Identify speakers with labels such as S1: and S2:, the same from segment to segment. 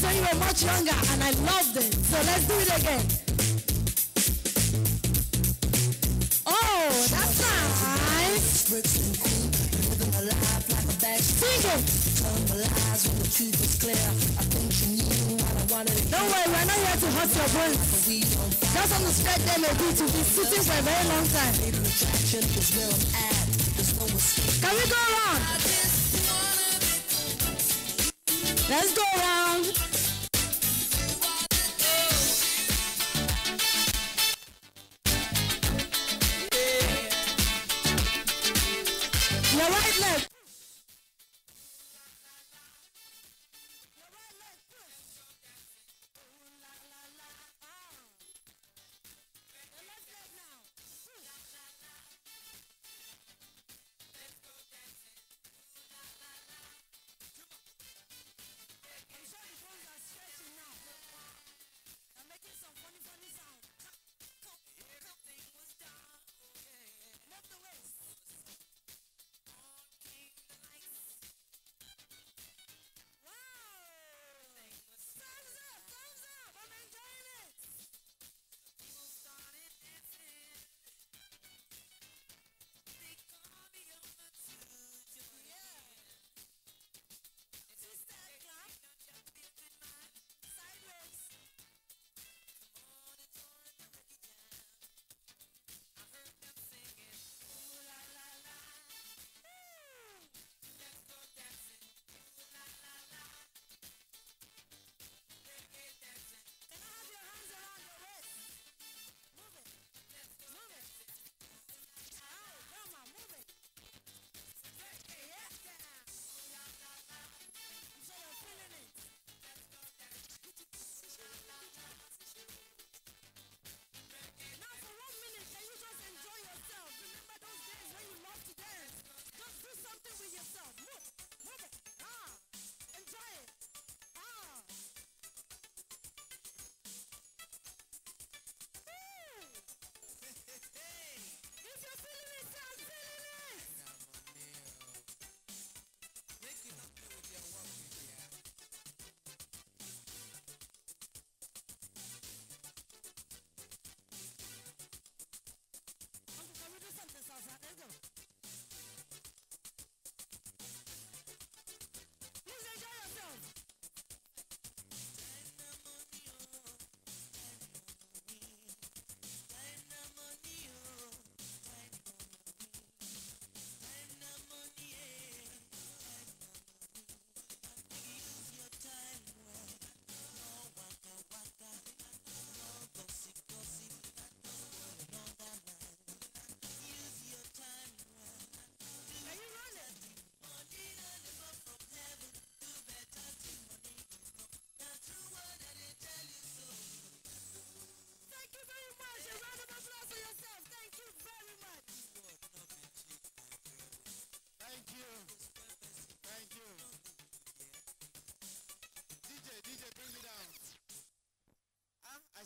S1: when you were much younger, and I loved it. So let's do it again. Oh, that's nice. Sing it. Don't worry, we're not here to hurt your brains. Just want to stretch them a bit to be sitting for a very long time. Can we go around? Let's go around. Your right leg.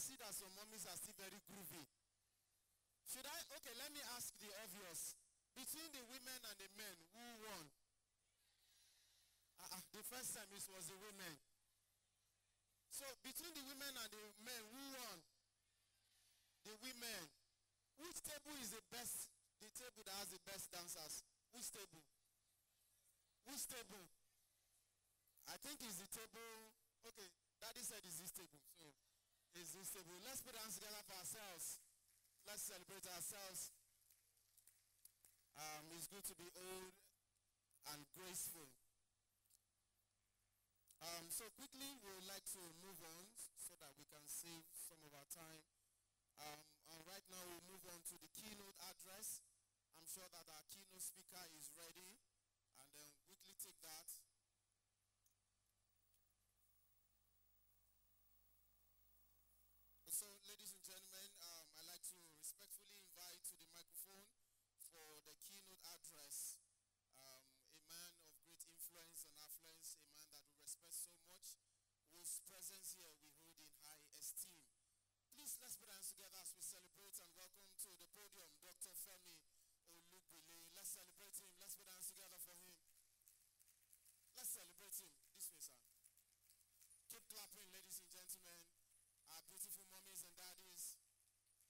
S2: See that some mummies are still very groovy. Should I? Okay, let me ask the obvious. Between the women and the men, who won? The first time it was the women. So between the women and the men, who won? The women. Which table is the best? The table that has the best dancers. Which table? Which table? I think it's the table. Okay, Daddy said it's this table. So is this table. Let's put our hands together for ourselves. Let's celebrate ourselves. It's good to be old and graceful. So quickly, we would like to move on so that we can save some of our time. And right now, we'll move on to the keynote address. I'm sure that our keynote speaker is ready. And then quickly take that. So, ladies and gentlemen, I'd like to respectfully invite to the microphone for the keynote address a man of great influence and affluence, a man that we respect so much, whose presence here we hold in high esteem. Please, let's put our hands together as we celebrate and welcome to the podium Dr. Femi Olubile. Let's celebrate him. Let's put our hands together for him. Let's celebrate him. This way, sir. Keep clapping. mommies and daddies. Please sit down. Thank you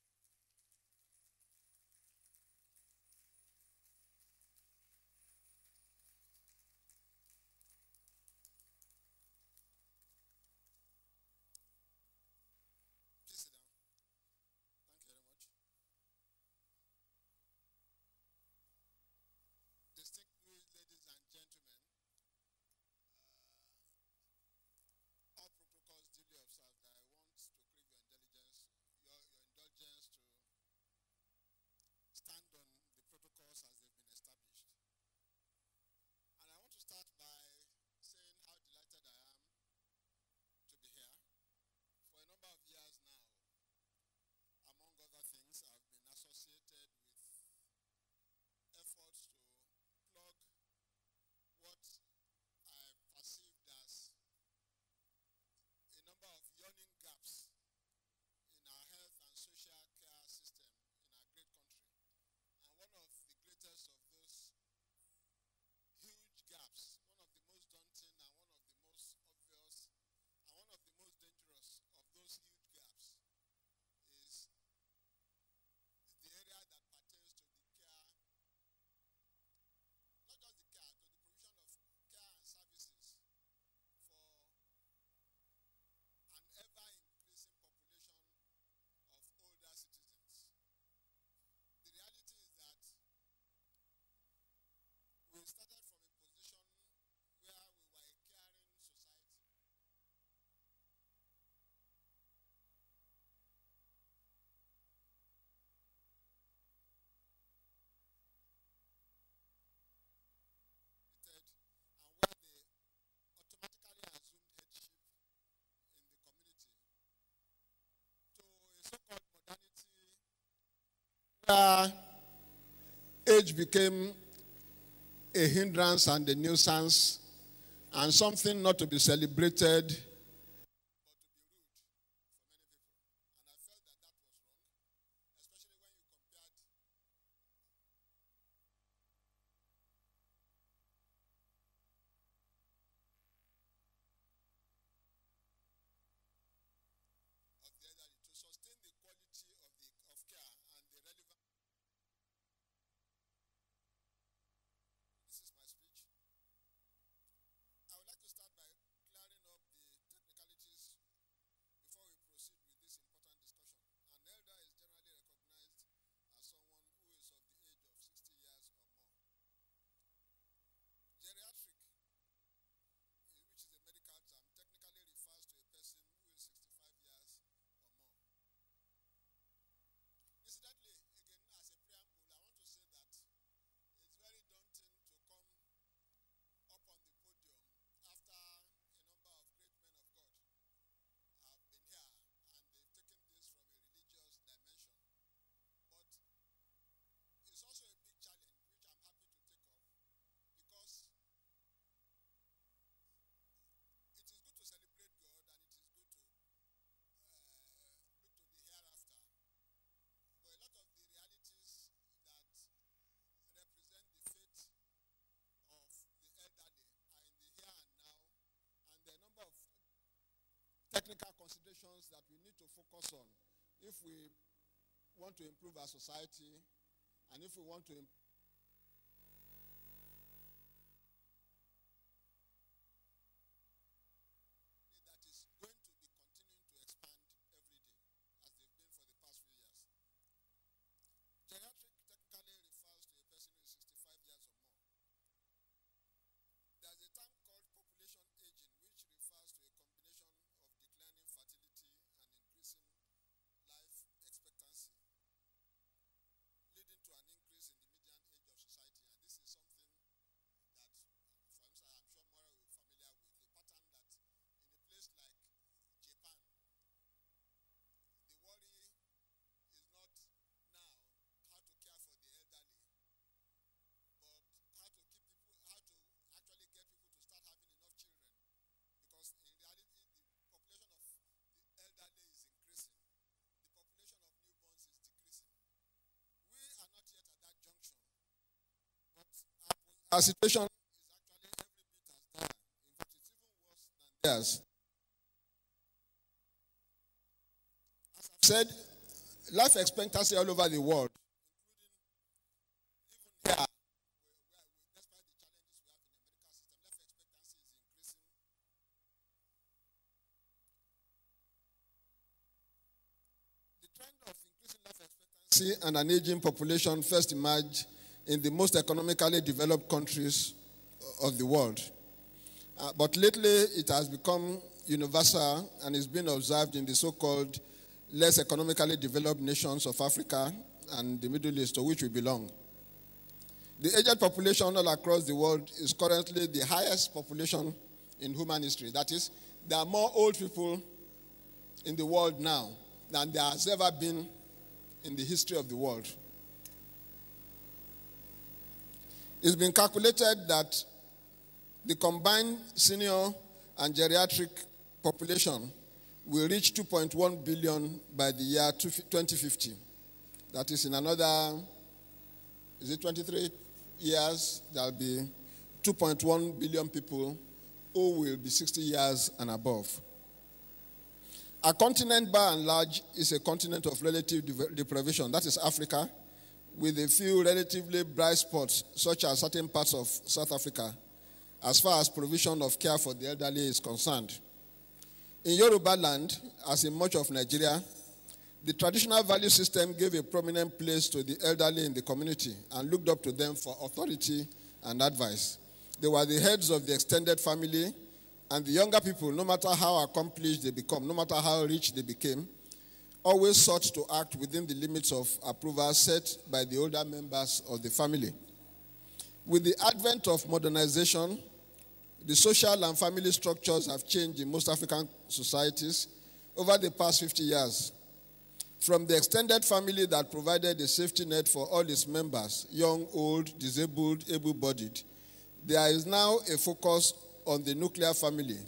S2: very much. Distinguished ladies and gentlemen, all protocols duly observed. I want to crave your indulgence, your indulgence to stand on the protocols as they've been established. And I want to start by saying how delighted I am to be here. For a number of years now, among other things, I've been associated with efforts to plug what I perceived as a number of yawning gaps in our health and social care system in our great country. And one of the greatest of those huge gaps, one of the most daunting and one of the most obvious and one of the most dangerous of those huge gaps is the area that pertains to the care, not just the care, to the provision of care and services for an ever-increasing population of older citizens. The reality is that we started from a position where we were a caring society. And where they automatically assumed headship in the community to a so-called modernity where age became a hindrance and a nuisance and something not to be celebrated but to be rude for many people. And I felt that that was wrong, especially when you compared of the elderly to sustain the quality of care and the relevant. This is my speech. I would like to start by clearing up the technicalities before we proceed with this important discussion. An elder is generally recognized as someone who is of the age of 60 years or more. Geriatric, which is a medical term, technically refers to a person who is 65 years or more. Incidentally, again, as a preamble, I want to say that it's very daunting to come up on the podium after a number of great men of God have been here and they've taken this from a religious dimension. But it's also a big challenge which I'm happy to take up because it is good to celebrate God and it is good to look to the hereafter. But a lot of the realities that represent the fate of the elderly are in the here and now, and there are a number of technical considerations that we need to focus on if we want to improve our society and if we want to that is going to be continuing to expand every day as they've been for the past few years. Geriatric technically refers to a person who is 65 years or more. There's a term called population aging, which refers to a combination of declining fertility and increasing life expectancy, leading to an increase in the median age of society. And this is something that, for instance, I'm sure Mora will be familiar with, a pattern that in a place like Japan, the worry is not now how to care for the elderly, but how to keep people, how to actually get people to start having enough children. Because in reality, the population of the elderly is increasing. The population of newborns is decreasing. We are not yet at that junction, but our situation is actually every bit as dire. In fact, it's even worse than theirs. As I've said, life expectancy all over the world, including even here, despite the challenges we have in the medical system, life expectancy is increasing. The trend of increasing life expectancy and an aging population first emerged in the most economically developed countries of the world. But lately, it has become universal and is being observed in the so-called less economically developed nations of Africa and the Middle East, to which we belong. The aged population all across the world is currently the highest population in human history. That is, there are more old people in the world now than there has ever been in the history of the world. It's been calculated that the combined senior and geriatric population will reach 2.1 billion by the year 2050. That is, in another, 23 years, there will be 2.1 billion people who will be 60 years and above. Our continent, by and large, is a continent of relative deprivation. That is Africa, with a few relatively bright spots, such as certain parts of South Africa, as far as provision of care for the elderly is concerned. In Yoruba land, as in much of Nigeria, the traditional value system gave a prominent place to the elderly in the community and looked up to them for authority and advice. They were the heads of the extended family, and the younger people, no matter how accomplished they become, no matter how rich they became, always sought to act within the limits of approval set by the older members of the family. With the advent of modernization, the social and family structures have changed in most African societies over the past 50 years. From the extended family that provided a safety net for all its members, young, old, disabled, able-bodied, there is now a focus on the nuclear family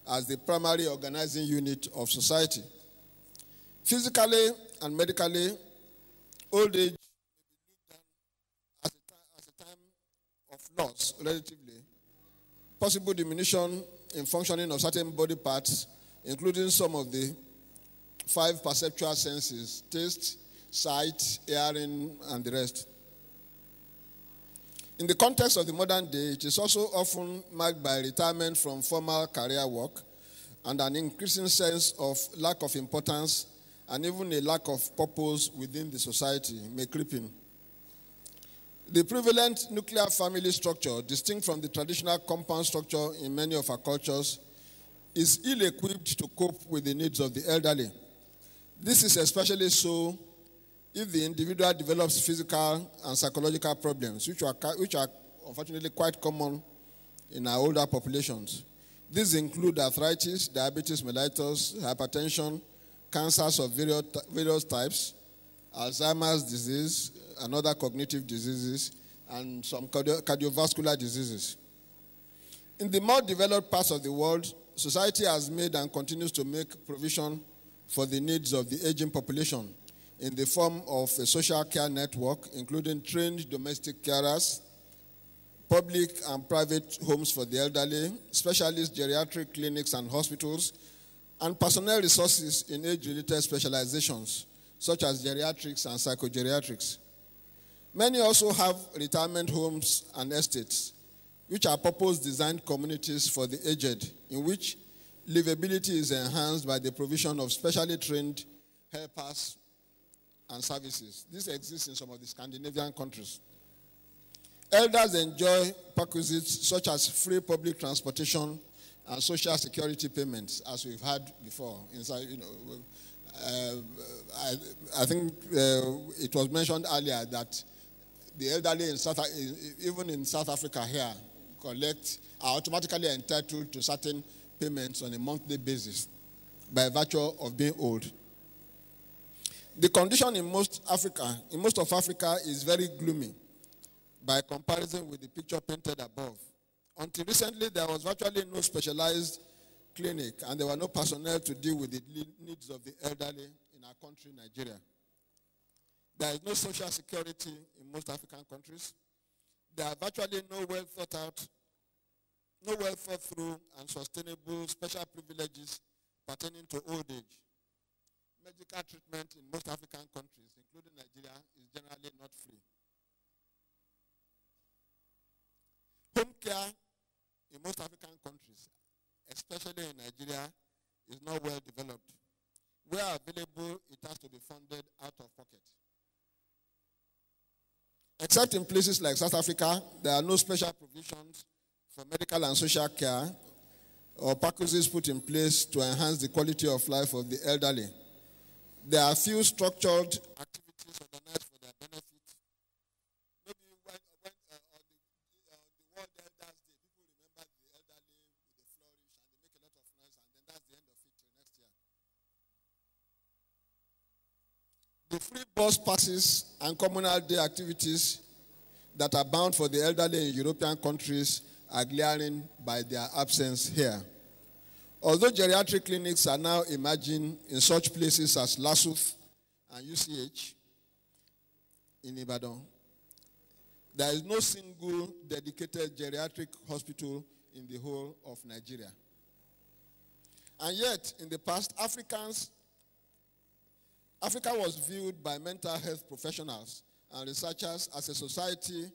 S2: as the primary organizing unit of society. Physically and medically, old age may be looked at as a time of loss, relatively. Possible diminution in functioning of certain body parts, including some of the 5 perceptual senses: taste, sight, hearing, and the rest. In the context of the modern day, it is also often marked by retirement from formal career work and an increasing sense of lack of importance and even a lack of purpose within the society may creep in. The prevalent nuclear family structure, distinct from the traditional compound structure in many of our cultures, is ill-equipped to cope with the needs of the elderly. This is especially so if the individual develops physical and psychological problems, which are unfortunately quite common in our older populations. These include arthritis, diabetes mellitus, hypertension, cancers of various types, Alzheimer's disease, and other cognitive diseases, and some cardiovascular diseases. In the more developed parts of the world, society has made and continues to make provision for the needs of the aging population in the form of a social care network, including trained domestic carers, public and private homes for the elderly, specialist geriatric clinics and hospitals, and personnel resources in age-related specializations, such as geriatrics and psychogeriatrics. Many also have retirement homes and estates, which are purpose-designed communities for the aged, in which livability is enhanced by the provision of specially trained helpers and services. This exists in some of the Scandinavian countries. Elders enjoy perquisites such as free public transportation and social security payments, as we've had before. Inside, I think it was mentioned earlier that the elderly even in South Africa here, are automatically entitled to certain payments on a monthly basis by virtue of being old. The condition in most of Africa is very gloomy by comparison with the picture painted above. Until recently, there was virtually no specialized clinic and there were no personnel to deal with the needs of the elderly in our country, Nigeria. There is no social security in most African countries. There are virtually no well thought through and sustainable special privileges pertaining to old age. medical treatment in most African countries, including Nigeria, is generally not free. Home care in most African countries, especially in Nigeria, is not well developed. Where available, it has to be funded out of pocket. Except in places like South Africa, there are no special provisions for medical and social care or packages put in place to enhance the quality of life of the elderly. There are few structured activities organized for their benefit. Maybe when on the World Elders Day, people remember the elderly with the flourish and they make a lot of noise, and then that's the end of it till next year. The free bus passes and communal day activities that are bound for the elderly in European countries are glaring by their absence here. Although geriatric clinics are now emerging in such places as Lasuf and UCH in Ibadan, there is no single dedicated geriatric hospital in the whole of Nigeria. And yet, in the past, Africa was viewed by mental health professionals and researchers as a society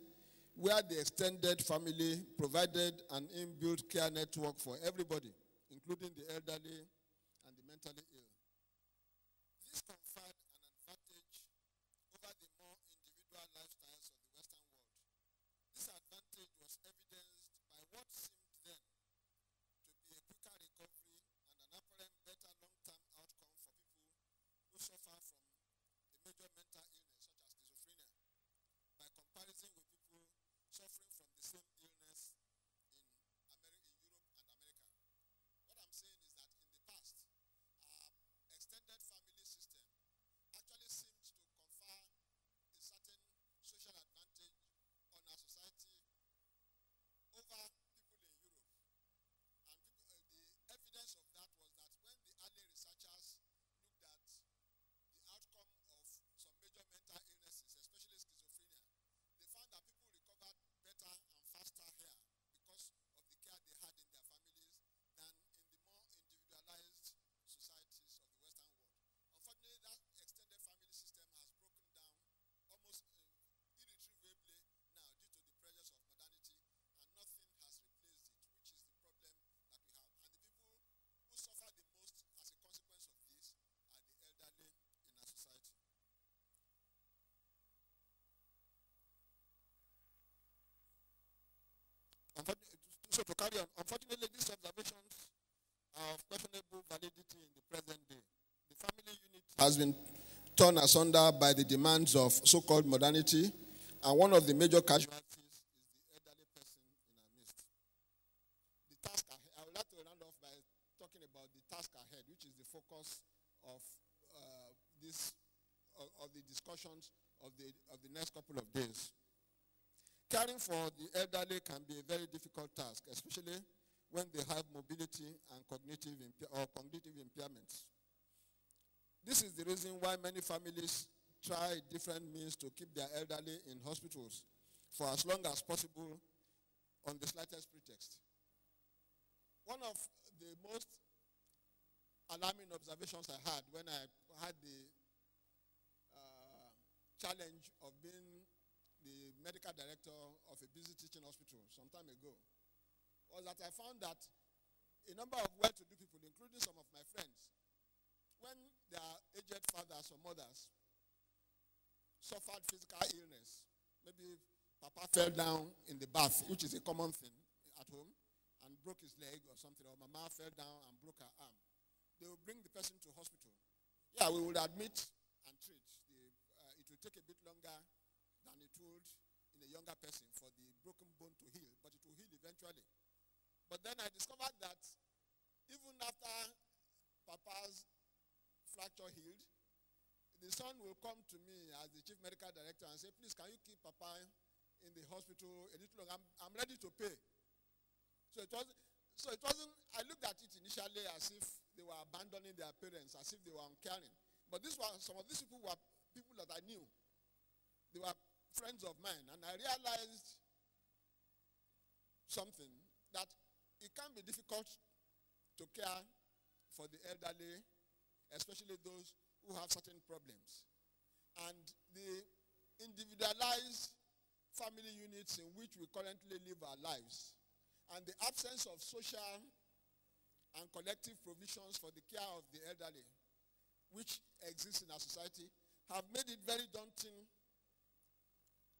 S2: where the extended family provided an inbuilt care network for everybody, including the elderly and the mentally ill. This conferred an advantage over the more individual lifestyles of the Western world. This advantage was evidenced by what seemed then to be a quicker recovery and an apparent better long-term outcome for people who suffer from a major mental illness such as schizophrenia, by comparison with people suffering from the same illness in Europe and America. What I'm saying is that in the past, our extended family system actually seemed to confer a certain social advantage on our society over people in Europe. And the evidence of that was that when the early researchers looked at the outcome of some major mental illnesses, especially schizophrenia, they found that people recovered better and faster here because of the care they had in their families than in the more individualized societies of the Western world. Unfortunately, that extended family system has broken down almost irretrievably now due to the pressures of modernity, and nothing has replaced it, which is the problem that we have. And the people who suffer the most as a consequence of this are the elderly in our society. So to carry on, unfortunately, these observations are of questionable validity in the present day. The family unit has been torn asunder by the demands of so-called modernity, and one of the major casualties is the elderly person in our midst. The task ahead, I would like to round off by talking about the task ahead, which is the focus of the discussions of the next couple of days. Caring for the elderly can be a very difficult task, especially when they have mobility and cognitive impairments. This is the reason why many families try different means to keep their elderly in hospitals for as long as possible on the slightest pretext. One of the most alarming observations I had when I had the challenge of being the medical director of a busy teaching hospital some time ago was that I found that a number of well-to-do people, including some of my friends, when their aged fathers or mothers suffered physical illness, maybe Papa fell down in the bath, which is a common thing at home, and broke his leg or something, or Mama fell down and broke her arm, they will bring the person to hospital. Yeah, we will admit and treat. It will take a bit longer than it would in a younger person for the broken bone to heal, but it will heal eventually. But then I discovered that even after Papa's fracture healed, the son will come to me as the chief medical director and say, please, can you keep Papa in the hospital a little longer? I'm ready to pay. So it wasn't, I looked at it initially as if they were abandoning their parents, as if they were uncaring. But some of these people were people that I knew. They were friends of mine, and I realized something, that it can be difficult to care for the elderly especially those who have certain problems. And the individualized family units in which we currently live our lives, and the absence of social and collective provisions for the care of the elderly, which exists in our society, have made it very daunting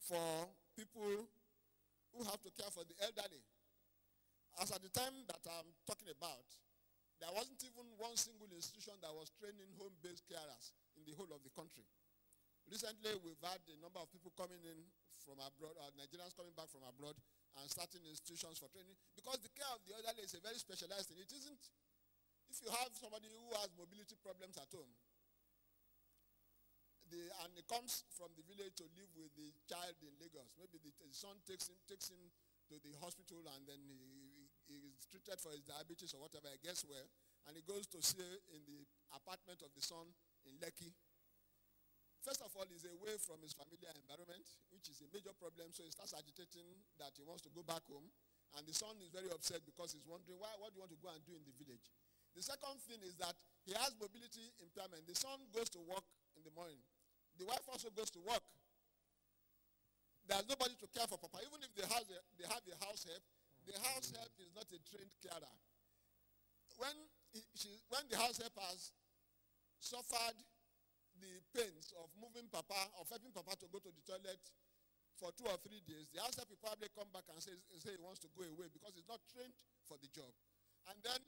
S2: for people who have to care for the elderly. As at the time that I'm talking about, there wasn't even one single institution that was training home-based carers in the whole of the country. Recently, we've had a number of people coming in from abroad, Nigerians coming back from abroad and starting institutions for training, because the care of the elderly is a very specialized thing. It isn't, if you have somebody who has mobility problems at home, and he comes from the village to live with the child in Lagos, maybe the son takes him to the hospital, and then he is treated for his diabetes or whatever, he gets well, and he goes to stay in the apartment of the son in Lekki. First of all, he's away from his familiar environment, which is a major problem, so he starts agitating that he wants to go back home, and the son is very upset because he's wondering, what do you want to go and do in the village? The second thing is that he has mobility impairment. The son goes to work in the morning. The wife also goes to work. There's nobody to care for Papa. Even if they have a house help, the house help is not a trained carer. When the house help has suffered the pains of moving Papa, of helping Papa to go to the toilet for 2 or 3 days, the house help will probably come back and say he wants to go away because he's not trained for the job. And then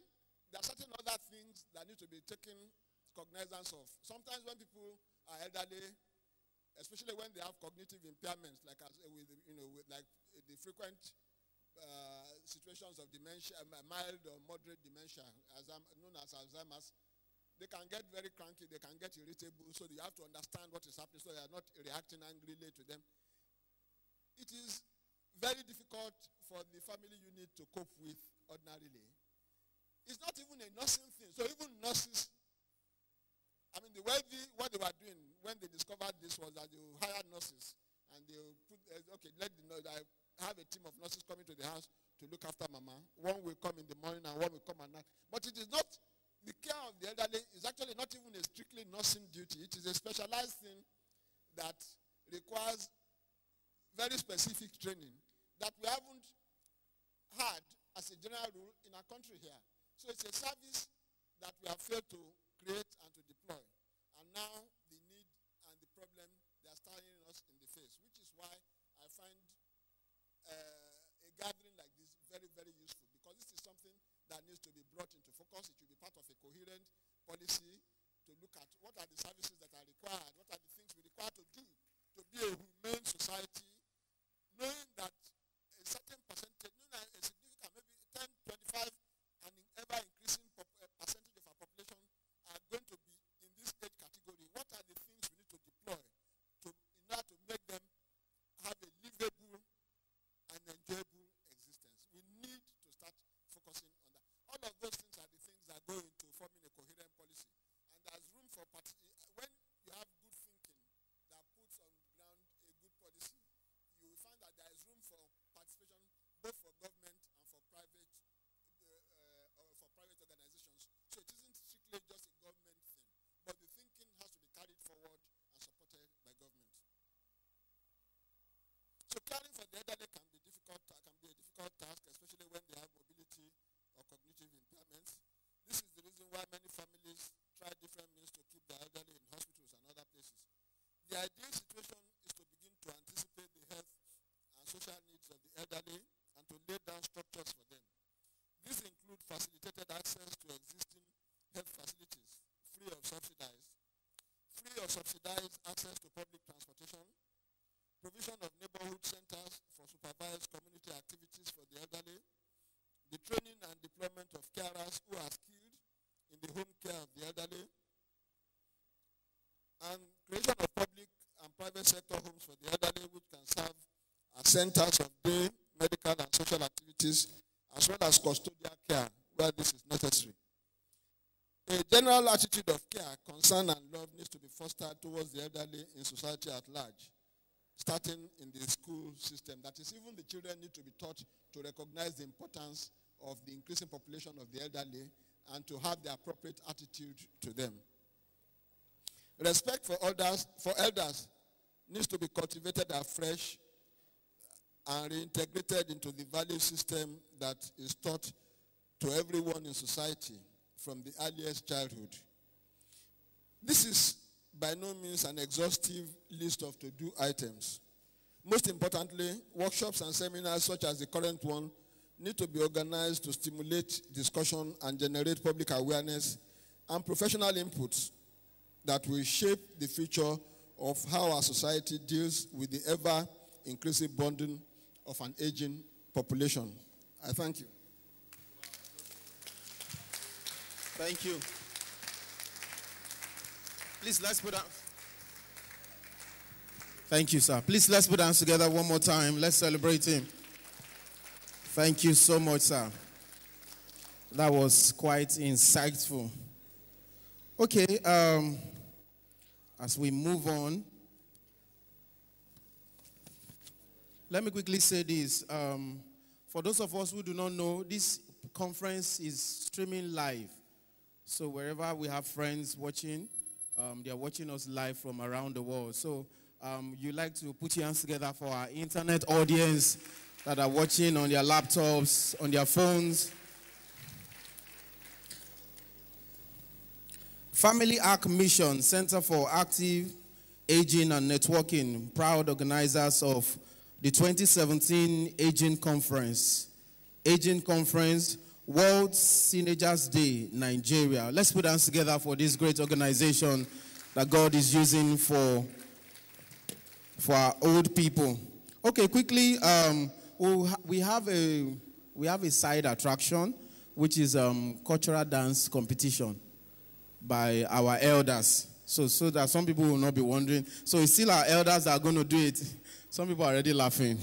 S2: there are certain other things that need to be taken cognizance of. Sometimes when people are elderly, especially when they have cognitive impairments, like the frequent situations of dementia, mild or moderate dementia, known as Alzheimer's, they can get very cranky, they can get irritable, so you have to understand what is happening so they are not reacting angrily to them. It is very difficult for the family unit to cope with ordinarily. It's not even a nursing thing. So even nurses, I mean, what they were doing when they discovered this was that they hired nurses and they put, let them know that I have a team of nurses coming to the house to look after Mama. One will come in the morning and one will come at night. But it is not, the care of the elderly is actually not even a strictly nursing duty. It is a specialized thing that requires very specific training that we haven't had as a general rule in our country here. So it's a service that we have failed to create and to deploy. And now the need and the problem, they are staring us in the face, which is why I find a gathering like this very, very useful, because this is something that needs to be brought into focus. It should be part of a coherent policy to look at what are the services that are required, what are the things we require to do to be a humane society, knowing that a certain percentage, a significant, maybe 10, 25, and ever increasing percentage of our population are going to be in this age category. What are the things we need to deploy in order to make them have a livable and enjoyable existence? We need to start focusing on that. All of those things are the things that go into forming a coherent policy. And there's room for when you have good thinking that puts on the ground a good policy, you will find that there is room for participation both for government and for private organizations. So it isn't strictly just a government thing, but the thinking has to be carried forward and supported by government. So caring for the elderly can be a difficult task, especially when they have mobility or cognitive impairments. This is the reason why many families try different means to keep the elderly in hospitals and other places. The ideal situation is to begin to anticipate the health and social needs of the elderly and to lay down structures for them. These include facilitated access to existing health facilities, free or subsidized access to public transportation, provision of neighborhood centers for supervised community activities for the elderly, the training and deployment of carers who are skilled in the home care of the elderly, and creation of public and private sector homes for the elderly, which can serve as centers of day, medical and social activities, as well as custodial care where this is necessary. A general attitude of care, concern, and love needs to be fostered towards the elderly in society at large, starting in the school system. That is, even the children need to be taught to recognize the importance of the increasing population of the elderly and to have the appropriate attitude to them.
S3: Respect for elders needs to be cultivated afresh and reintegrated into the value system that is taught to everyone in society from the earliest childhood. This is by no means an exhaustive list of to-do items. Most importantly, workshops and seminars such as the current one need to be organized to stimulate discussion and generate public awareness and professional inputs that will shape the future of how our society deals with the ever-increasing burden of an aging population. I thank you.
S2: Thank you. Please, let's put down. Thank you, sir. Please, let's put hands together one more time. Let's celebrate him. Thank you so much, sir. That was quite insightful. Okay, as we move on, let me quickly say this. For those of us who do not know, this conference is streaming live. So wherever we have friends watching, they are watching us live from around the world. So you like to put your hands together for our internet audience that are watching on their laptops, on their phones. Family Arc Mission, Center for Active Aging and Networking, proud organizers of the 2017 Aging Conference. Aging Conference, World SEENAGER'S Day, Nigeria. Let's put hands together for this great organization that God is using for our old people. Okay, quickly, we have a side attraction, which is cultural dance competition by our elders. So that some people will not be wondering. So it's still our elders that are going to do it. Some people are already laughing.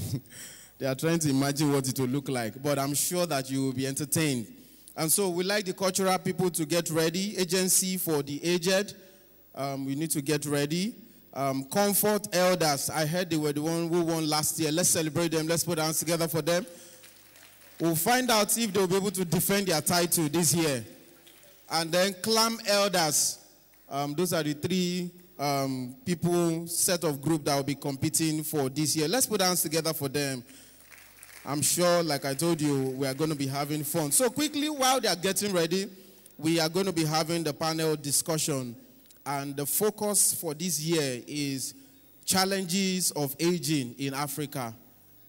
S2: They are trying to imagine what it will look like. But I'm sure that you will be entertained. And so we like the cultural people to get ready. Agency for the aged, we need to get ready. Comfort elders, I heard they were the one who won last year. Let's celebrate them. Let's put our hands together for them. We'll find out if they'll be able to defend their title this year. And then Clam elders, those are the three people, set of group that will be competing for this year. Let's put our hands together for them. I'm sure, like I told you, we are going to be having fun. So quickly, while they are getting ready, we are going to be having the panel discussion. And the focus for this year is challenges of aging in Africa.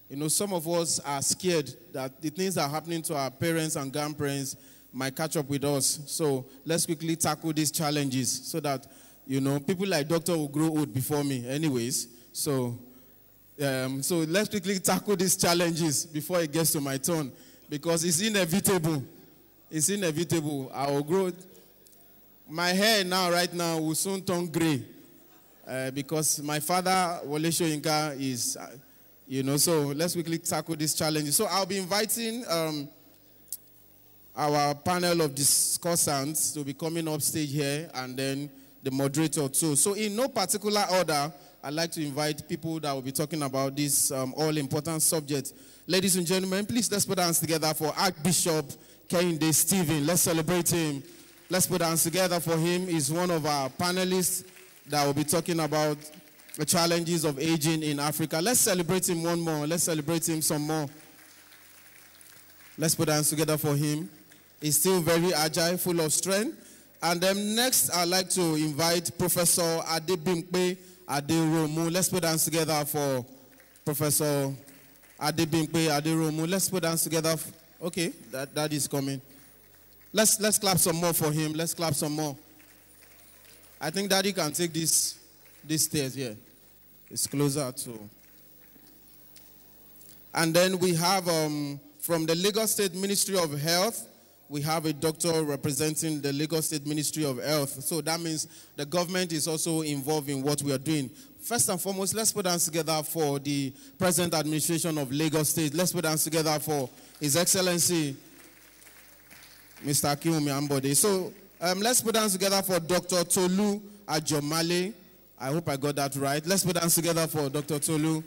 S2: You know, some of us are scared that the things that are happening to our parents and grandparents might catch up with us. So let's quickly tackle these challenges so that, you know, people like Doctor will grow old before me anyways. So let's quickly tackle these challenges before it gets to my turn, because it's inevitable. It's inevitable. I will grow. My hair now, right now, will soon turn gray because my father, Wole Soyinka, is, so let's quickly tackle these challenges. So I'll be inviting our panel of discussants to be coming up stage here, and then the moderator too. So in no particular order, I'd like to invite people that will be talking about this all-important subject. Ladies and gentlemen, please let's put our hands together for Archbishop Kehinde Stephen. Let's celebrate him. Let's put our hands together for him. He's one of our panelists that will be talking about the challenges of aging in Africa. Let's celebrate him one more. Let's celebrate him some more. Let's put our hands together for him. He's still very agile, full of strength. And then next, I'd like to invite Professor Adebimpe Aderomu. Let's put our hands together for Professor Adebimpe Aderomu. Let's put our hands together. Okay, that is coming. Let's clap some more for him. Let's clap some more. I think Daddy can take these stairs here. It's closer to. And then we have from the Lagos State Ministry of Health, we have a doctor representing the Lagos State Ministry of Health. So that means the government is also involved in what we are doing. First and foremost, let's put hands together for the present administration of Lagos State. Let's put hands together for His Excellency, Mr. Akinwumi Ambode. So let's put hands together for Dr. Tolu Ajomale. I hope I got that right. Let's put hands together for Dr. Tolu.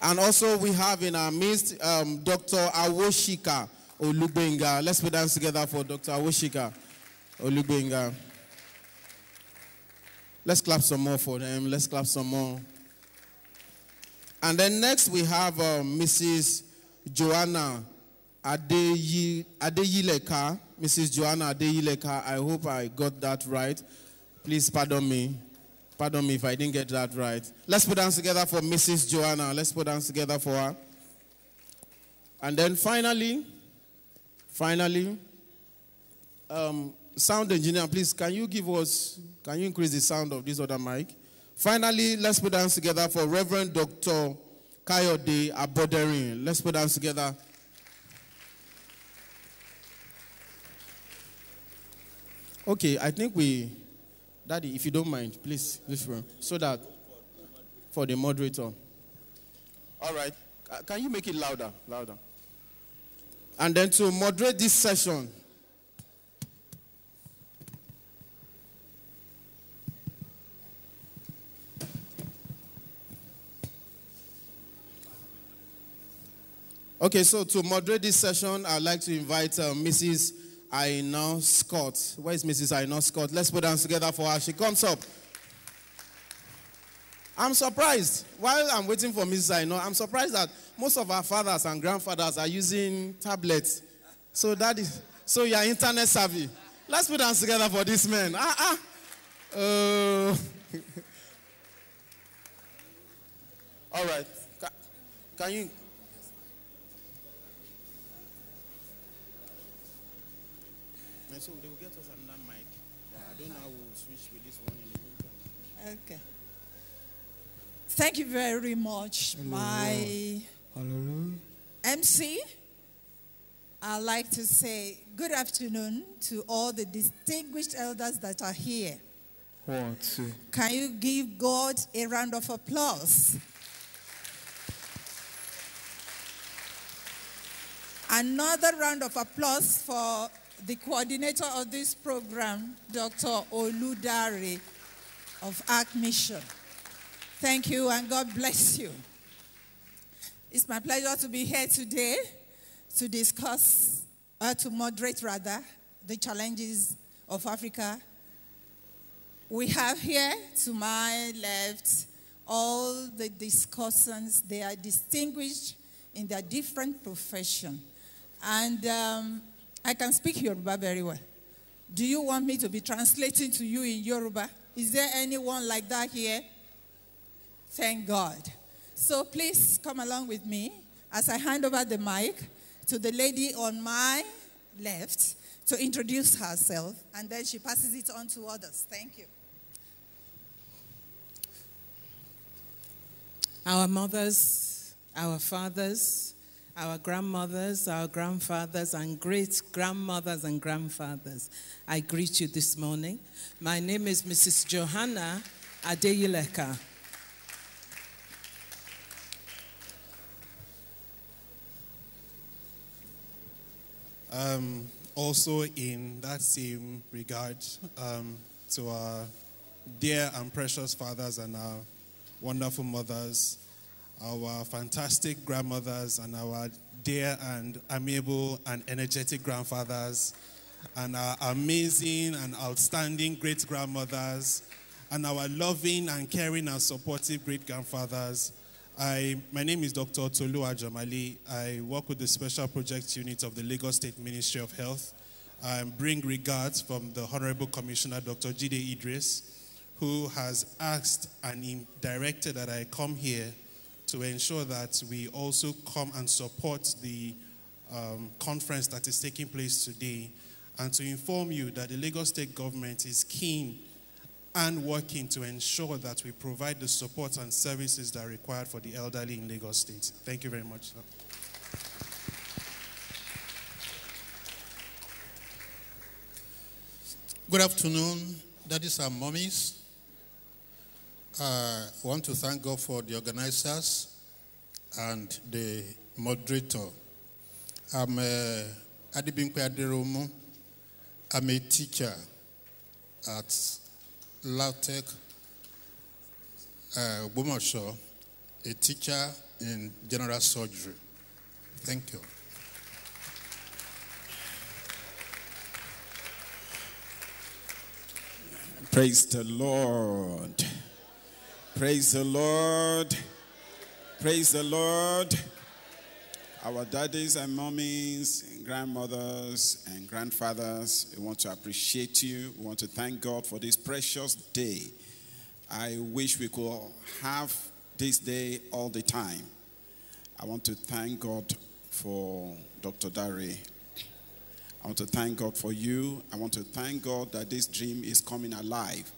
S2: And also we have in our midst Dr. Awoshika Olugbenga. Let's put hands together for Dr. Awoshika Olugbenga.
S4: Let's clap some more for them. Let's clap some more. And then next we have Mrs. Joanna Adeyileka. Mrs. Joanna Adeyileka. I hope I got that right. Please pardon me. Pardon me if I didn't get that right. Let's put hands together for Mrs. Joanna. Let's put hands together for her. And then finally, sound engineer, please, can you increase the sound of this other mic? Finally, let's put hands together for Reverend Dr. Kayode Aboderin. Let's put hands together. Okay, I think Daddy, if you don't mind, please, so that for the moderator. All right, can you make it louder? And then to moderate this session, okay, so to moderate this session, I'd like to invite Mrs. Aina Scott. Where is Mrs. Aina Scott? Let's put hands together for her. She comes up. I'm surprised. While I'm waiting for Mrs. Aina, I'm surprised that most of our fathers and grandfathers are using tablets. So you are internet savvy. Let's put hands together for this man. All right. Can you... So they will get us another mic. I don't know how we'll switch with this one in the meantime.
S5: Okay. Thank you very much, my MC. I'd like to say good afternoon to all the distinguished elders that are here.
S6: 1, 2.
S5: Can you give God a round of applause? Another round of applause for the coordinator of this program, Dr. Oludare of Ark Mission. Thank you and God bless you. It's my pleasure to be here today to discuss, to moderate rather, the challenges of Africa. We have here to my left all the discussants. They are distinguished in their different profession. And I can speak Yoruba very well. Do you want me to be translating to you in Yoruba? Is there anyone like that here? Thank God. So please come along with me as I hand over the mic to the lady on my left to introduce herself, and then she passes it on to others. Thank you.
S7: Our mothers, our fathers, our grandmothers, our grandfathers, and great-grandmothers and grandfathers, I greet you this morning. My name is Mrs. Johanna Adeyileka.
S6: Also in that same regard, to our dear and precious fathers and our wonderful mothers, our fantastic grandmothers, and our dear and amiable and energetic grandfathers, and our amazing and outstanding great-grandmothers, and our loving and caring and supportive great-grandfathers. My name is Dr. Tolu Ajamali. I work with the Special Projects Unit of the Lagos State Ministry of Health. I bring regards from the Honorable Commissioner, Dr. Jide Idris, who has asked and directed that I come here to ensure that we also come and support the conference that is taking place today, and to inform you that the Lagos State government is keen and working to ensure that we provide the support and services that are required for the elderly in Lagos State. Thank you very much, sir.
S3: Good afternoon, daddies and mommies. I want to thank God for the organizers and the moderator. I'm Adibinkwe Aderomo. I'm a teacher at LAUTECH, Bomosho, a teacher in general surgery. Thank you.
S8: Praise the Lord. Praise the Lord. Praise the Lord. Our daddies and mommies, and grandmothers and grandfathers, we want to appreciate you. We want to thank God for this precious day. I wish we could have this day all the time. I want to thank God for Dr. Dare. I want to thank God for you. I want to thank God that this dream is coming alive.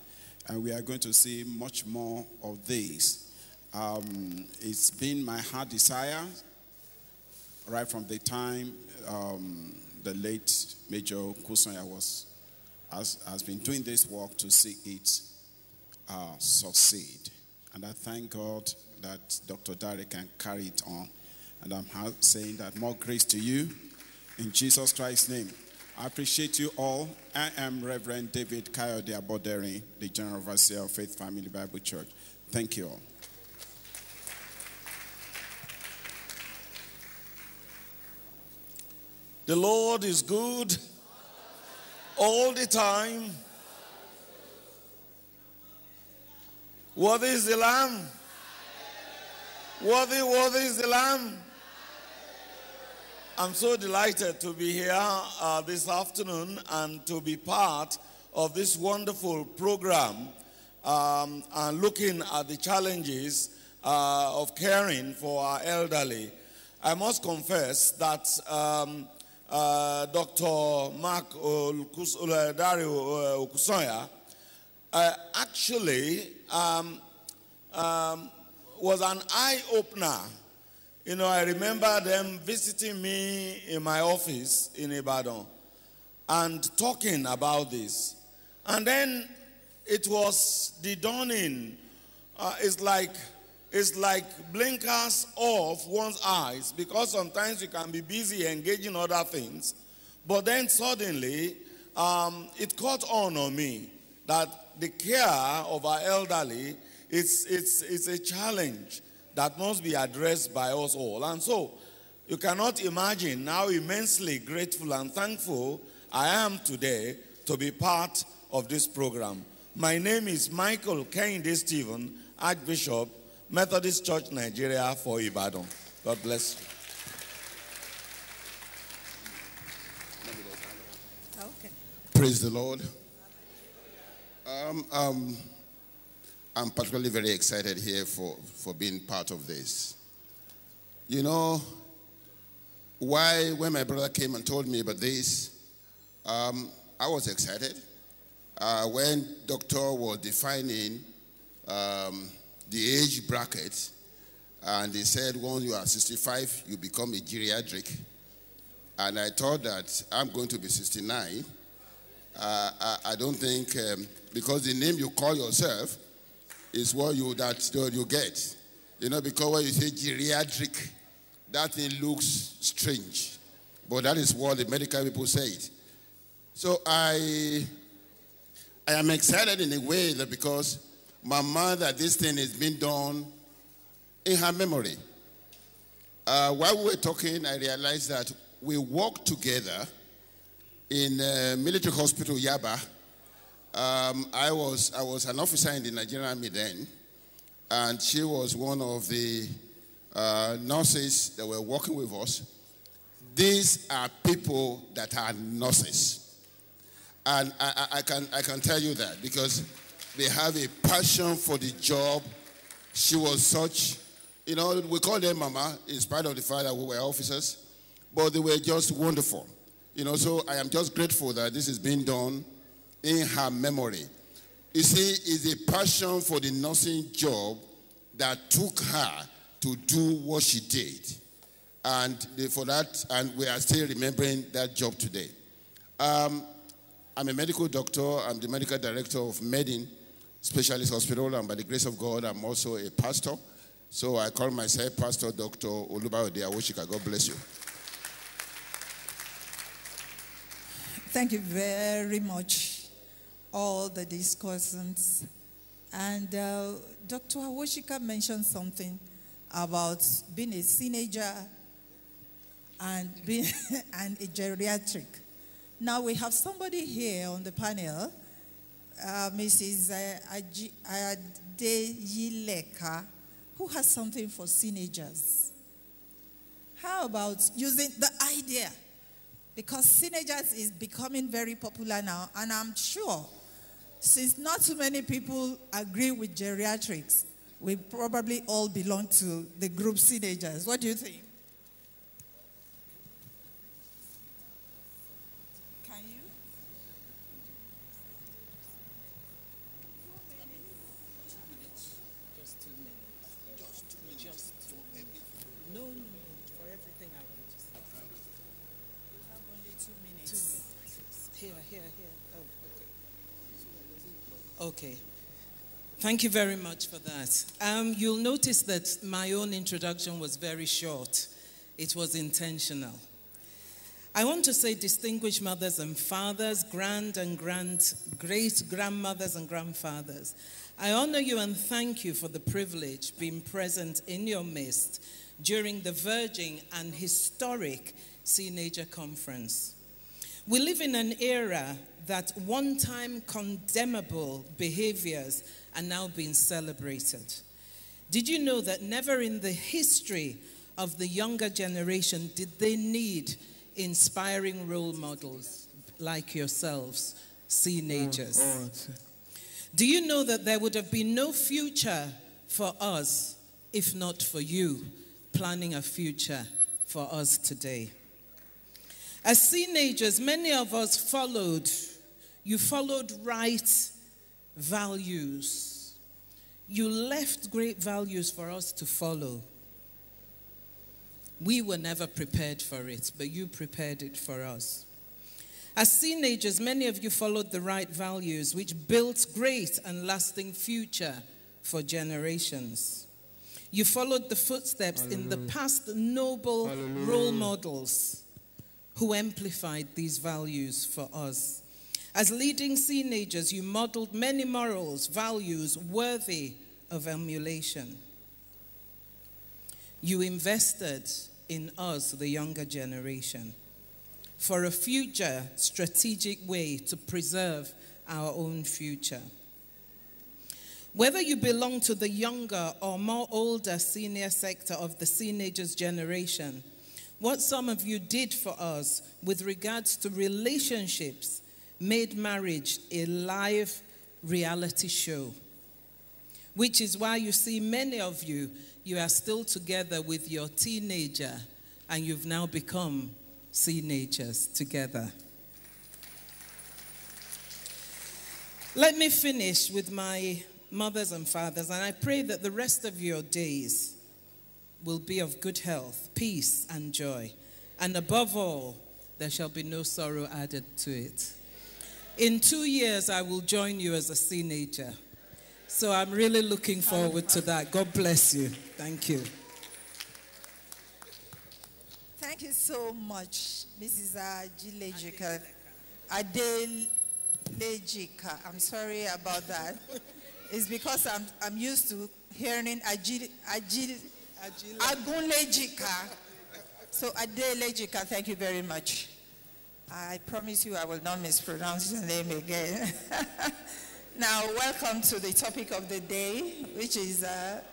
S8: And we are going to see much more of this. It's been my heart desire right from the time the late Major Kusonya has been doing this work to see it succeed. And I thank God that Dr. Dare can carry it on. And I'm saying that more grace to you in Jesus Christ's name. I appreciate you all. I am Reverend David Kayode Aboderi, the General Overseer of Faith Family Bible Church. Thank you all.
S9: The Lord is good all the time. Worthy is the Lamb. Worthy is the Lamb. I'm so delighted to be here this afternoon and to be part of this wonderful program and looking at the challenges of caring for our elderly. I must confess that Dr. Mark Dario Okusonya actually was an eye-opener. You know, I remember them visiting me in my office in Ibadan and talking about this. And then it was the dawning. It's like blinkers off one's eyes, because sometimes you can be busy engaging other things. But then suddenly, it caught on me that the care of our elderly, it's a challenge that must be addressed by us all. And so, you cannot imagine how immensely grateful and thankful I am today to be part of this program. My name is Michael Kehinde Stephen, Archbishop, Methodist Church, Nigeria, for Ibadan. God bless you.
S5: Okay.
S3: Praise the Lord. I'm particularly very excited here for being part of this. You know, when my brother came and told me about this, I was excited. When doctor was defining the age bracket, and he said once you are 65, you become a geriatric. And I thought that I'm going to be 69. I don't think, because the name you call yourself is what you get. You know, because when you say geriatric, that thing looks strange. But that is what the medical people say it. So I am excited in a way that because my mother, this thing has been done in her memory. While we were talking, I realized that we worked together in military hospital Yaba. I was an officer in the Nigerian Army then, and she was one of the nurses that were working with us. These are people that are nurses, and I can tell you that because they have a passion for the job. She was such, you know, we call them Mama in spite of the fact that we were officers, but they were just wonderful. You know, so I am just grateful that this is being done in her memory. You see, it's a passion for the nursing job that took her to do what she did. And for that, and we are still remembering that job today. I'm a medical doctor. I'm the medical director of Medin Specialist Hospital, and by the grace of God, I'm also a pastor. So I call myself Pastor Dr. Olubayode Awoshika. God bless you.
S5: Thank you very much, all the discussants. And Dr. Awoshika mentioned something about being a teenager and being and a geriatric. Now we have somebody here on the panel Mrs. Adeyileka, who has something for teenagers. How about using the idea? Because teenagers is becoming very popular now, and I'm sure since not too many people agree with geriatrics, we probably all belong to the group teenagers. What do you think? Can you?
S7: 2 minutes. Just 2 minutes. Just 2 minutes. Just for everything. No, for everything I want to say.
S5: You have only 2 minutes.
S7: 2 minutes. Here. Oh, okay. Thank you very much for that. You'll notice that my own introduction was very short. It was intentional. I want to say, distinguished mothers and fathers, great grandmothers and grandfathers, I honor you and thank you for the privilege being present in your midst during the verging and historic Teenager Conference. We live in an era that one-time condemnable behaviors are now being celebrated. Did you know that never in the history of the younger generation did they need inspiring role models like yourselves, teenagers? Do you know that there would have been no future for us if not for you planning a future for us today? As teenagers, many of us followed right values. You left great values for us to follow. We were never prepared for it, but you prepared it for us. As teenagers, many of you followed the right values, which built great and lasting future for generations. You followed the footsteps in the past noble role models who amplified these values for us. As leading teenagers, you modeled many morals, values worthy of emulation. You invested in us, the younger generation, for a future strategic way to preserve our own future. Whether you belong to the younger or more older senior sector of the teenagers generation, what some of you did for us with regards to relationships made marriage a live reality show, which is why you see many of you are still together with your teenager and you've now become teenagers together. Let me finish with my mothers and fathers, and I pray that the rest of your days will be of good health, peace, and joy. And above all, there shall be no sorrow added to it. In 2 years, I will join you as a teenager. So I'm really looking forward to that. God bless you. Thank you.
S5: Thank you so much, Mrs. Adeyileka. Adeyileka. I'm sorry about that. It's because I'm used to hearing Agunlejika. So Adeyileka, thank you very much. I promise you I will not mispronounce your name again. Now, welcome to the topic of the day, which is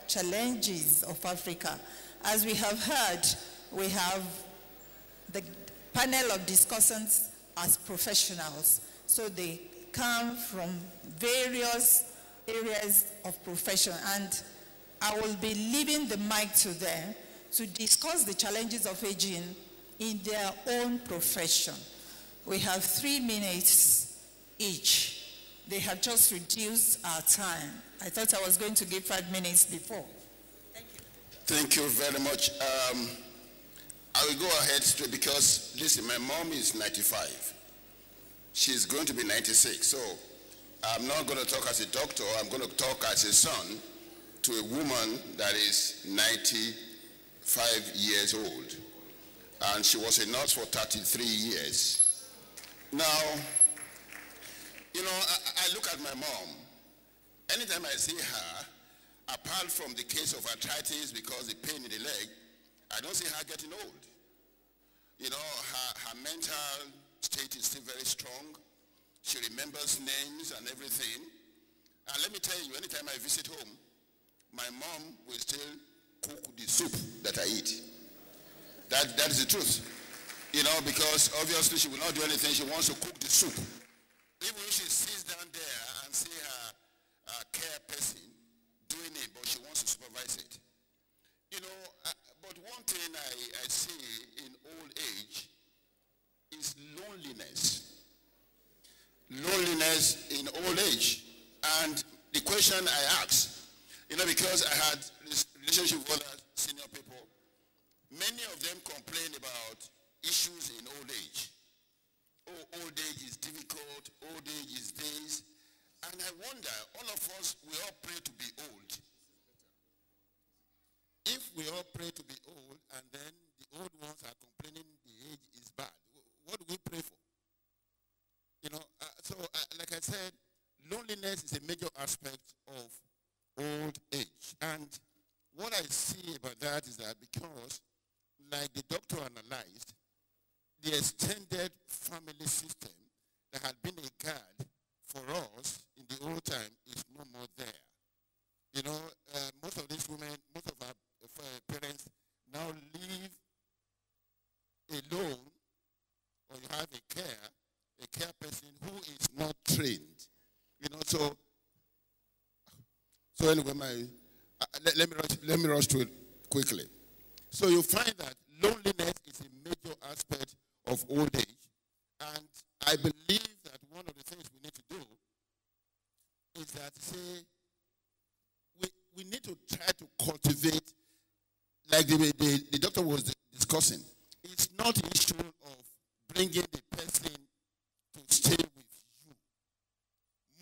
S5: challenges of Africa. As we have heard, we have the panel of discussants as professionals. So they come from various areas of profession, and I will be leaving the mic to them to discuss the challenges of aging in their own profession. We have 3 minutes each. They have just reduced our time. I thought I was going to give 5 minutes before. Thank you.
S10: Thank you very much. I will go ahead straight because, listen, my mom is 95. She's going to be 96. So I'm not going to talk as a doctor. I'm going to talk as a son to a woman that is 95 years old. And she was a nurse for 33 years. Now, you know, I look at my mom. Anytime I see her, apart from the case of arthritis because the pain in the leg, I don't see her getting old. You know, her mental state is still very strong. She remembers names and everything. And let me tell you, anytime I visit home, my mom will still cook the soup that I eat. That is the truth. You know, because obviously she will not do anything. She wants to cook the soup. Even if she sits down there and see her care person doing it, but she wants to supervise it. You know, but one thing I see in old age is loneliness. Loneliness in old age. And the question I ask, you know, because I had this relationship with other senior people, many of them complain about issues in old age. Oh, old age is difficult, old age is this. And I wonder, all of us, we all pray to be old. If we all pray to be old and then the old ones are complaining the age is bad, what do we pray for? You know, like I said, loneliness is a major aspect of old age. And what I see about that is that because, like the doctor analyzed, the extended family system that had been a guard for us in the old time is no more there. You know, most of these women, most of our parents now live alone, or you have a care person who is not trained. You know, so anyway, let me rush through it quickly. So you find that loneliness is a major aspect of old age, and I believe that one of the things we need to do is that, say, we need to try to cultivate, like the doctor was discussing. It's not an issue of bringing the person to stay with you.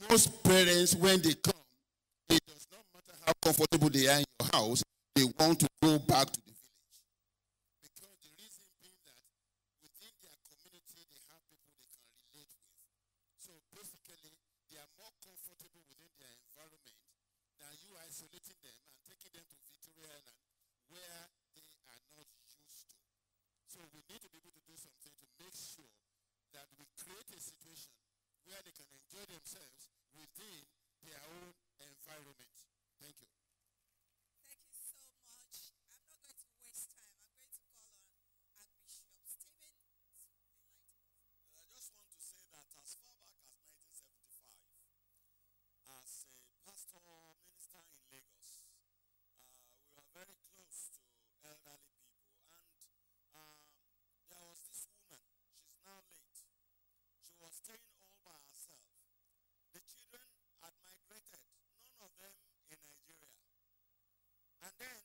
S10: Most parents, when they come, it does not matter how comfortable they are in your house, they want to go back to the village. Because the reason being that within their community, they have people they can relate with. So basically, they are more comfortable within their environment than you isolating them and taking them to Victoria Island where they are not used to. So we need to be able to do something to make sure that we create a situation where they can enjoy themselves within their own environment. Thank you.
S5: Thank you so much. I'm not going to waste time. I'm going to call on Archbishop Stephen to enlighten us.
S9: I just want to say that as far back as 1975, as a pastor minister in Lagos, we were very close to elderly people. And there was this woman, she's now late. She was staying all by herself. The children had migrated, none of them in Nigeria. And then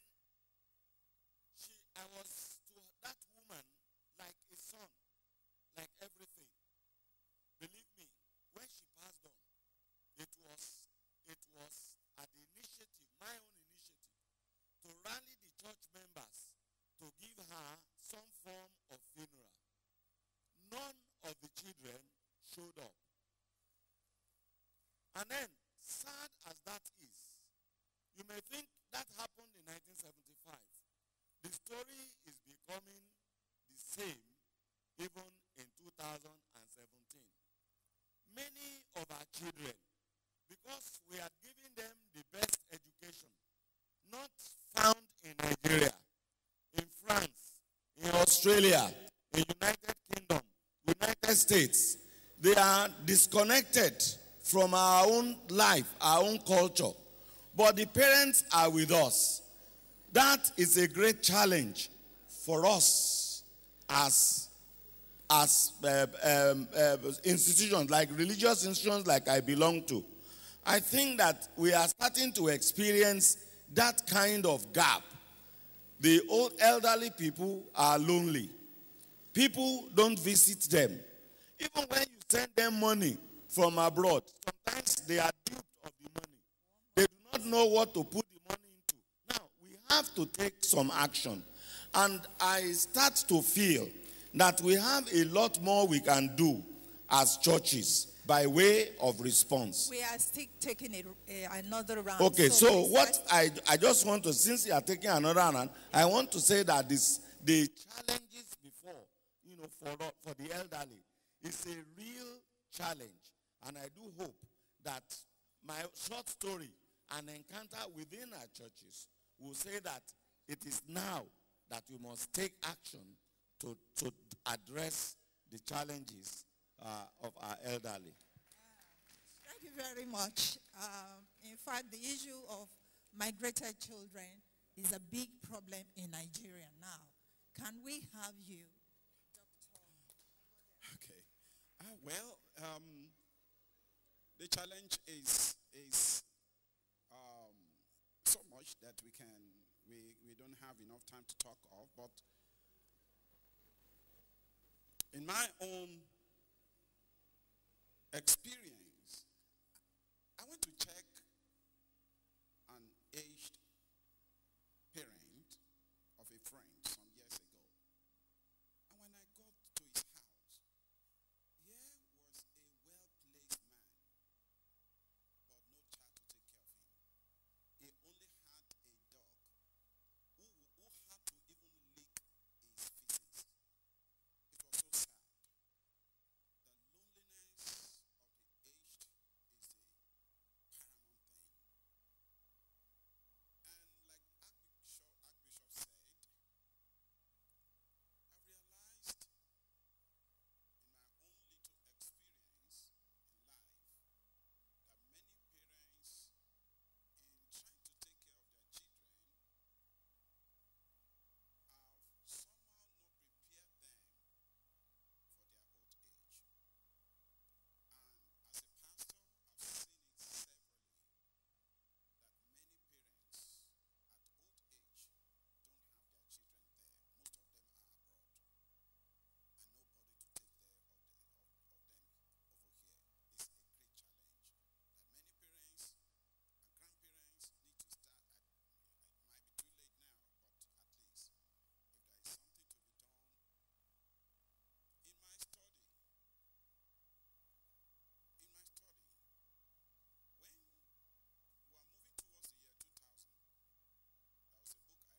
S9: I was to that woman like a son, like everything. Believe me, when she passed on, it was an initiative, my own initiative, to rally the church members to give her some form of funeral. None of the children showed up. And then, sad as that is, you may think that happened in 1975. The story is becoming the same even in 2017. Many of our children, because we are giving them the best education, not found in Nigeria, in France, in Australia, in United Kingdom, United States, they are disconnected from our own life, our own culture. But the parents are with us. That is a great challenge for us as institutions, like religious institutions like I belong to. I think that we are starting to experience that kind of gap. The old elderly people are lonely. People don't visit them. Even when you send them money from abroad, sometimes they are duped of the money. They do not know what to put the money into. Now, we have to take some action. And I start to feel that we have a lot more we can do as churches by way of response.
S5: We are still taking another round.
S9: Okay, so what I just want to, since you are taking another round, I want to say that the challenges before, for the elderly, is a real challenge. And I do hope that my short story, an encounter within our churches, will say that it is now that we must take action to address the challenges of our elderly.
S5: Thank you very much. In fact, the issue of migrated children is a big problem in Nigeria now. Can we have you, Dr.
S8: Okay. The challenge is so much that we don't have enough time to talk of, but in my own experience, I went to check an aged parent of a friend some years ago. And when I got to his house, here was a well-placed man, but no child to take care of him. He only had a dog who had to even lick his feces. It was so sad. The loneliness of the aged is a paramount thing. And like Archbishop said, I've realized in my own little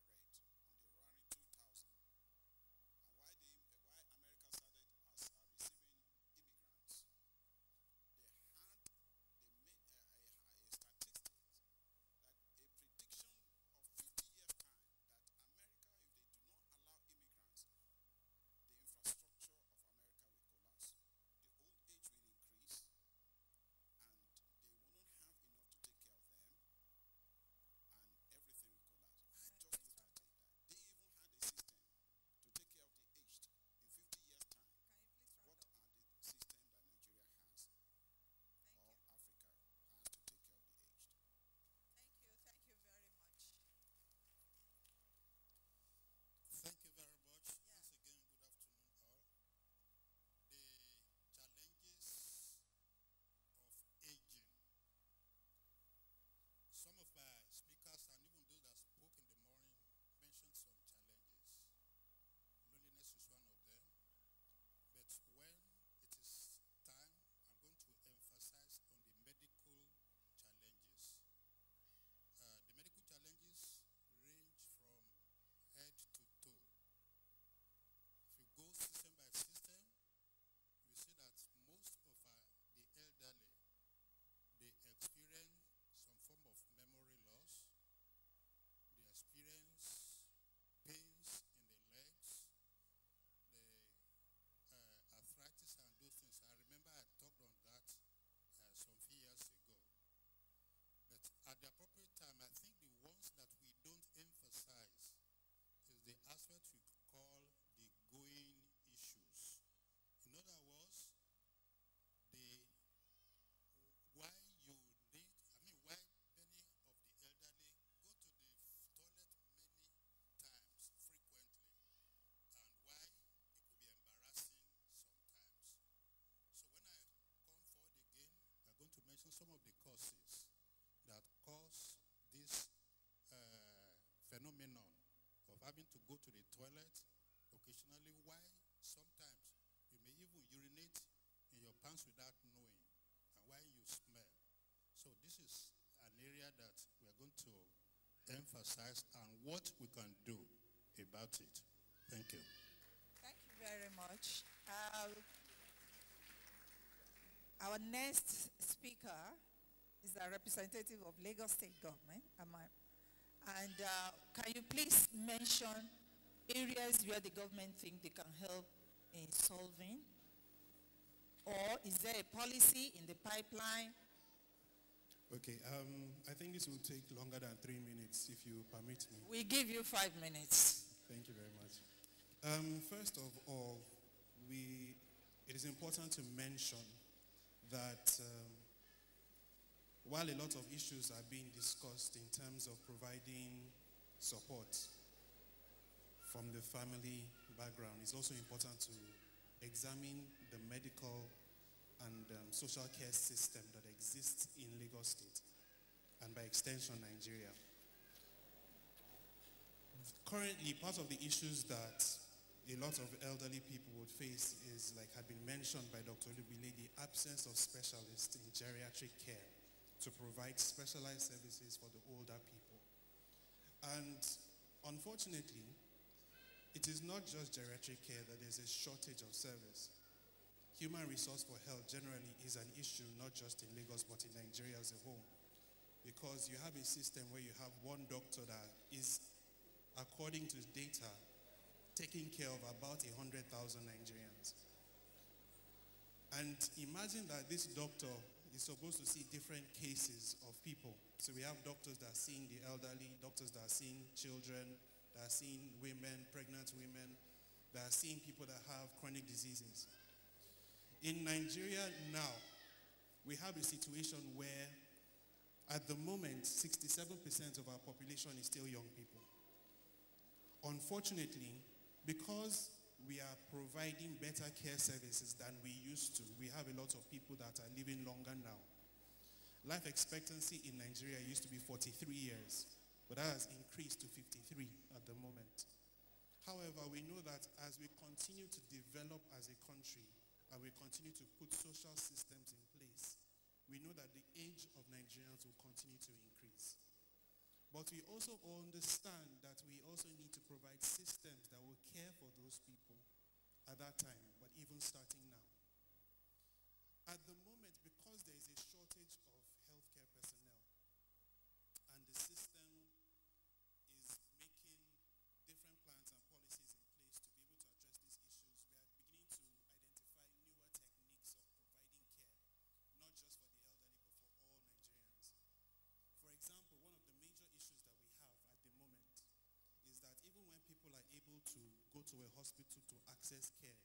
S8: experience in life that many parents, in trying to take care of their children, have somehow not prepared them for their old age. And as a pastor, I've seen it severally that many parents at old age don't have their children there. Most of them are abroad, and nobody to take care of them over here. It's a great challenge that many parents and grandparents need to start at. It might be too late now, but at least if there is something to be done. In my study, when we were moving towards the year 2000, there was a book I read on the roaring 2000 and why America started as receiving immigrants. They made a statistics that a prediction of 50 years time that America, if they do not allow immigrants, the infrastructure of America will collapse. The old age will increase, and they will not have enough to take care of them, and everything will collapse. I just looked at it that they even had a system to take care of the aged in 50 years' time. What are the systems that Nigeria has or Africa has to take care of the aged?
S5: Thank you very much.
S11: Thank you very much. Once again, good afternoon, all. The challenges of aging. Some of my speakers and even those that spoke in the morning mentioned some challenges. Loneliness is one of them. But when it is time, I'm going to emphasize on the medical challenges. The medical challenges range from head to toe. If you go system by system, you see that most of the elderly, they experience some form of memory loss. They experience pains in the legs, the arthritis and those things. I remember I talked on that some few years ago. But at the appropriate time, I think the ones that we don't emphasize is the aspect we call the going issues. In other words, why many of the elderly go to the toilet many times, frequently, and why it could be embarrassing sometimes. So when I come forward again, I'm going to mention some of the causes that cause this phenomenon of having to go to the toilet occasionally, why sometimes you may even urinate in your pants without knowing, and why you smell. So this is an area that we are going to emphasize and what we can do about it. Thank you.
S5: Thank you very much. Our next speaker is a representative of Lagos State Government. And can you please mention areas where the government think they can help in solving? Or is there a policy in the pipeline?
S6: Okay, I think this will take longer than 3 minutes, if you permit me.
S5: We give you 5 minutes.
S6: Thank you very much. First of all, it is important to mention that while a lot of issues are being discussed in terms of providing support from the family background, it's also important to examine the medical and social care system that exists in Lagos State and by extension Nigeria. Currently, part of the issues that a lot of elderly people would face is, like had been mentioned by Dr. Olubile, the absence of specialists in geriatric care to provide specialized services for the older people. And unfortunately, it is not just geriatric care that there's a shortage of service. Human resource for health generally is an issue not just in Lagos but in Nigeria as a whole, because you have a system where you have one doctor that is, according to data, taking care of about 100,000 Nigerians. And imagine that this doctor is supposed to see different cases of people. So we have doctors that are seeing the elderly, doctors that are seeing children, that are seeing women, pregnant women, that are seeing people that have chronic diseases. In Nigeria now, we have a situation where at the moment, 67% of our population is still young people. Unfortunately, because we are providing better care services than we used to, we have a lot of people that are living longer now. Life expectancy in Nigeria used to be 43 years, but that has increased to 53 at the moment. However, we know that as we continue to develop as a country and we continue to put social systems in place, we know that the age of Nigerians will continue to increase. But we also understand that we also need to provide systems that will care for those people at that time, but even starting now. At the moment, because there is a shortage of healthcare personnel, and the system is making different plans and policies in place to be able to address these issues, we are beginning to identify newer techniques of providing care, not just for the elderly, but for all Nigerians. For example, one of the major issues that we have at the moment is that even when people are able to go to a hospital to access care,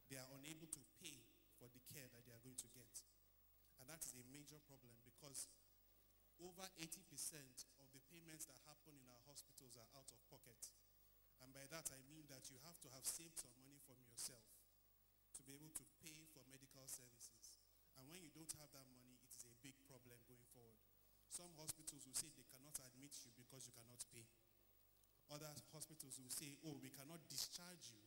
S6: they are unable to pay for the care that they are going to get. And that is a major problem because over 80% of the payments that happen in our hospitals are out of pocket. And by that I mean that you have to have saved some money from yourself to be able to pay for medical services. And when you don't have that money, it is a big problem going forward. Some hospitals will say they cannot admit you because you cannot pay. Other hospitals will say, oh, we cannot discharge you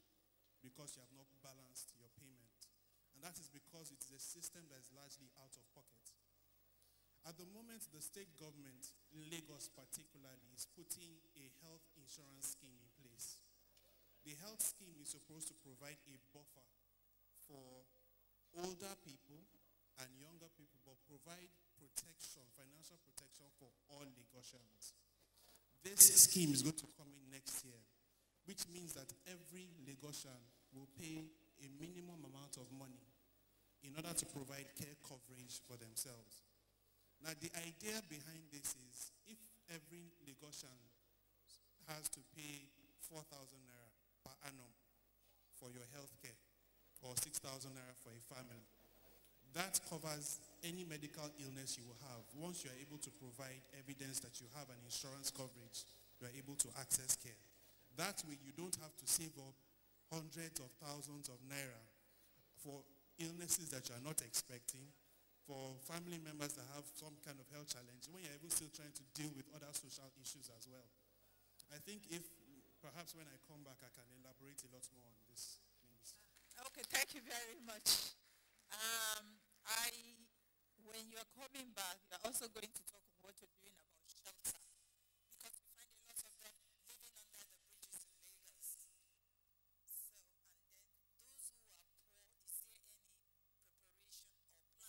S6: because you have not balanced your payment. And that is because it is a system that is largely out of pocket. At the moment, the state government, Lagos particularly, is putting a health insurance scheme in place. The health scheme is supposed to provide a buffer for older people and younger people, but provide protection, financial protection for all Lagosians. This scheme is going to come in next year, which means that every Lagosian will pay a minimum amount of money in order to provide care coverage for themselves. Now, the idea behind this is if every Lagosian has to pay 4,000 naira per annum for your health care, or 6,000 naira for a family, that covers any medical illness you will have. Once you are able to provide evidence that you have an insurance coverage, you are able to access care. That way you don't have to save up hundreds of thousands of naira for illnesses that you are not expecting, for family members that have some kind of health challenge, when you're even still trying to deal with other social issues as well. I think if, perhaps when I come back, I can elaborate a lot more on this, please.
S5: Okay, thank you very much. When you're coming back, you're also going to talk about what you're doing about shelter, because we find a lot of them living under the bridges in Lagos. So, and then those who are poor, is there any preparation or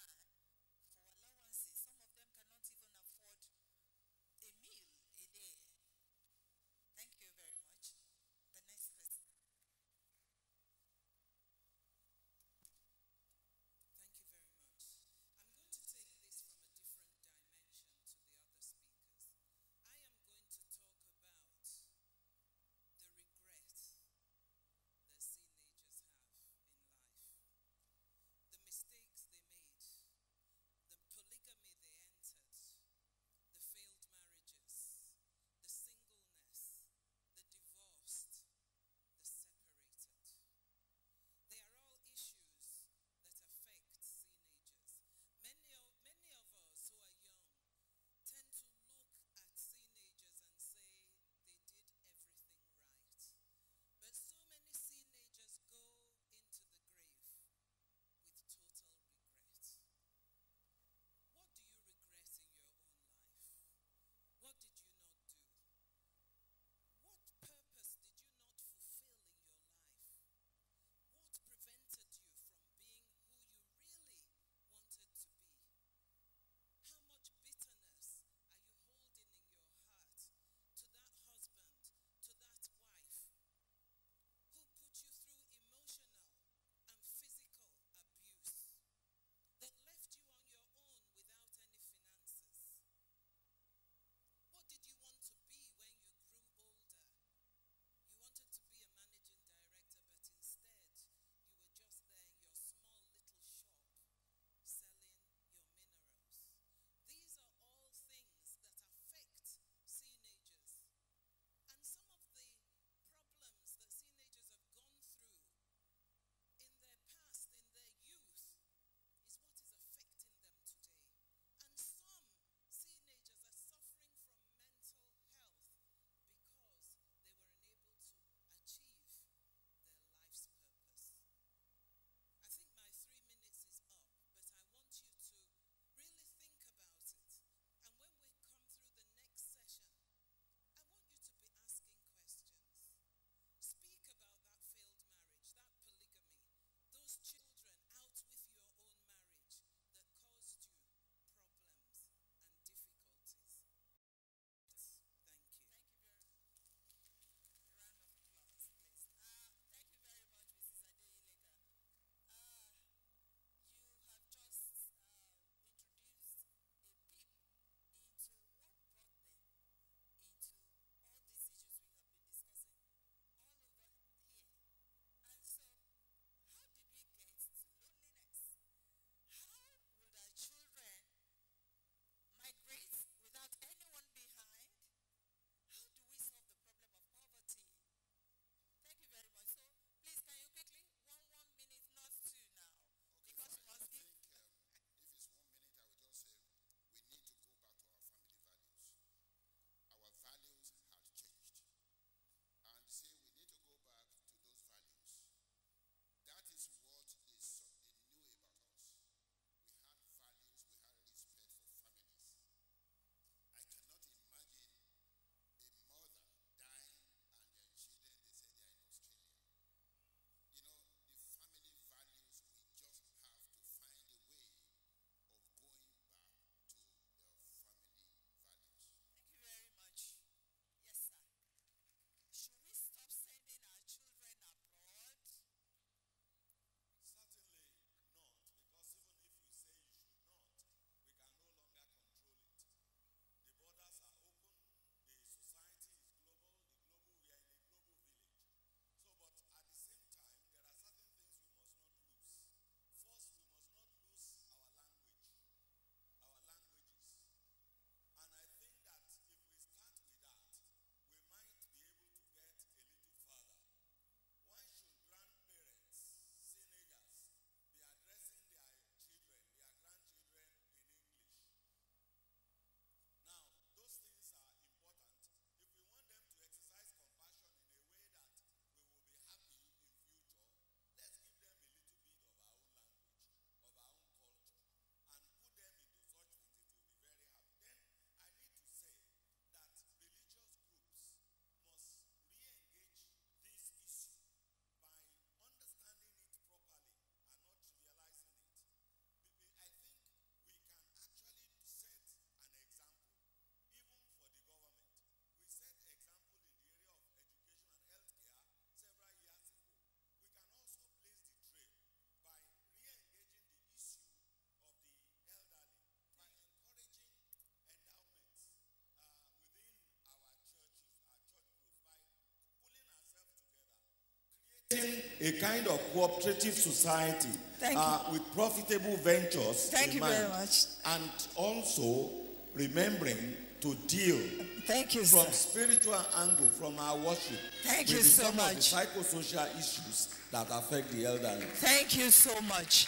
S9: a kind of cooperative society
S5: Thank you.
S9: with profitable ventures.
S5: Thank
S9: in
S5: you
S9: mind,
S5: very much.
S9: And also remembering to deal
S5: Thank you,
S9: from
S5: sir.
S9: spiritual angle, from our worship,
S5: Thank
S9: with
S5: you so
S9: some of the
S5: much.
S9: psychosocial issues that affect the elderly.
S5: Thank you so much.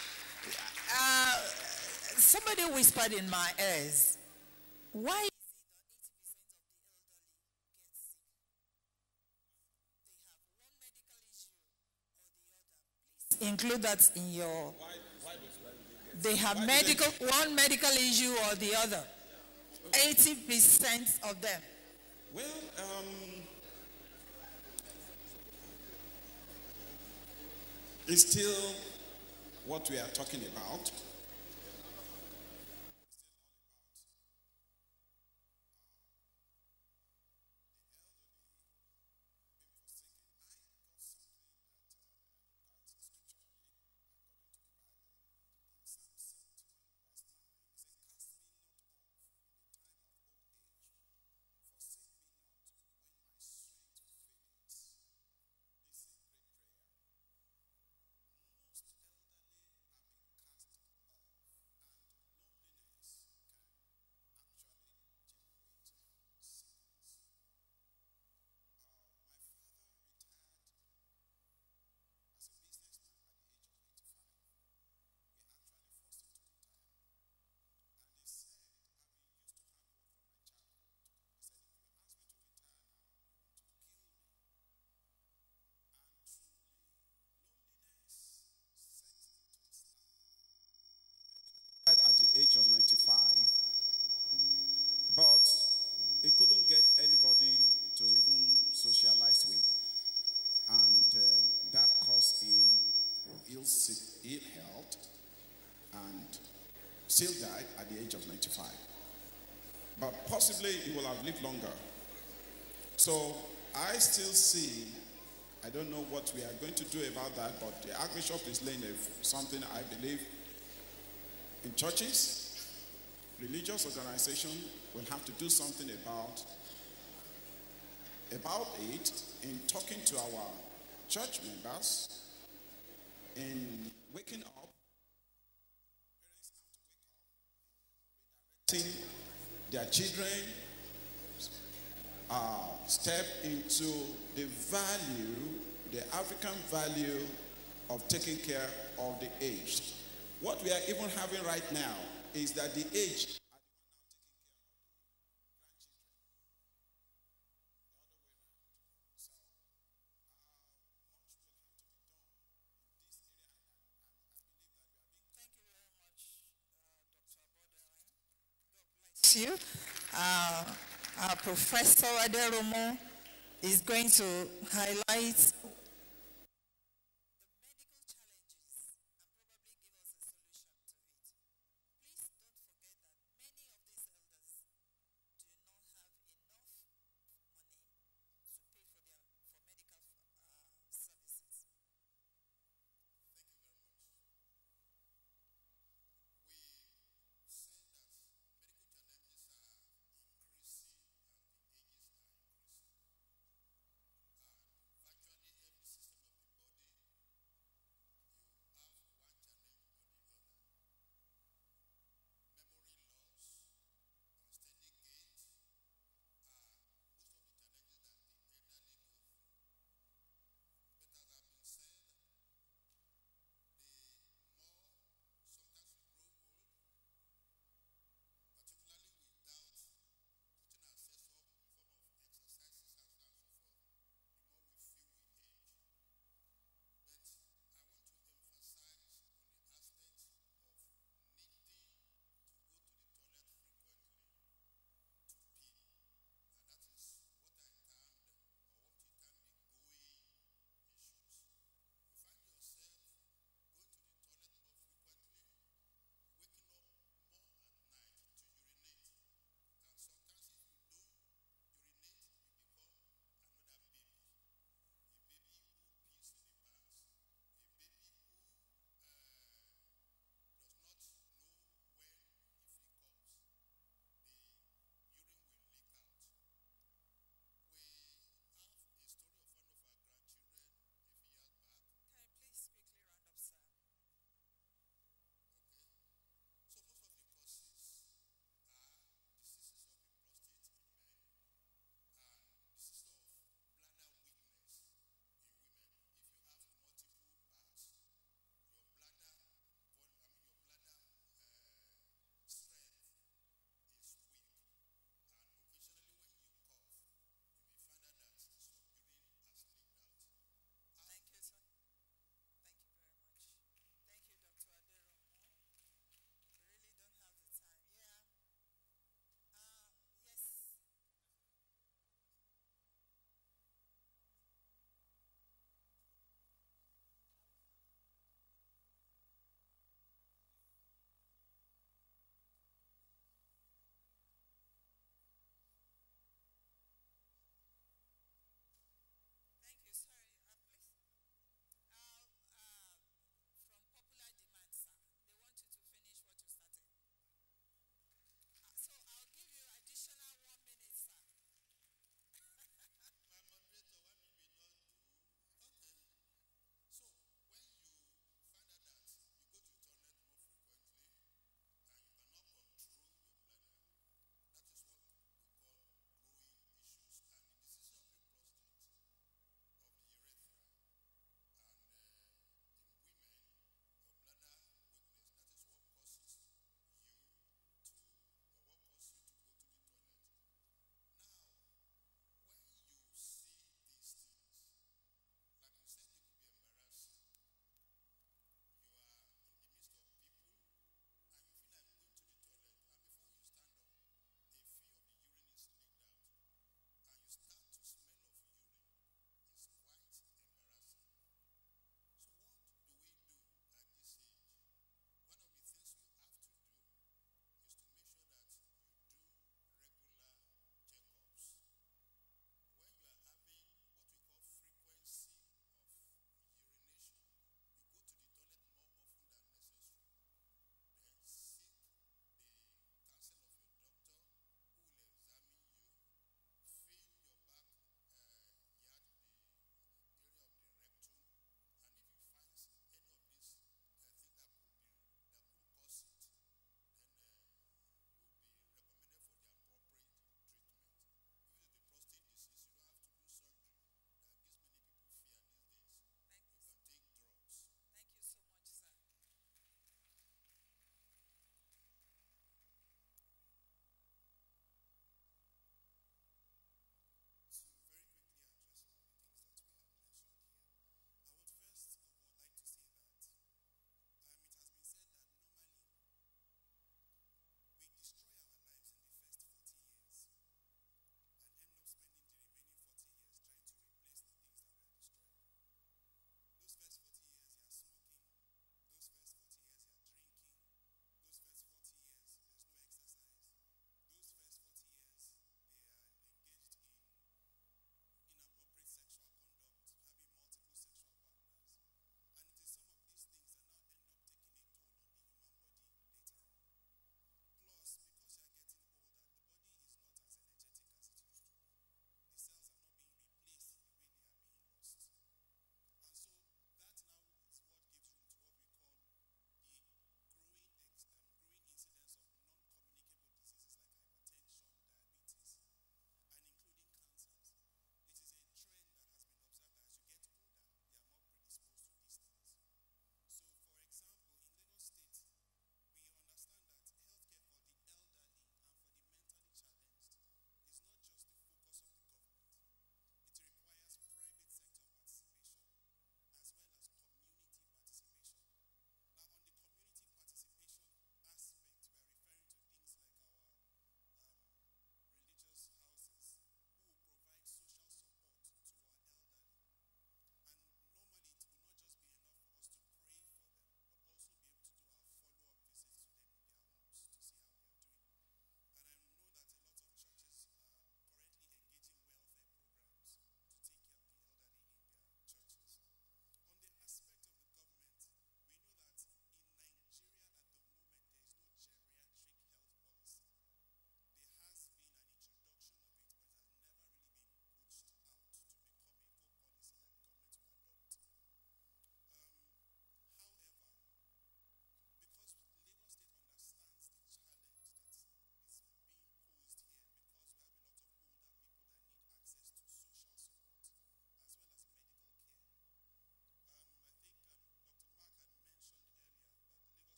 S5: Somebody whispered in my ears, why is it that 80% of the elderly get sick? They have one medical issue or the other. Please include that in your... They have one medical issue or the other. 80% of them.
S8: Well, it's still what we are talking about. At the age of 95, but he couldn't get anybody to even socialize with, and that caused him ill health, and still died at the age of 95. But possibly he will have lived longer. So I still see, I don't know what we are going to do about that, but the Archbishop is laying something I believe in churches, religious organizations will have to do something about it in talking to our church members, in waking up, seeing their children step into the value, the African value of taking care of the aged. What we are even having right now is that the aged
S5: you. Our Professor Aderomo is going to highlight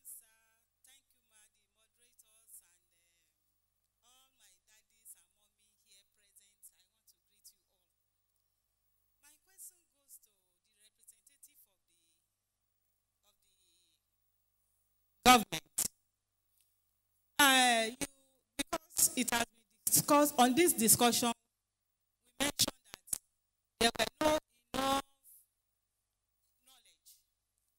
S12: sir. Thank you, ma, the moderators, and all my daddies and mommy here present. I want to greet you all. My question goes to the representative of the government. Because it has been discussed on this discussion, we mentioned that there were no enough knowledge for the health workers on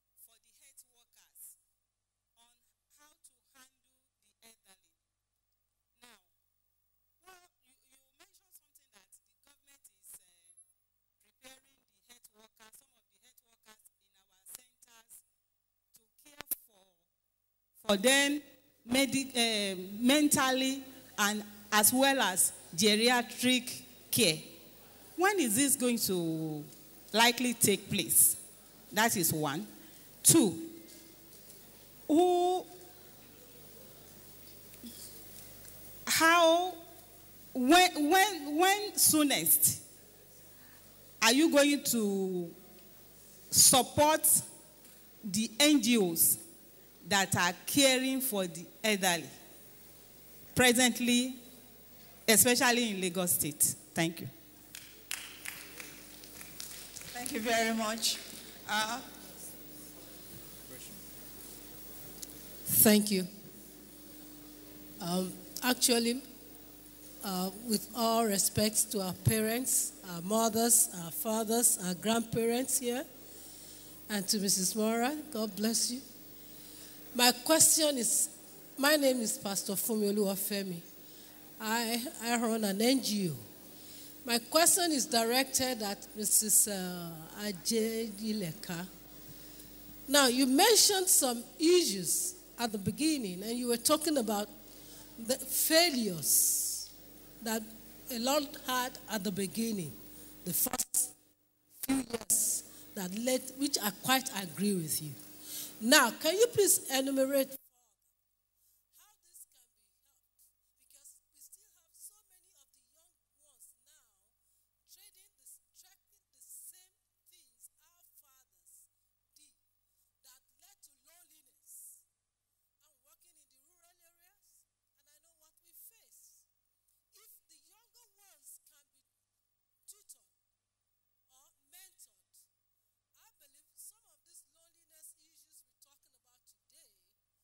S12: how to handle the elderly. Now, well, you mentioned something that the government is preparing the health workers, some of the health workers in our centers to care for them mentally and as well as geriatric care. When is this going to likely take place? That is one. Two, when soonest are you going to support the NGOs that are caring for the elderly presently, especially in Lagos State? Thank you.
S5: Thank you very much.
S13: Thank you. Actually, with all respects to our parents, our mothers, our fathers, our grandparents here, and to Mrs. Mora, God bless you. My question is, my name is Pastor Fumi Oluwafemi. I run an NGO. My question is directed at Mrs. Ajayileka. Now, you mentioned some issues at the beginning, and you were talking about the failures that a lot had at the beginning, the first few years that led, which I quite agree with you. Now, can you please enumerate how this can be helped? Because we still have so many of the young ones now tracking the same things our fathers did that led to loneliness. I'm working in the rural areas, and I know what we face. If the younger ones can be tutored or mentored, I believe some of these loneliness issues we're talking about today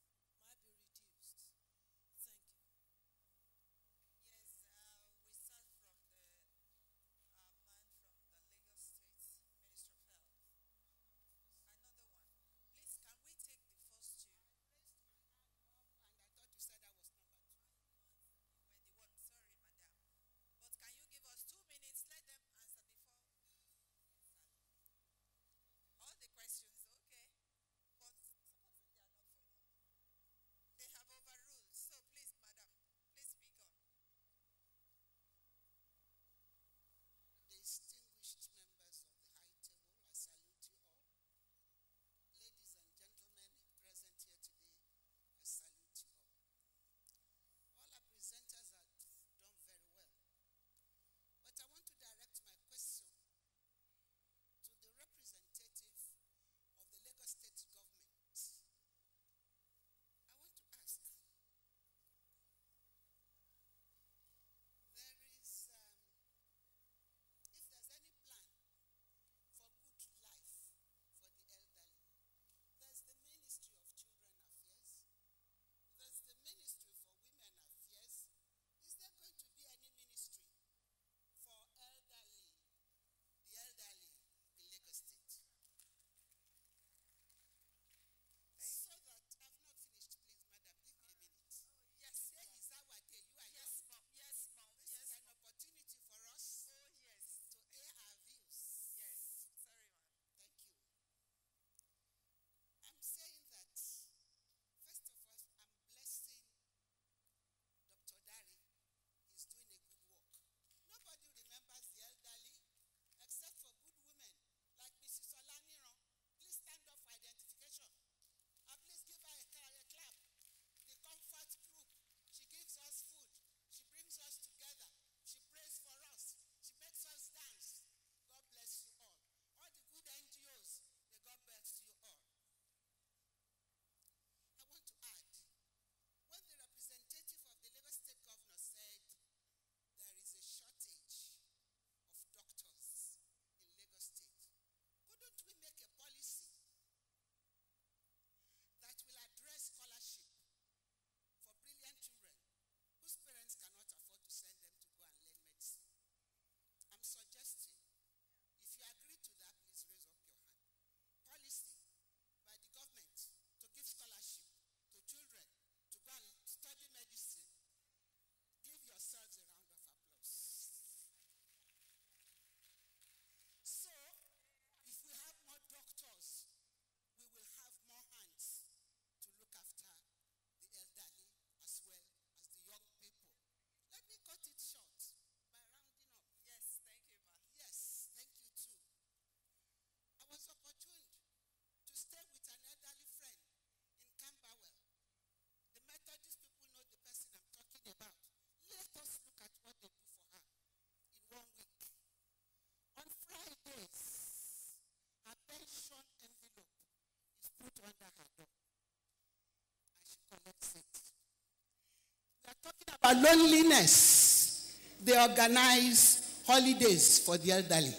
S14: About loneliness, they organize holidays for the elderly.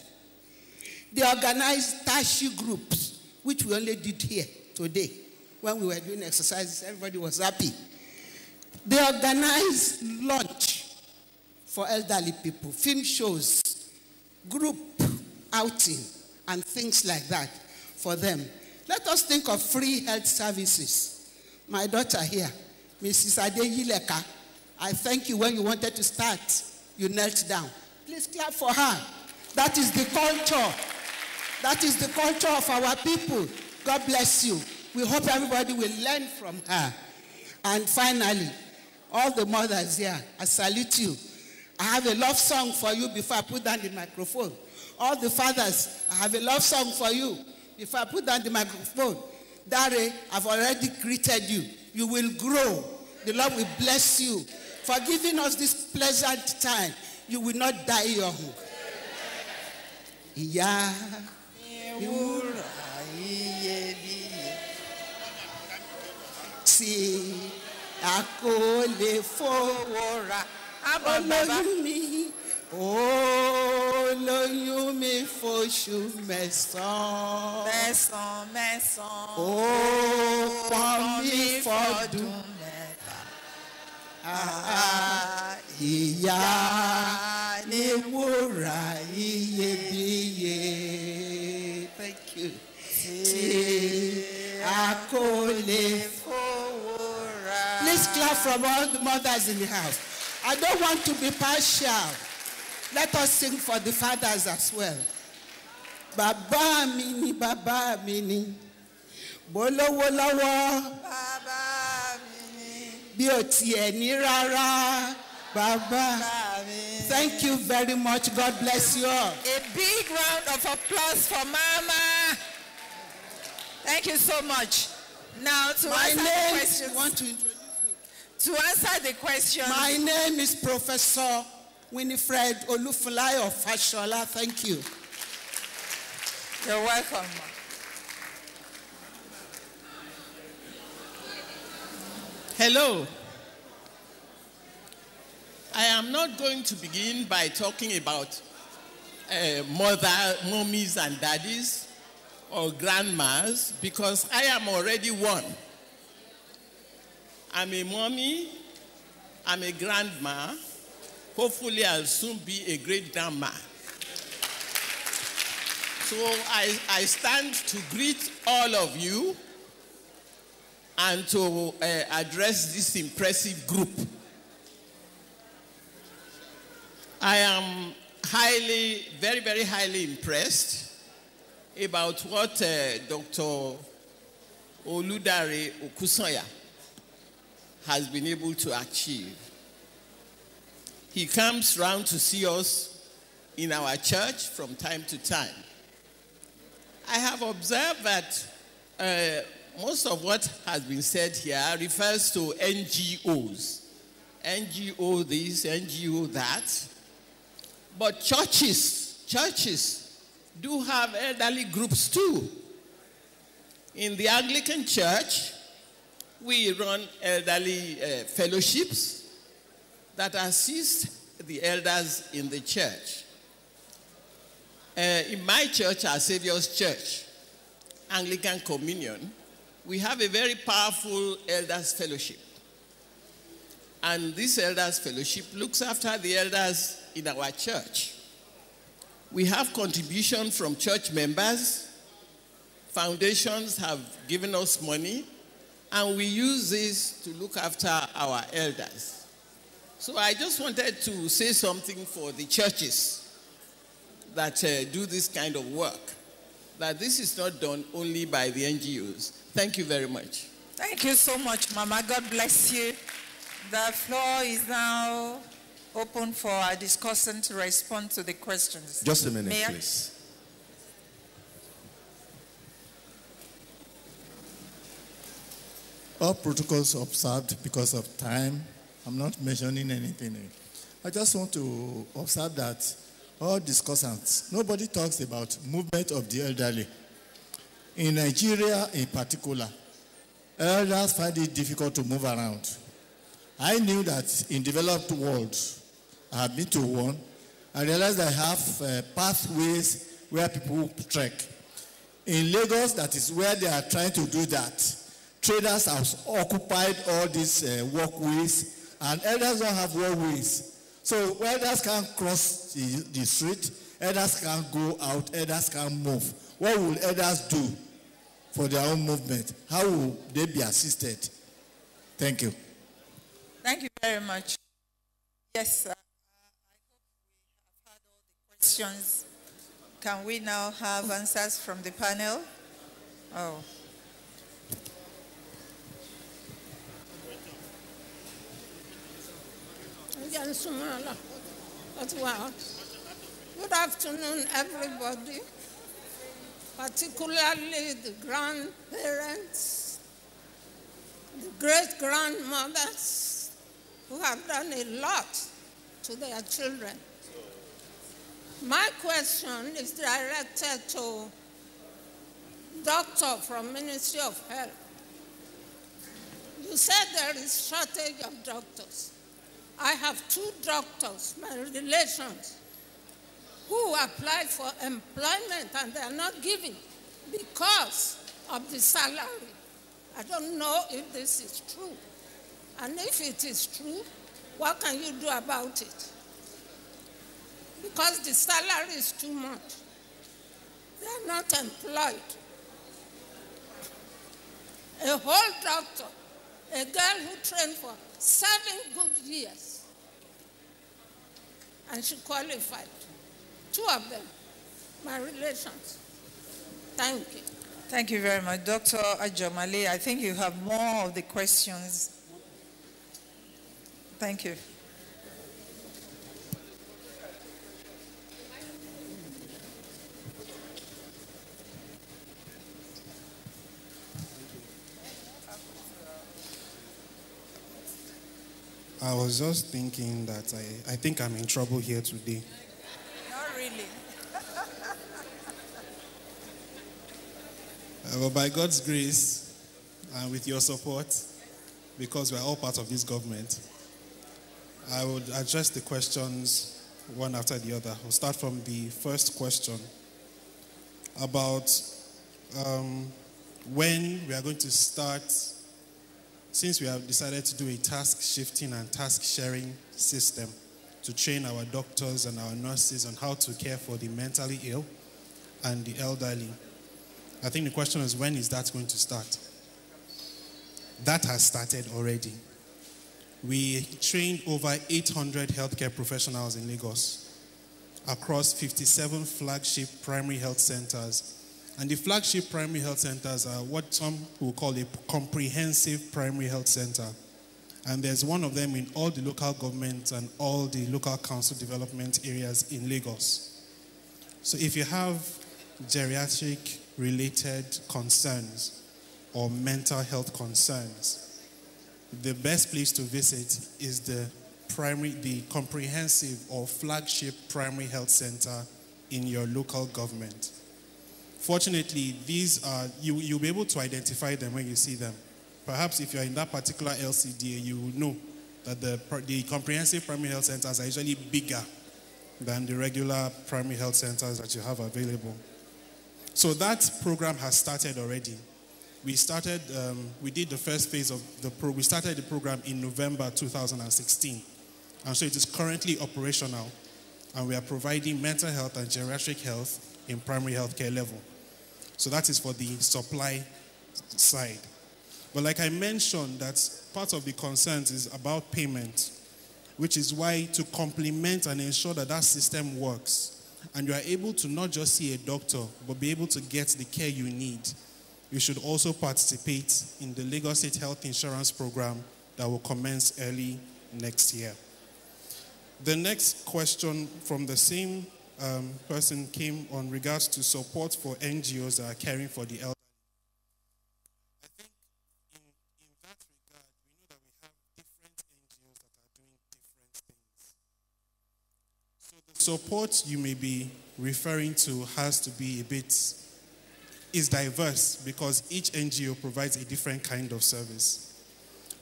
S14: They organize tashi groups, which we only did here today. When we were doing exercises, everybody was happy. They organize lunch for elderly people, film shows, group outing, and things like that for them. Let us think of free health services. My daughter here, Mrs. Adeyileka, I thank you when you wanted to start, you knelt down. Please clap for her. That is the culture. That is the culture of our people. God bless you. We hope everybody will learn from her. And finally, all the mothers here, I salute you. I have a love song for you before I put down the microphone. All the fathers, I have a love song for you before I put down the microphone. Dare, I've already greeted you. You will grow. The Lord will bless you for giving us this pleasant time. You will not die young. Yeah. See, akole fowora, olóyún mi f'oṣù mẹ́sàn-án. Ó pọ́n mi f'ọdún mẹ́ta. Ìyá ni wúrà iyebíye. Thank you. Please clap from all the mothers in the house. I don't want to be partial. Let us sing for the fathers as well. Baba mini, baba mini. Bolowo lọ́wọ́. Baba mini. Bí o tiẹ̀ ní rárá. Baba. Thank you very much. God bless you all.
S5: A big round of applause for Mama. Thank you so much. Now, to answer the question.
S14: Want to introduce me?
S5: To answer the question.
S14: My name is Professor Winifred Olufulayo Fashola. Thank you.
S5: You're welcome.
S15: Hello. I am not going to begin by talking about mummies and daddies or grandmas because I am already one. I'm a mommy, I'm a grandma. Hopefully I'll soon be a great grandma. So I stand to greet all of you and to address this impressive group. I am very, very highly impressed about what Dr. Oludare Okusanya has been able to achieve. He comes round to see us in our church from time to time. I have observed that most of what has been said here refers to NGOs. NGO this, NGO that. But churches do have elderly groups too. In the Anglican Church, we run elderly fellowships that assist the elders in the church. In my church, our Savior's Church, Anglican Communion, we have a very powerful elders fellowship. And this elders fellowship looks after the elders in our church. We have contribution from church members. Foundations have given us money, and we use this to look after our elders. So I just wanted to say something for the churches that do this kind of work, that this is not done only by the NGOs. Thank you very much.
S5: Thank you so much, Mama. God bless you. The floor is now open for our discussant to respond to the questions.
S16: Just a minute, please. All protocols observed because of time. I'm not mentioning anything. I just want to observe that all discussants, nobody talks about movement of the elderly. In Nigeria in particular, elders find it difficult to move around. I knew that in developed world, I have been to one, I realized I have pathways where people trek. In Lagos, that is where they are trying to do that. Traders have occupied all these walkways, and elders don't have walkways. So elders can't cross the street, elders can't go out, elders can't move. What will elders do for their own movement? How will they be assisted? Thank you.
S5: Thank you very much. Yes, I hope we have had all the questions. Can we now have answers from the panel? Oh.
S17: Good afternoon, everybody, particularly the grandparents, the great-grandmothers who have done a lot to their children. My question is directed to Doctor from Ministry of Health. You said there is shortage of doctors. I have 2 doctors, my relations, who applied for employment and they are not giving because of the salary. I don't know if this is true. And if it is true, what can you do about it? Because the salary is too much. They are not employed. A whole doctor, a girl who trained for 7 good years, and she qualified. 2 of them, my relations. Thank you.
S5: Thank you very much. Dr. Ajomale, I think you have more of the questions. Thank you.
S6: I was just thinking that I think I'm in trouble here today.
S5: Not really.
S6: But by God's grace and with your support, because we're all part of this government, I would address the questions one after the other. We'll start from the first question about when we are going to start. Since we have decided to do a task shifting and task sharing system to train our doctors and our nurses on how to care for the mentally ill and the elderly, I think the question is, when is that going to start? That has started already. We trained over 800 healthcare professionals in Lagos across 57 flagship primary health centers. And the flagship primary health centers are what some will call a comprehensive primary health center. And there's one of them in all the local governments and all the local council development areas in Lagos. So if you have geriatric related concerns or mental health concerns, the best place to visit is the comprehensive or flagship primary health center in your local government. Fortunately, these are, you'll be able to identify them when you see them. Perhaps if you're in that particular LCDA, you will know that the comprehensive primary health centers are usually bigger than the regular primary health centers that you have available. So that program has started already. We did the first phase of the program. We started the program in November 2016. And so it is currently operational. And we are providing mental health and geriatric health in primary healthcare level. So that is for the supply side. But like I mentioned, that part of the concerns is about payment, which is why to complement and ensure that that system works, and you are able to not just see a doctor, but be able to get the care you need, you should also participate in the Lagos State Health Insurance Program that will commence early next year. The next question from the same person came on regards to support for NGOs that are caring for the elderly. I think in that regard, we know that we have different NGOs that are doing different things. So the support you may be referring to has to be is diverse because each NGO provides a different kind of service.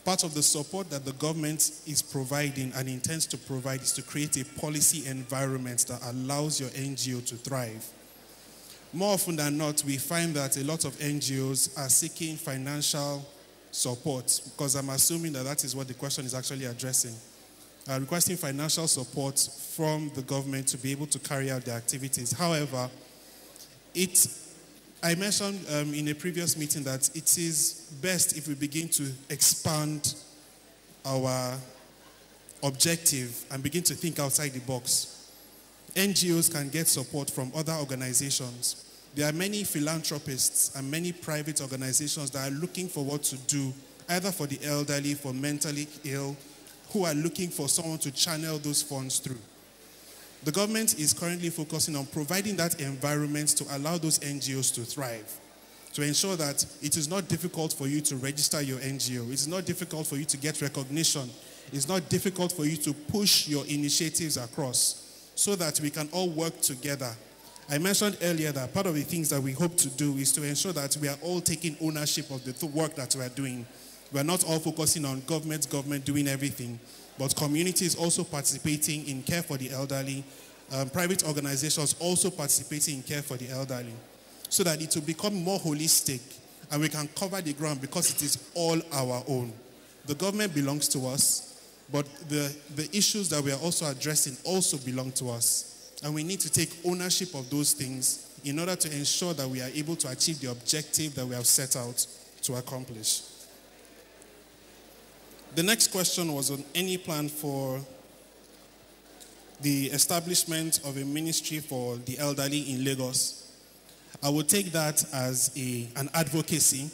S6: Part of the support that the government is providing and intends to provide is to create a policy environment that allows your NGO to thrive. More often than not, we find that a lot of NGOs are seeking financial support, because I'm assuming that that is what the question is actually addressing. Requesting financial support from the government to be able to carry out their activities. However, I mentioned in a previous meeting that it is best if we begin to expand our objective and begin to think outside the box. NGOs can get support from other organizations. There are many philanthropists and many private organizations that are looking for what to do, either for the elderly, for mentally ill, who are looking for someone to channel those funds through. The government is currently focusing on providing that environment to allow those NGOs to thrive, to ensure that it is not difficult for you to register your NGO. It's not difficult for you to get recognition. It's not difficult for you to push your initiatives across, so that we can all work together. I mentioned earlier that part of the things that we hope to do is to ensure that we are all taking ownership of the work that we are doing. We are not all focusing on government doing everything, but communities also participating in care for the elderly, private organizations also participating in care for the elderly, so that it will become more holistic and we can cover the ground, because it is all our own. The government belongs to us, but the issues that we are also addressing also belong to us. And we need to take ownership of those things in order to ensure that we are able to achieve the objective that we have set out to accomplish. The next question was on any plan for the establishment of a ministry for the elderly in Lagos. I will take that as an advocacy,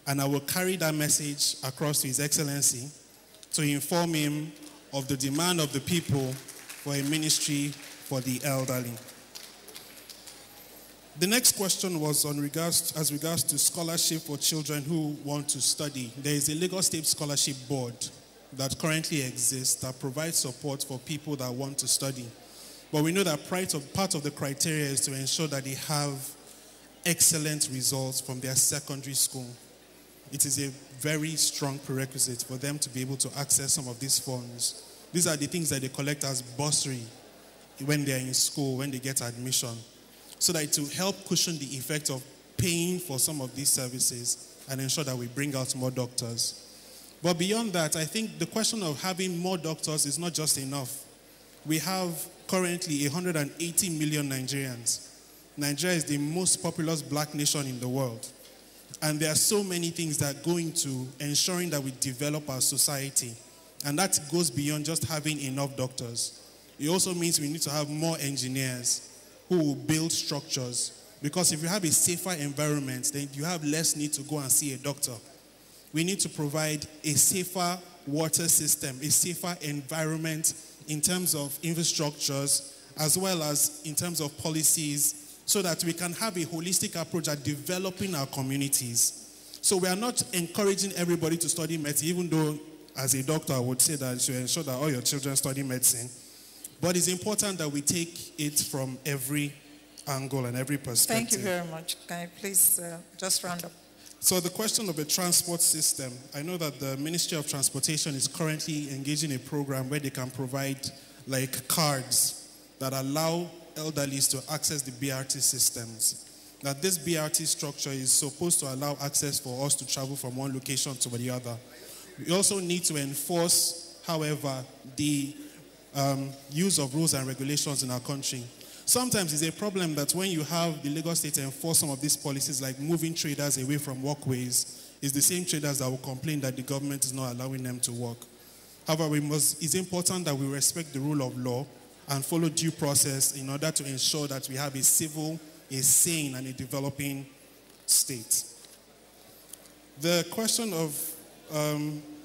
S6: and I will carry that message across to His Excellency to inform him of the demand of the people for a ministry for the elderly. The next question was as regards to scholarship for children who want to study. There is a Lagos State Scholarship Board that currently exists that provides support for people that want to study. But we know that part of the criteria is to ensure that they have excellent results from their secondary school. It is a very strong prerequisite for them to be able to access some of these funds. These are the things that they collect as bursary when they're in school, when they get admission, so that to help cushion the effect of paying for some of these services and ensure that we bring out more doctors. But beyond that, I think the question of having more doctors is not just enough. We have currently 180 million Nigerians. Nigeria is the most populous black nation in the world. And there are so many things that go into ensuring that we develop our society. And that goes beyond just having enough doctors. It also means we need to have more engineers who will build structures. Because if you have a safer environment, then you have less need to go and see a doctor. We need to provide a safer water system, a safer environment in terms of infrastructures, as well as in terms of policies, so that we can have a holistic approach at developing our communities. So we are not encouraging everybody to study medicine, even though as a doctor I would say that you should ensure that all your children study medicine. But it's important that we take it from every angle and every perspective.
S5: Thank you very much. Can you please just round up?
S6: So the question of a transport system, I know that the Ministry of Transportation is currently engaging a program where they can provide like cards that allow elderlies to access the BRT systems. That this BRT structure is supposed to allow access for us to travel from one location to the other. We also need to enforce, however, the use of rules and regulations in our country. Sometimes it's a problem that when you have the Lagos State enforce some of these policies like moving traders away from walkways, it's the same traders that will complain that the government is not allowing them to work. However, it's important that we respect the rule of law and follow due process in order to ensure that we have a civil, a sane, and a developing state. The question of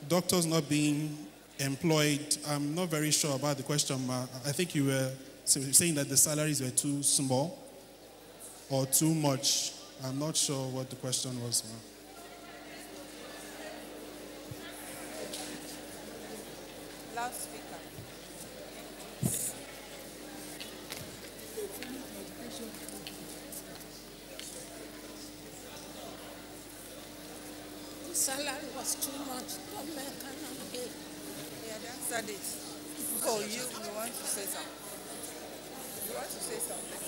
S6: doctors not being employed, I'm not very sure about the question. I think you were saying that the salaries were too small or too much. I'm not sure what the question was.
S5: Loudspeaker.
S17: salary was too much. Government cannot pay.
S5: Yeah, they answered it. Oh, you want to say something? You want to say something?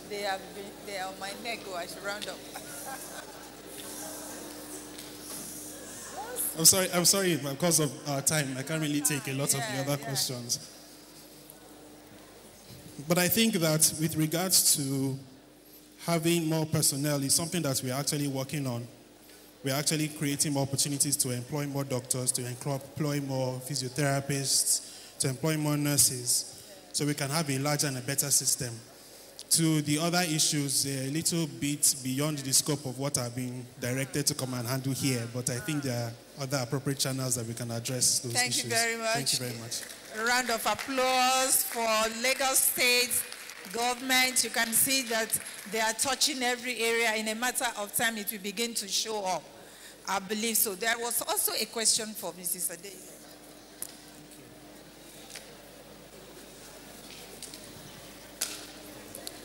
S5: They are on my neck. Oh, I should round up.
S6: I'm sorry, because of our time, I can't really take a lot of the other questions. But I think that with regards to having more personnel is something that we're actually working on. We're actually creating more opportunities to employ more doctors, to employ more physiotherapists, to employ more nurses, so we can have a larger and a better system. To the other issues, they're a little bit beyond the scope of what I've been directed to come and handle here, but I think there are other appropriate channels that we can address those issues.
S5: Thank you very much.
S6: Thank you very much.
S5: A round of applause for Lagos State government. You can see that they are touching every area. In a matter of time, it will begin to show up. I believe so. There was also a question for Mrs. Ade.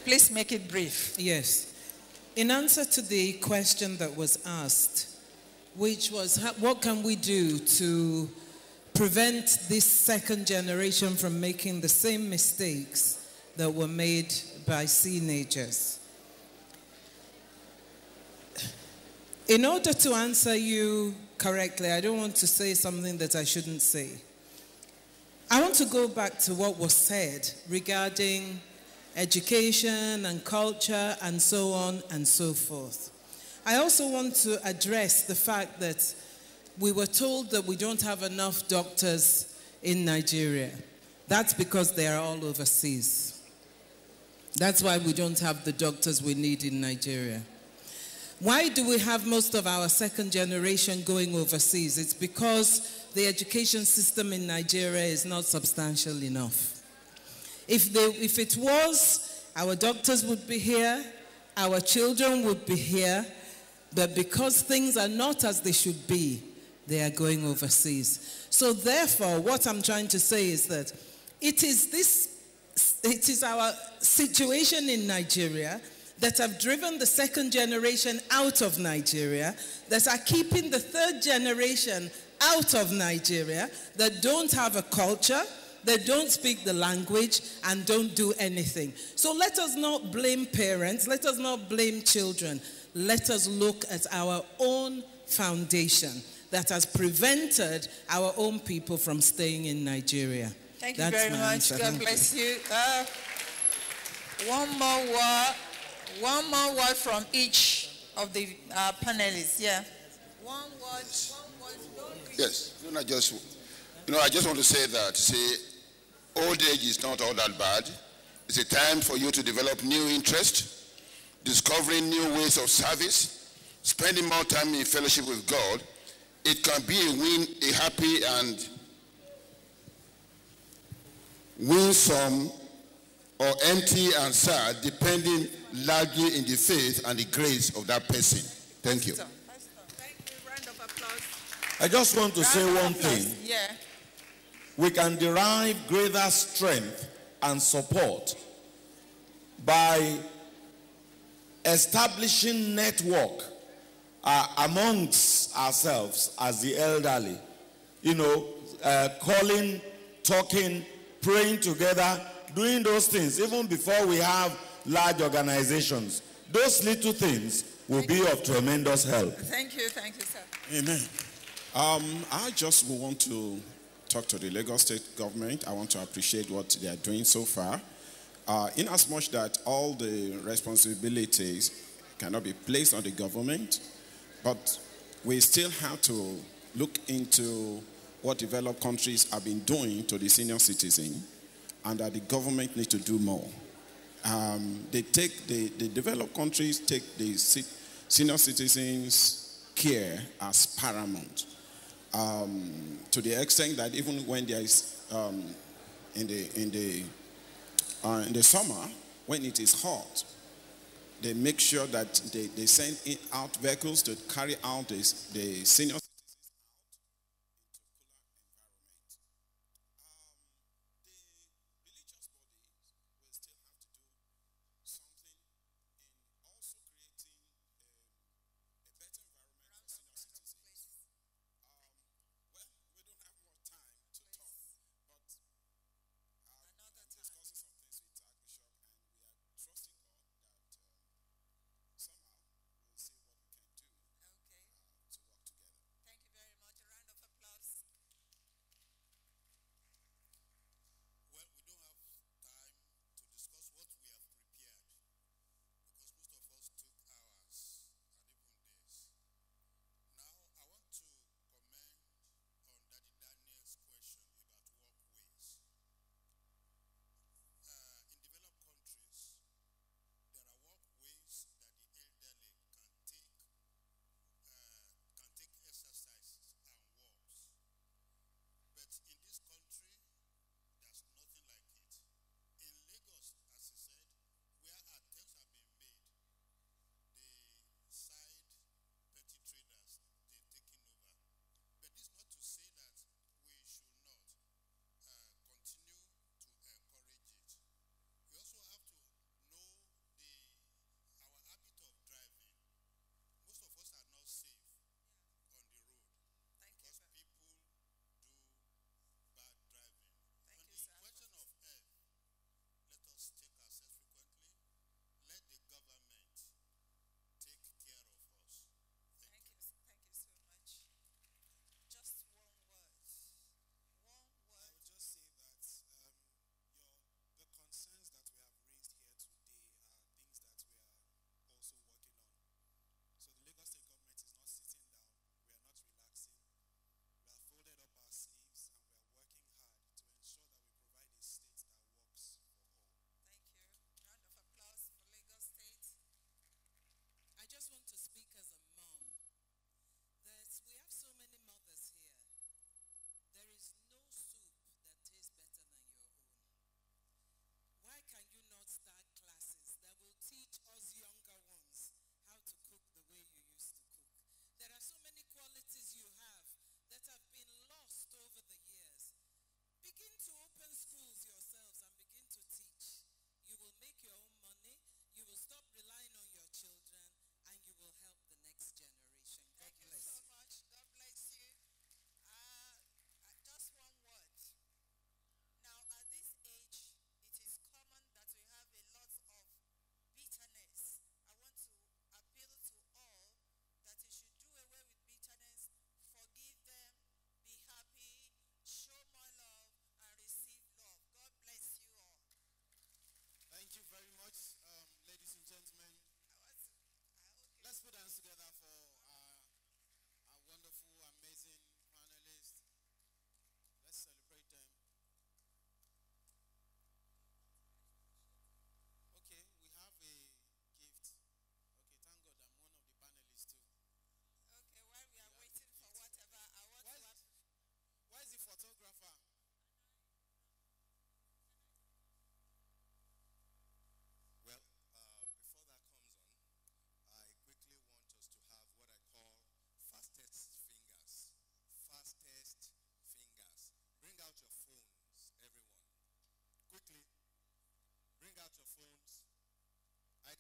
S5: Please make it brief.
S7: Yes. In answer to the question that was asked, which was what can we do to prevent this second generation from making the same mistakes that were made by SEENAGER'S? In order to answer you correctly, I don't want to say something that I shouldn't say. I want to go back to what was said regarding education and culture and so on and so forth. I also want to address the fact that we were told that we don't have enough doctors in Nigeria. That's because they are all overseas. That's why we don't have the doctors we need in Nigeria. Why do we have most of our second generation going overseas? It's because the education system in Nigeria is not substantial enough. If it was, our doctors would be here, our children would be here, but because things are not as they should be, they are going overseas. So therefore, what I'm trying to say is that it is our situation in Nigeria that have driven the second generation out of Nigeria, that are keeping the third generation out of Nigeria, that don't have a culture, that don't speak the language, and don't do anything. So let us not blame parents, let us not blame children. Let us look at our own foundation that has prevented our own people from staying in Nigeria.
S5: Thank you very much. God bless you. One more word from each of the panelists. Yeah. One word.
S10: Yes. I just want to say that, old age is not all that bad. It's a time for you to develop new interest, discovering new ways of service, spending more time in fellowship with God. It can be a happy and winsome or empty and sad, depending largely in the faith and the grace of that person. Thank you.
S5: Thank you. Round of applause.
S9: I just want to say one thing.
S5: Yeah.
S9: We can derive greater strength and support by establishing network amongst ourselves as the elderly. Calling, talking, praying together, doing those things, even before we have large organizations. Those little things will be of tremendous help.
S5: Thank you, sir.
S8: Amen. I just want to talk to the Lagos State government. I want to appreciate what they are doing so far. In as much that all the responsibilities cannot be placed on the government, but we still have to look into what developed countries have been doing to the senior citizen, and that the government needs to do more. The developed countries take the senior citizens' care as paramount, to the extent that even when there is in the summer, when it is hot, they make sure that they send out vehicles to carry out the senior citizens. Better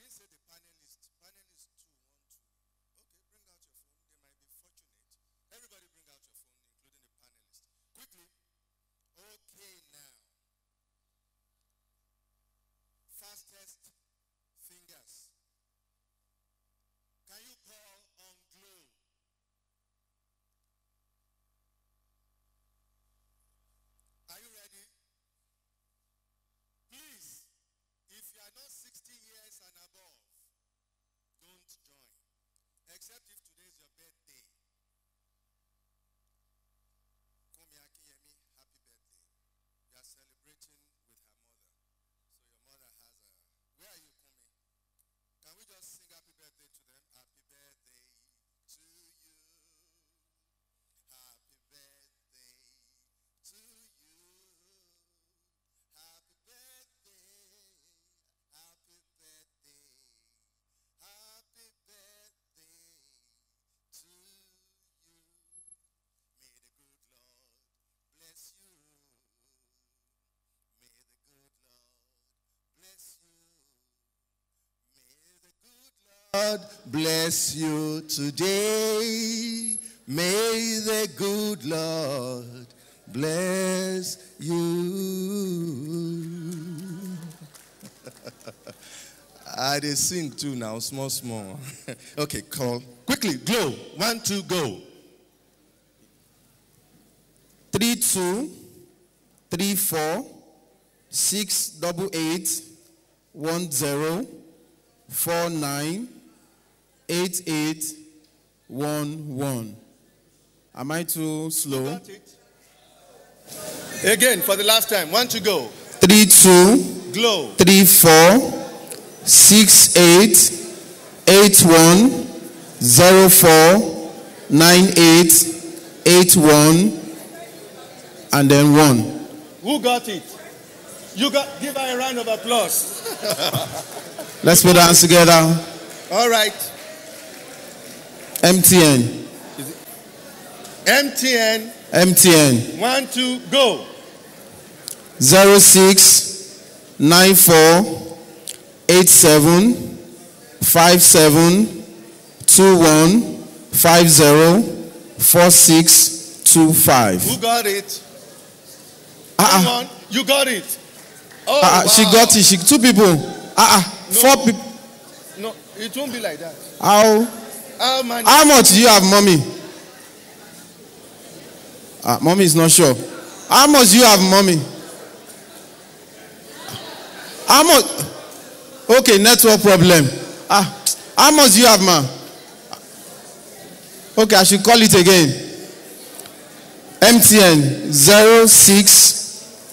S11: didn't say the panelists. Panelists too want to. Okay, bring out your phone. They might be fortunate. Everybody bring out your phone, including the panelists. Quickly. Okay, now. Fastest fingers. Can you call on glow? Are you ready? Please, if you are not 60 years and above, don't join. Except if today is your birthday. Kumi Akiyemi, happy birthday. You are celebrating with her mother. So your mother has a... Where are you, Kumi? Can we just sing happy birthday to them? Happy birthday to you. Happy birthday to you. Happy birthday. Happy birthday. Happy birthday to you. May the good Lord bless you. May the good Lord bless you. May the good Lord bless you today. May the good Lord bless you. I dey sing too now, small. Okay, call. Quickly, glow. 1, 2, go.
S4: 3 2 3 4 6 8 8 1 0 4 9 8 8 1 1. Am I too slow?
S11: Got it. Again, for the last time. 1 to go.
S4: 3 2
S11: Glow.
S4: 3 4 6 8 8 1 0 4 9 8 8 1 and then 1.
S11: Who got it? You got. Give her a round of applause.
S4: Let's put our hands together.
S11: All right.
S4: MTN.
S11: MTN.
S4: MTN.
S11: 1 2 go.
S4: 06 94 87 57 21 50 46 25.
S11: Who got it? Come on. You got it. Oh, wow.
S4: She got it. 2 people.
S11: No.
S4: 4 people.
S11: No, it won't be like that.
S4: How much do you have, mommy? Mommy is not sure. How much do you have, mommy? How much? Okay, network problem. How much do you have, ma? Okay, I should call it again. MTN 06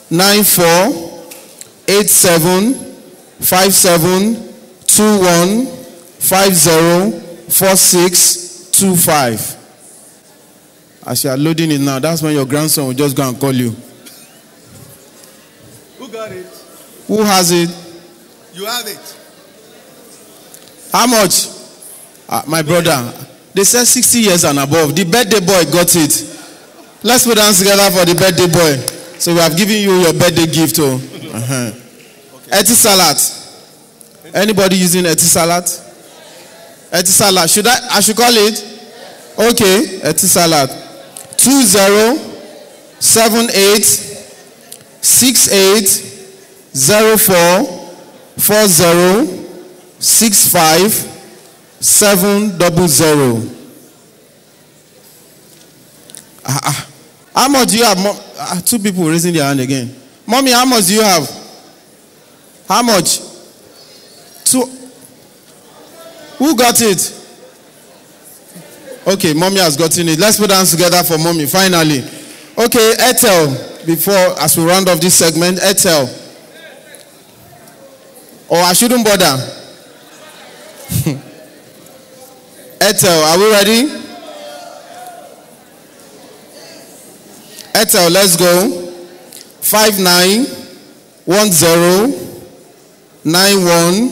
S4: 94 87 57 21 50 46 25. As you are loading it now, that's when your grandson will just go and call you.
S11: Who got it?
S4: Who has it?
S11: You have it.
S4: How much? My brother. They said 60 years and above. The birthday boy got it. Let's put hands together for the birthday boy. So we have given you your birthday gift. Etisalat. Anybody using Etisalat? Etisalat. I should call it? Okay. Etisalat. 20 78 68 04 40 65 700. How much do you have? 2 people raising their hand again. Mommy, how much do you have? How much? 2. Who got it? Okay, mommy has gotten it. Let's put hands together for mommy, finally. Okay, Ethel, before, as we round off this segment, Ethel. Or I shouldn't bother. Ethel, are we ready? Ethel, let's go. 5910 91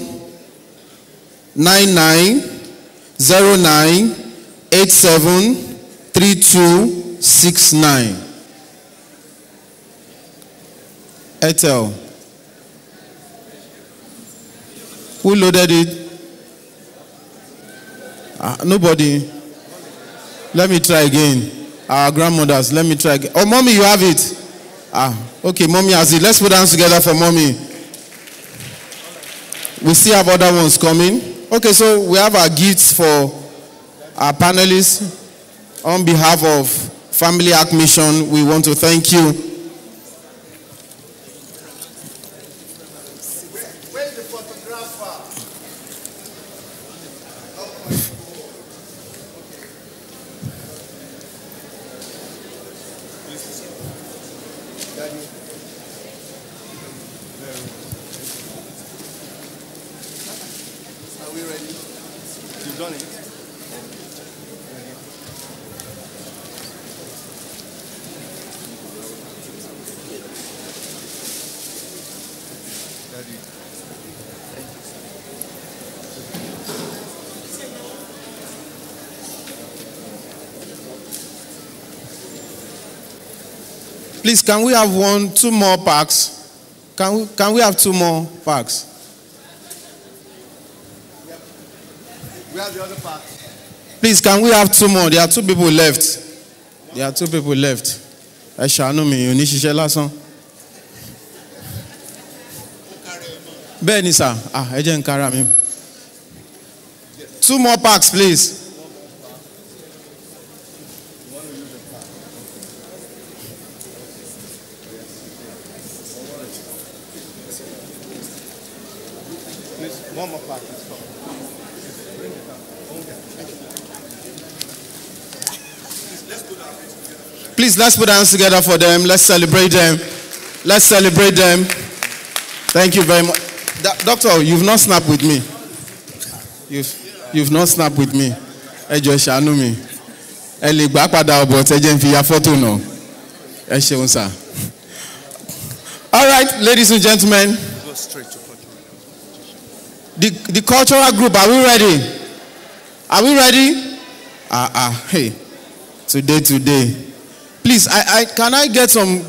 S4: 99 09 87 3269. Ethel. Who loaded it? Nobody. Let me try again. Our grandmothers, let me try again. Oh, mommy, you have it. Okay, mommy has it. Let's put hands together for mommy. We still have other ones coming. Okay, so we have our gifts for our panelists. On behalf of Family Act Mission, we want to thank you.
S2: Where's the photographer? Are we ready? You've done it.
S4: Please, can we have two more packs? Can we have 2 more packs?
S2: We have the other part.
S4: Please, can we have 2 more? There are 2 people left. There are 2 people left. I shall know me. You need to share last one. Benny, sir. I didn't carry him. 2 more packs, please.
S2: One more part.
S4: Please, let's put our hands together for them. Let's celebrate them. Let's celebrate them. Thank you very much. Doctor, you've not snapped with me. You've not snapped with me. Ẹ jọ̀ọ́ ṣàánú mi. Ẹ lè gbà padà ọ̀bọ̀ tẹ́ jẹ́ n fi ya photo náà. Ẹ ṣeun sir. All right, ladies and gentlemen.
S2: Go straight to
S4: The cultural group, are we ready? Are we ready? Hey. Today. Please, can I get some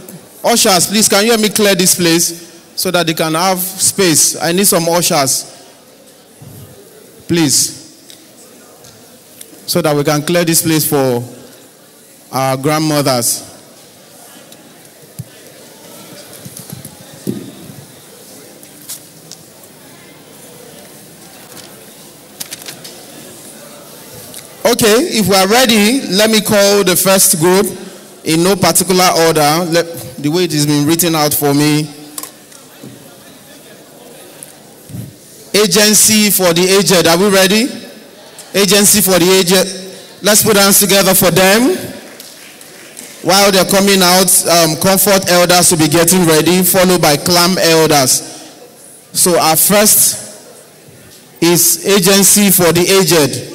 S4: ushers? Please, can you help me clear this place so that they can have space? I need some ushers. Please. So that we can clear this place for our grandmothers. Okay, if we are ready, let me call the first group in no particular order. The way it has been written out for me. Agency for the Aged. Are we ready? Agency for the Aged. Let's put hands together for them. While they're coming out, Comfort Elders will be getting ready, followed by Clam Elders. So our first is Agency for the Aged.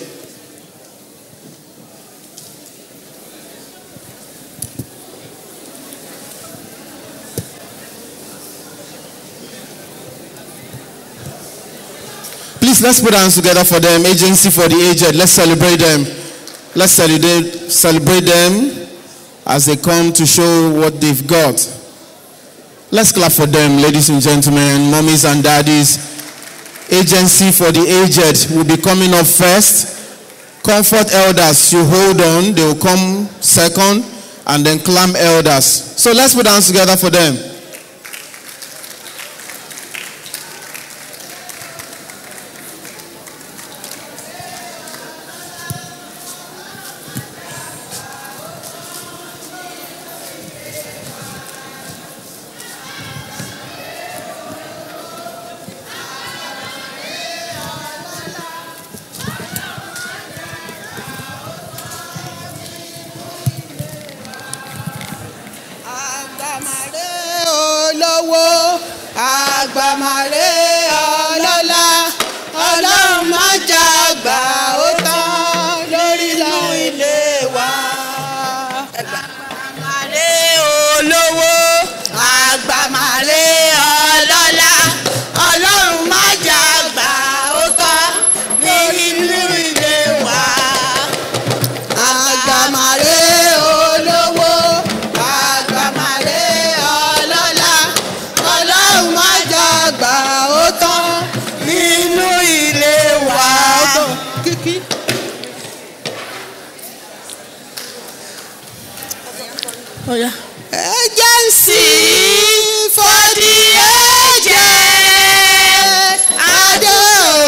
S4: Please, let's put hands together for them. Agency for the Aged. Let's celebrate them. Let's celebrate them as they come to show what they've got. Let's clap for them, ladies and gentlemen, mommies and daddies. Agency for the Aged will be coming up first. Comfort Elders, you hold on. They will come second. And then Clam Elders. So let's put hands together for them.
S14: Àgbàmàrè ọlọ́lá ọlọ́run má jàgbà ó tán lórílẹ̀ ilé wa. Àgbàmàrè olówó àgbàmàrè ọlọ́lá ọlọ́run má jàgbà ó tán lórílẹ̀ ilé wa. Àgbàmàrè olówó àgbàmàrè ọlọ́lá. agency for the aged. Adé o,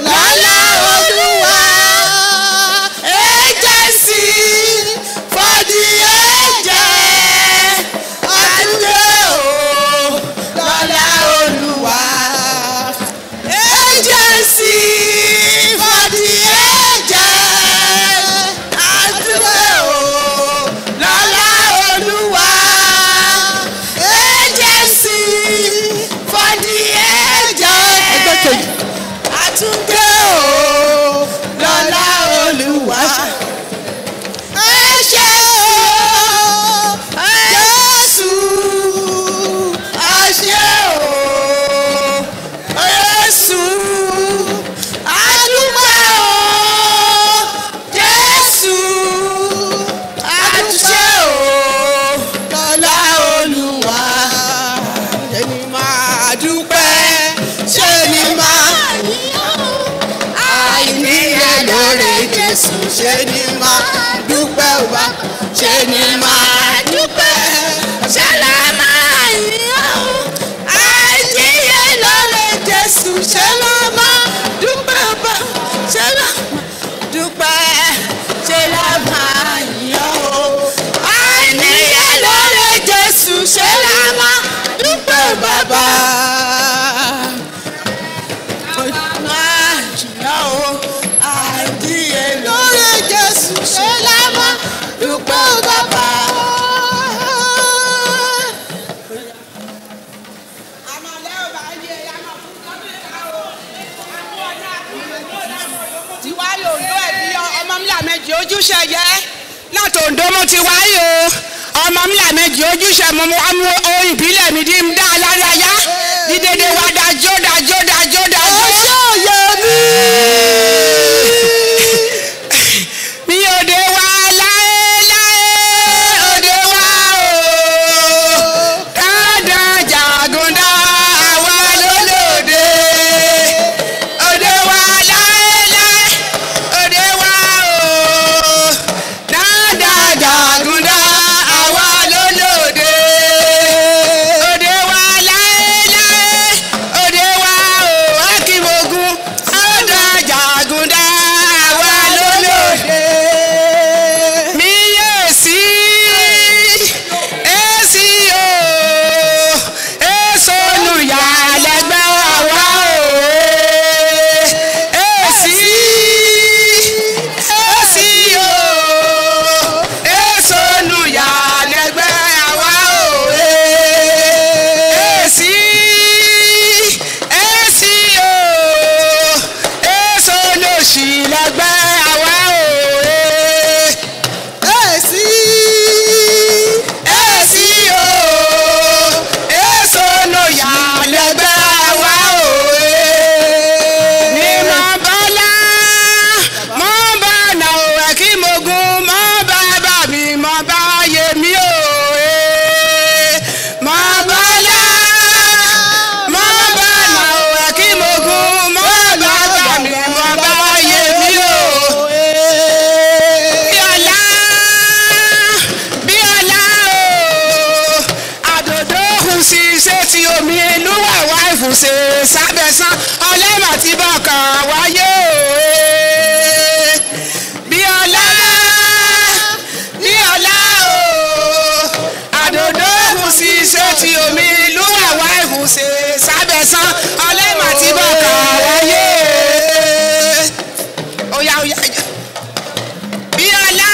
S14: lọ́lá Olúwa. Agency for the aged. Adé o, lọ́lá Olúwa. Agency for the aged. Adé o, lọ́lá Olúwa. Agency for the aged. Àtúndé o, lọ́lá Olúwa. Ẹ ṣé o, Jésù. Ẹ ṣé o, Jésù. Àdúpẹ́ o, Jésù. Àtúnṣe o, lọ́lá Olúwa. Ṣé ni máa dúpẹ́? Ṣé ni máa àìníye lórí Jésù? Ṣé ni máa dúpẹ́ wá? Ṣé ni máa dúpẹ́? Ṣé la máa yíyan? Àìníye lórí Jésù. Ṣé la máa dúpẹ́ wá? Ṣé la máa dúpẹ́? Ṣé la máa yíyan? Àìníye lórí Jésù. Ṣé la máa dúpẹ́ bàbá? Máa yíyan o. Àìníye lórí Jésù. Ṣé la máa dúpẹ́ bàbá?
S18: tiwáyé Oǹdó ẹbí ọmọ ńlá méjì ojúṣe yẹ láti Oǹdó mo ti wáyé o ọmọ ńlá méjì ojúṣe mo mú ohun ìbílẹ̀ mi dí ń dá alárayá dídéde wá dájó dájó dájó dájó.
S14: Ọjọ́ òye mi.
S18: Mi ò dé wá láéláé òde wá o dáadáa jàgùndà àwa lólòdè òde wá láéláé òde wá o dáadáa jàgùndà àwa lólòdè òde wá láéláé òde wá o akímogun dáadáa jàgùndà àwa lólòdè. Mi yé sí èsì o èso nùyà lẹ́gbẹ́ àwa o èsì o èso nùyà lẹ́gbẹ́ àwa o èsì o èso lòṣì lẹ́gbẹ́ àwa o.
S14: Èsì
S18: o èso lòyà lẹ́gbẹ́ wa o. Ní mọ̀ bọ́lá mọ̀ bá nà ó ẹ̀kí mogun mọ̀ bá bà mí mọ̀ bá yé mi o. Mọ̀ bọ́lá mọ̀ bá nà ó ẹ̀kí mogun mọ̀ bá bà mí mọ̀ bá yé mi o. Bí ọlá o àdòdó hùn sí ṣé ti omi inú àwa ìfúnṣe sábẹ́sán ọlẹ́mà tí bọ̀kàn wáyé o. Bí ọlá o àdòdó hùn sí ṣé ti omi inú àwa ìfúnṣe sábẹ́sán ọlẹ́mà tí bọ̀kàn wáyé. Oya oya bí ọlá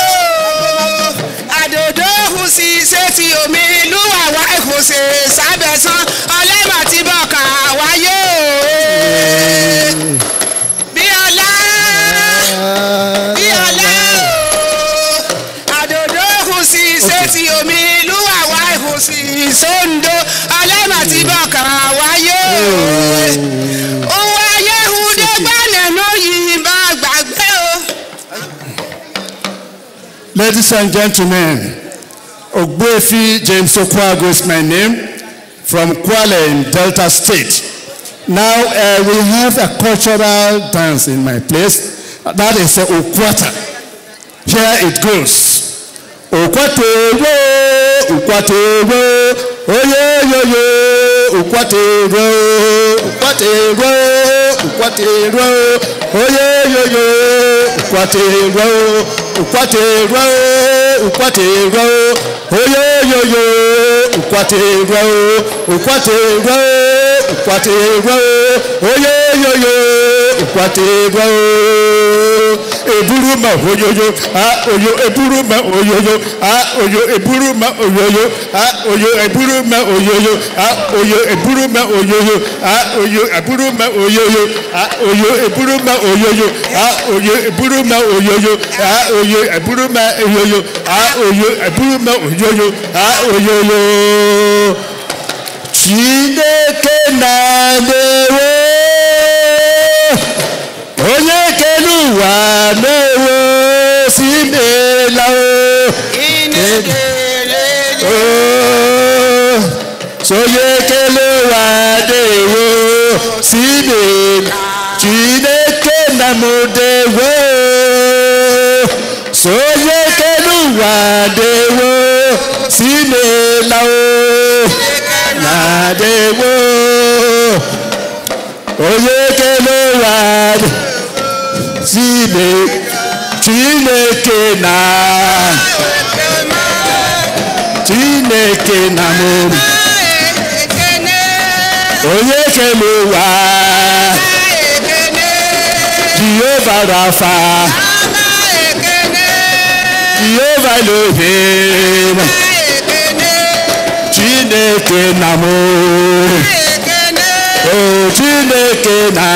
S18: o àdòdó hùn sí ṣé ti omi ìlú àwa ìfòsè sábẹ́sán ọlẹ́mà tí bọ̀kàn wáyé o. Bí ọlá o àdòdó hùn sí ṣé ti omi ìlú àwa ìfòsè sóńdó ọlẹ́mà tí bọ̀kàn wáyé o. Òun ayé hùdé gbánẹ̀nú yìí bá gbàgbé o.
S19: Ladies and gentlemen, Ogbuefi James Okwago is my name, from Kwale in Delta State. Now we have a cultural dance in my place. That is Okwata. Here it goes. Okwata. ukwatero, ukwatero, oye yo yo, ukwatero, ukwatero, ukwatero, oye yo yo, ukwatero, ukwatero, ukwatero, oye yo yo, ukwatero, ukwatero, ukwatero, oye yo yo, ukwatero. Eburuma oyoyo, oyo eburuma oyoyo, oyo eburuma oyoyo, oyo eburuma oyoyo, oyo eburuma oyoyo, oyo eburuma oyoyo, oyo eburuma oyoyo, oyo eburuma oyoyo, oyo eburuma oyoyo, oyo eburuma oyoyo, oyoyo. Chineke na dewo. Onye kelu wa mewo si mela o. Soye kelu wa dewo si mela. Chineke na mo dewo. Soye kelu wa dewo si mela o. Na dewo. Oye kelu wa dewo. Chineke na mo onye kele wa Jehovah Rapha Jehovah Elohim Chineke na mo oh Chineke na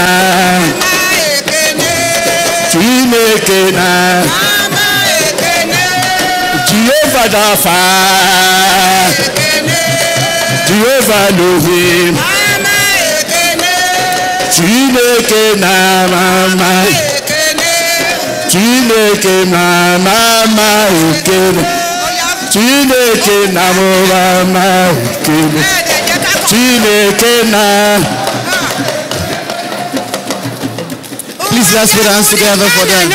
S19: Chineke na Jehovah Rapha Jehovah Elohim Chineke na mama Chineke na mama ekele Chineke na mama ekele Chineke na. Please let's put hands together for them.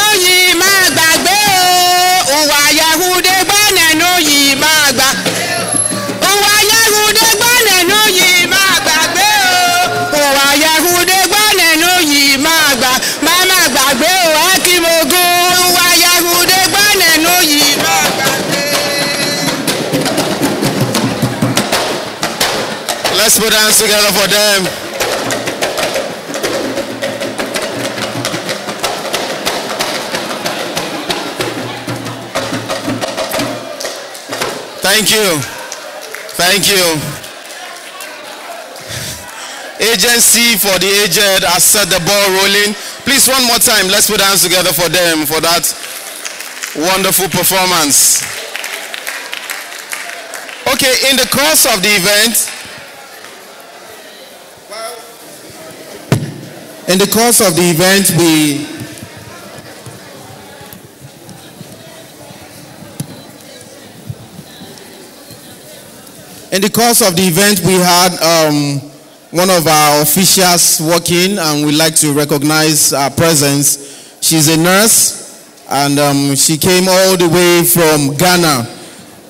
S9: Let's put hands together for them. Thank you. Thank you. Agency for the Aged has set the ball rolling. Please, one more time, let's put hands together for them for that wonderful performance. Okay, in the course of the event, we had one of our officials working, and we'd like to recognize her presence. She's a nurse, and she came all the way from Ghana,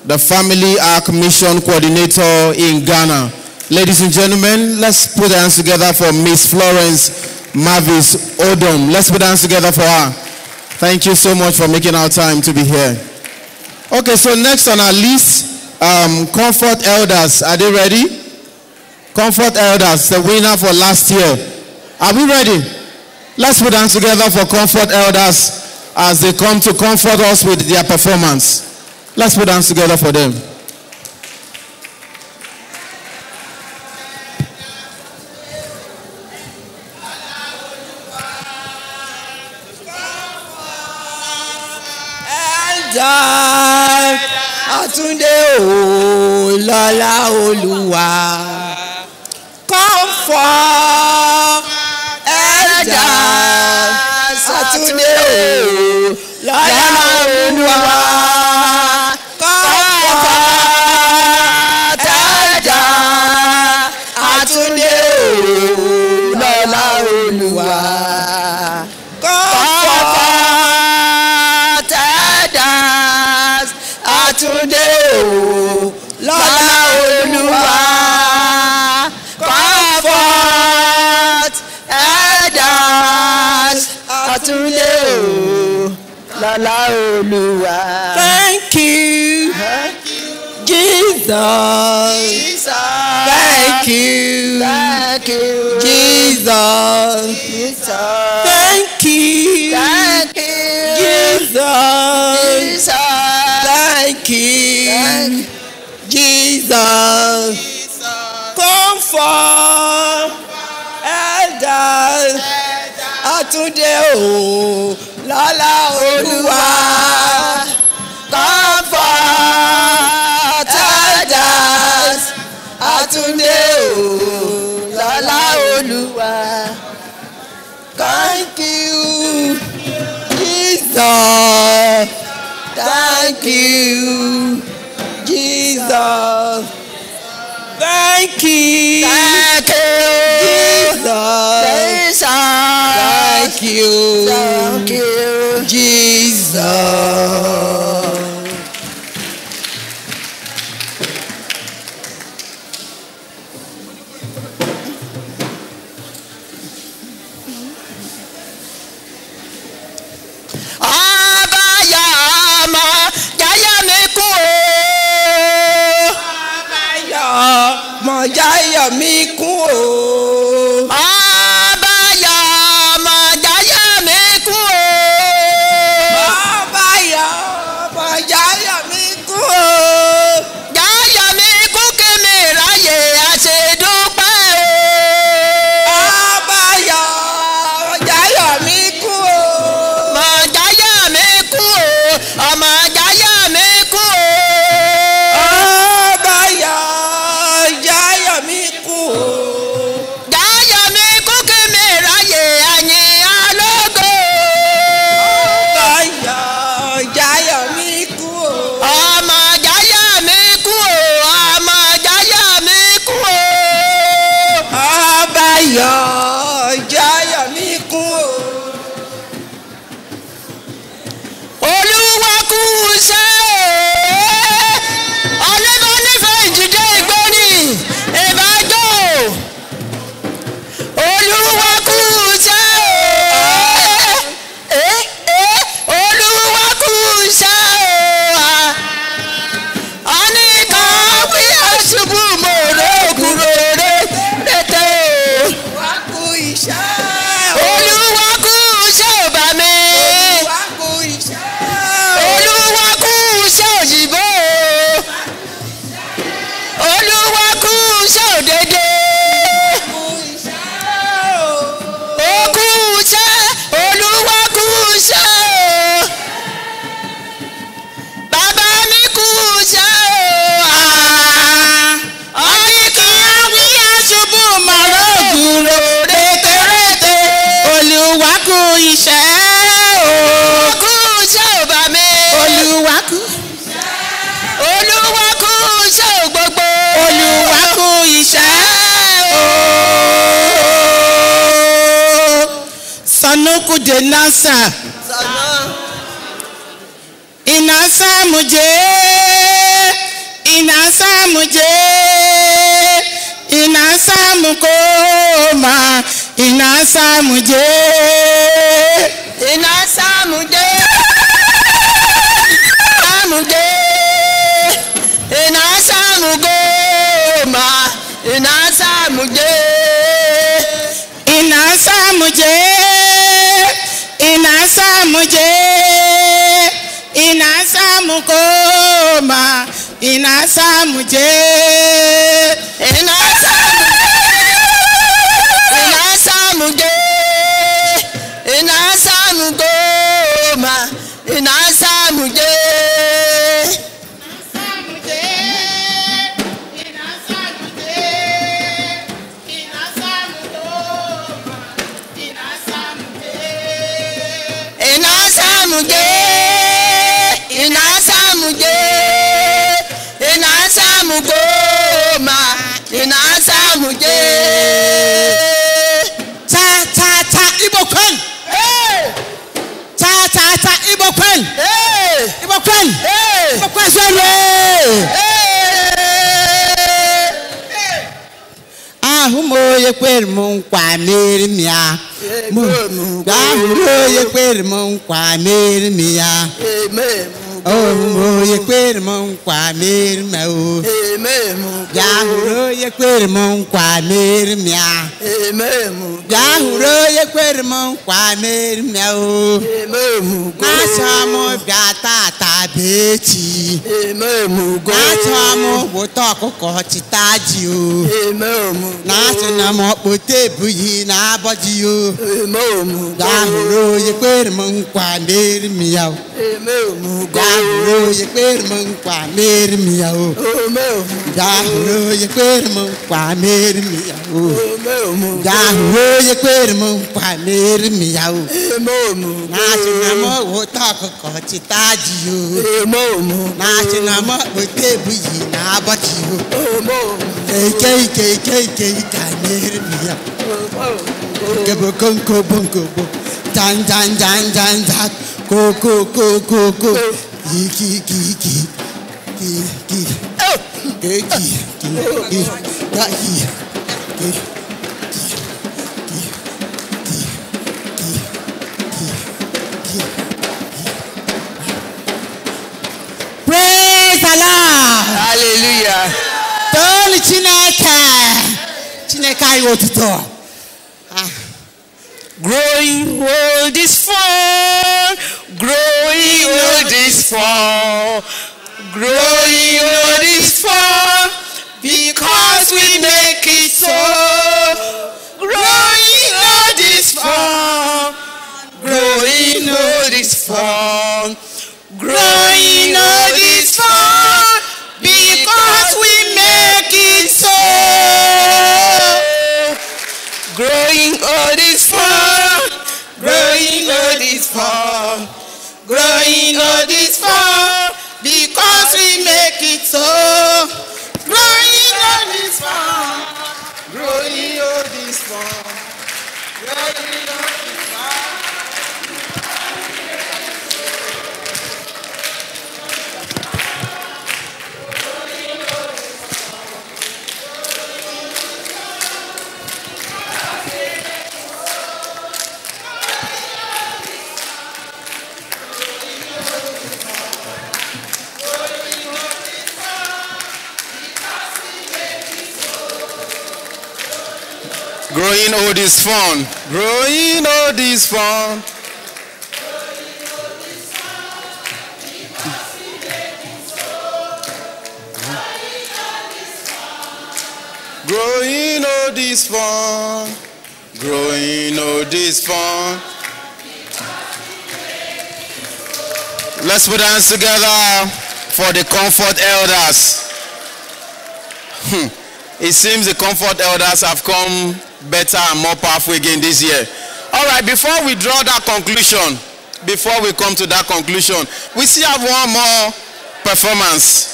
S9: the Family Ark Mission Coordinator in Ghana. Ladies and gentlemen, let's put hands together for Miss Florence Mavis Odom. Let's put hands together for her. Thank you so much for making our time to be here. Okay, so next on our list, Comfort Elders. Are they ready? Comfort Elders, the winner for last year. Are we ready? Let's put hands together for Comfort Elders as they come to comfort us with their performance. Let's put hands together for them.
S18: Atunde o Lola Oluwa Comfort Elders Atunde o Lola Oluwa Comfort Elders Atunde o Lola Oluwa Comfort Elders Atunde àtúndé o lọ́lá Olúwa. Comfort elders àtúndé o lọ́lá Olúwa. Thank you. Jesus. Thank you. Thank you. Jesus. Thank you. Thank you. Jesus. Thank you. Jesus. Comfort elders àtúndé o lọ́lá Olúwa. Comfort elders àtúndé o lọ́lá Olúwa. Thank you, Jesus. Thank you, Jesus. Thank you. Thank you. Jesus. Thank you. Thank you. Jesus. Abayama, jaya meku o. Abayama, jaya meku o. Abayama, jaya meku o. Abayama, jaya meku o. Jaya meku kemera ye aṣedúpẹ́ o. Abayama, jaya meku o. Jaya meku o. Ọmọ jaya meku o. Abaya jaya meku o. Jaya meku kemera ye anyin alogo. Abaya jaya meku o. Ọmọ jaya meku o. Ọmọ jaya meku o. Abaya jaya meku o. Olúwa kú iṣẹ́ o. Ọlọ́mọ nífẹ̀ẹ́ ìjìdé ìgbóni ìbájọ́. Olúwa kú iṣẹ́ o. Olúwa kú iṣẹ́ o. Àníkà wí àṣubú mòró kúròrè tètè o. Olúwa kú iṣẹ́ o. Olúwa kú iṣẹ́ ò bá mi. Olúwa kú iṣẹ́ o. Olúwa kú iṣẹ́ òyìnbó. Olúwa kú iṣẹ́ òdèdè. Ó kú iṣẹ́. Olúwa kú iṣẹ́ o. Bàbá mi kú iṣẹ́ o. Àníkà wí àṣubú mòró kúròrè tètè. Olúwa kú iṣẹ́ o. Kú iṣẹ́ ò bá mi. Olúwa kú. Olúwa kú iṣẹ́ ò gbogbo. Olúwa kú iṣẹ́ o. Sanuku de nasa. Inasa muje. Inasa muje. Inasa mukoma. Inasa muje. Inasa muje. Amuje. Inasa mugoma. Inasa muje. Inasa muje. Inasa muje. Inasa mukoma. Inasa muje. Inasa muje. Inasa mugoma. Inasa muje. Inasa muje. Inasa muje. Inasa mugoma. Inasa muje. Ta ta ta Igbo kwen. Ta ta ta Igbo kwen. Igbo kwen. Igbo kwen. Ahumoye kwermo kwa mirmia. Ahumoye kwermo kwa mirmia. Ahumoye kwermo kwa mirmia. Ahumoye kwermo kwa mirmia. Ahumoye kwermo kwa mirmia. Nasamo gata tabechi. Nasamo botoko kochitaji. Nasamo mopote buyi na bodiyo. Dahuro ye kwermo kwa mirmia. Dahuro ye kwermo kwa mirmia. Dahuro ye kwermo kwa mirmia. Dahuro ye kwermo kwa mirmia. Nasamo botoko kochitaji. Nasamo mopote buyi na bodiyo. Kamirmia. Bonko bonko bo. Jan jan jan jan jan. Go go go go go. Ki ki ki ki ki. Oh. Ki ki ki. Da ki. Ki. Praise the Lord.
S15: Hallelujah.
S18: Toli Chineke yotuto.
S15: Growing old is fun. Growing old is fun. Growing old is fun because we make it so. Growing old is fun. Growing old is fun. Growing old is fun because we make it so. Growing old is fun. Growing old is fun. Growing old is fun because we make it so. Growing old is fun. Growing old is fun. Growing old is fun. Growing old is fun. Growing old is fun. Growing old is fun. Growing old is fun. Let's put hands together for the Comfort Elders. It seems the Comfort Elders have come better and more powerful again this year. All right, before we draw that conclusion, before we come to that conclusion, we still have one more performance.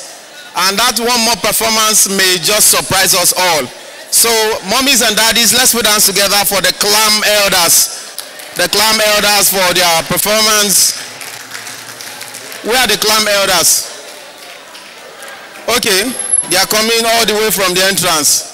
S15: And that one more performance may just surprise us all. So, mommies and daddies, let's put hands together for the Clam Elders. The Clam Elders for their performance. Where are the Clam Elders? Okay, they are coming all the way from the entrance.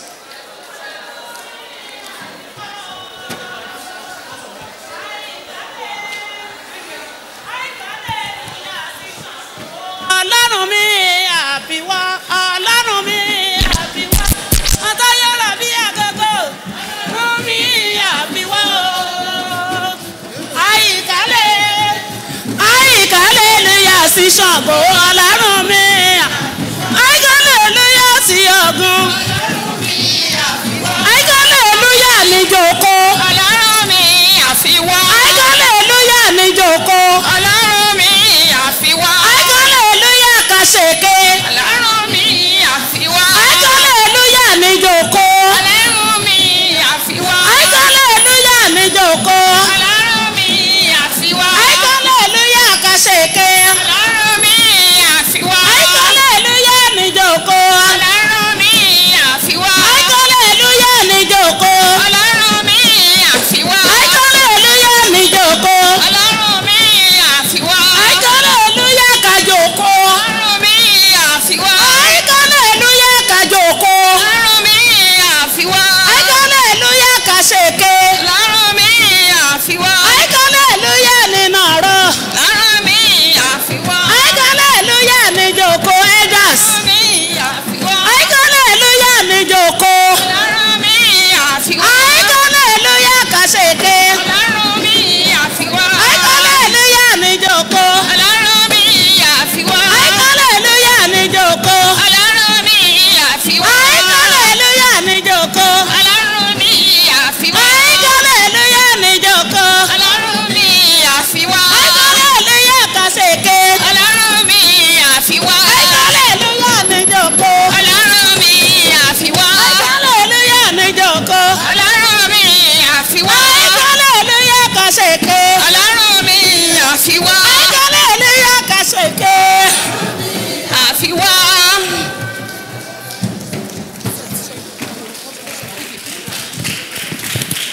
S20: Sí Ṣàngó Ọlọ́run mi, hallelujah sí Ògún, hallelujah ní Jòkó, Ọlọ́run mi àfiwá, hallelujah ní Jòkó, Ọlọ́run mi àfiwá, hallelujah Kàṣèké, Ọlọ́run mi àfiwá, hallelujah ní Jòkó, Ọlọ́run mi àfiwá, hallelujah ní Jòkó, Ọlọ́run mi àfiwá, hallelujah Kàṣèké.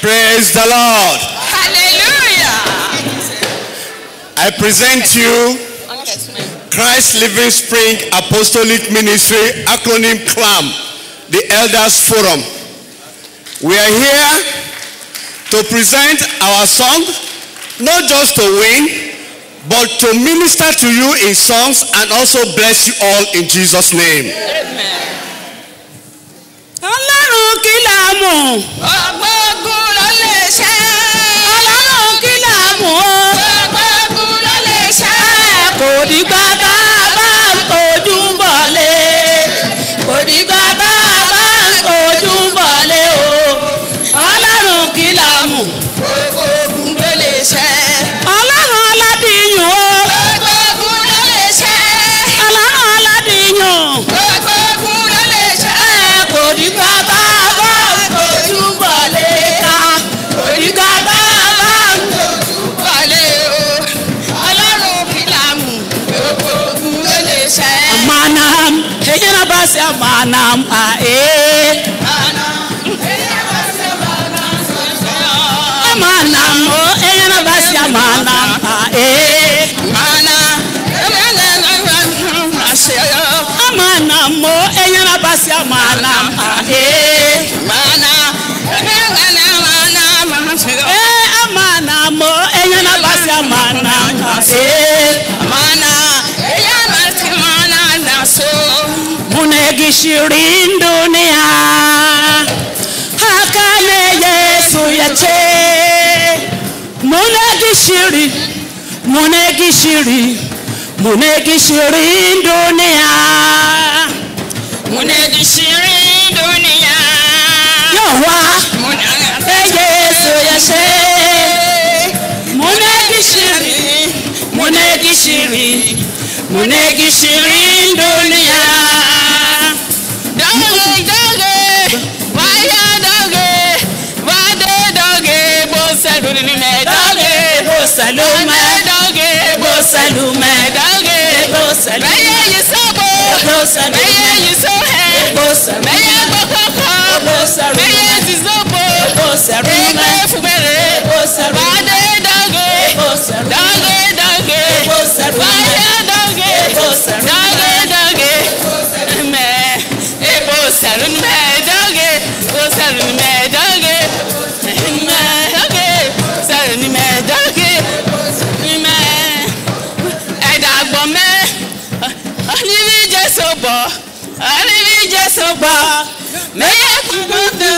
S19: Praise the Lord.
S18: Hallelujah.
S19: I present you Christ Living Spring Apostolic Ministry, acronym CLAM, the Elders Forum. We are here to present our song, not just to win, but to minister to you in songs and also bless you all in Jesus' name.
S18: Amen.
S20: Ọlọ́run kí la mọ̀.
S18: Ọgbọ́gun ló lè ṣe.
S20: Ọlọ́run kí la mọ̀.
S18: Ọgbọ́gun ló lè ṣe.
S20: Kò dìgbà tá a bá ń kojú bọ̀lé. Kò dìgbà tá a bá ń kojú bọ̀lé o. Ọlọ́run kí la mọ̀.
S18: Ọgbọ́gun ló lè ṣe.
S20: Ọlọ́run aládìyàn o.
S18: Ọgbọ́gun ló lè ṣe.
S20: Ọlọ́run aládìyàn.
S18: Ọgbọ́gun ló lè ṣe.
S20: Kò dìgbà tá a bá ń kojú bọ̀lé ká. Kò dìgbà tá a bá ń kojú
S18: Wọlé o. Ọlọ́run kí la mú. Ọgbọ́gun ló lè ṣe.
S20: Manam, eyana basi manam Manam, eyana basi manam Manam, eyana basi manam Manam, eyana basi Munegi shirin dunia Hakane Yesu yache Munegi shirin dunia
S18: Munegi shirin dunia
S20: Yowa Yesu yache Munegi shirin dunia
S18: Doge, waya doge, wade doge, bosalume doge,
S20: Bosalume
S18: doge, meye yisobo, meye yisohe, meye bokoko, meye zizobo, ebe fubere, wade doge, waya doge, me. Salun me doge, salun me doge, salun me doge, me. Edagbo me, olivi jesobo, me ye kumoto.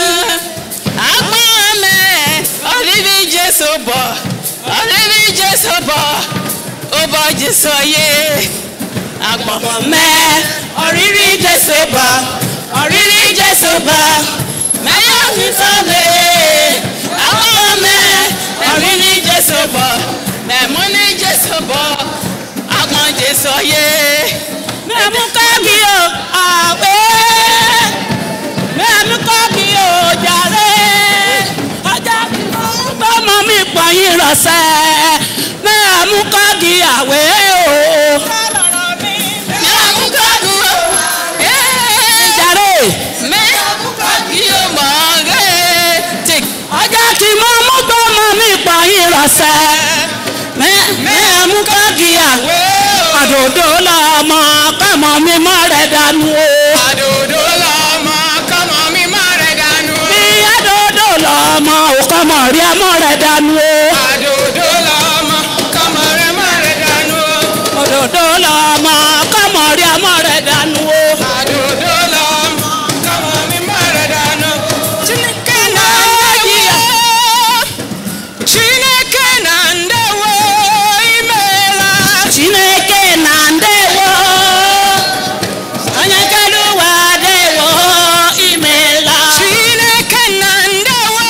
S18: Agbo me, olivi jesobo, obo jesoye. Agbo me, oriri jesobo. Oriri Jesuba, Maya Kitale, Awame, Oriri Jesuba, Memoni Jesuba, Agman Jesoye,
S20: Memukagio, Awe, Memukagio, Jare, Ajaki, Mami Payirase, Memukagio, Awe, Ajaki mama gbọmọ mi pààyàn rọ̀ṣẹ́ mẹ́ẹ̀mú kágíyà àdòdó lọ́mọ kọ́mọ mi mọ́ rẹ̀ dànù o.
S18: Àdòdó lọ́mọ kọ́mọ mi mọ́ rẹ̀ dànù o.
S20: Bí àdòdó lọ́mọ ò kọ́mọ rí ọmọ rẹ̀ dànù o.
S18: Àdòdó lọ́mọ kọ́mọ rẹ̀ mọ́ rẹ̀ dànù o.
S20: Àdòdó lọ́mọ kọ́mọ rí ọmọ rẹ̀ dànù o.
S18: Àdòdó lọ́mọ kọ́mọ mi mọ́ rẹ̀ dànù o. Chineke na ndewo imela.
S20: Chineke na ndewo onye kere ụwa dewo imela.
S18: Chineke na ndewo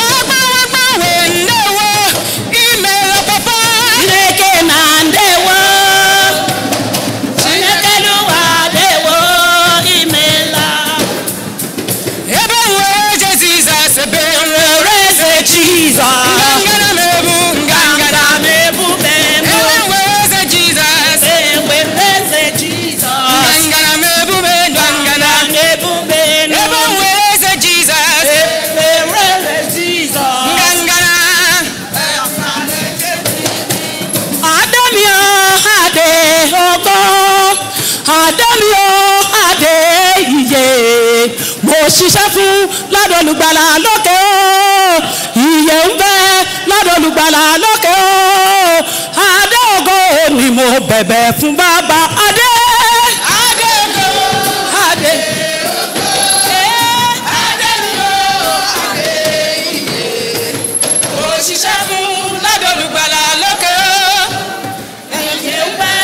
S18: ọgba
S20: adé mi o adé iye mo ṣiṣẹ́ fún lọ́dọ̀ olùgbàlà lókè o iye ń bẹ lọ́dọ̀ olùgbàlà lókè o adé ògo ni mo bẹ̀bẹ̀ fún bàbá adé adé ògo adé. Ṣiṣẹ́ fún lọ́dọ̀ olùgbàlà lókè o. Ẹ̀yìn ń pẹ́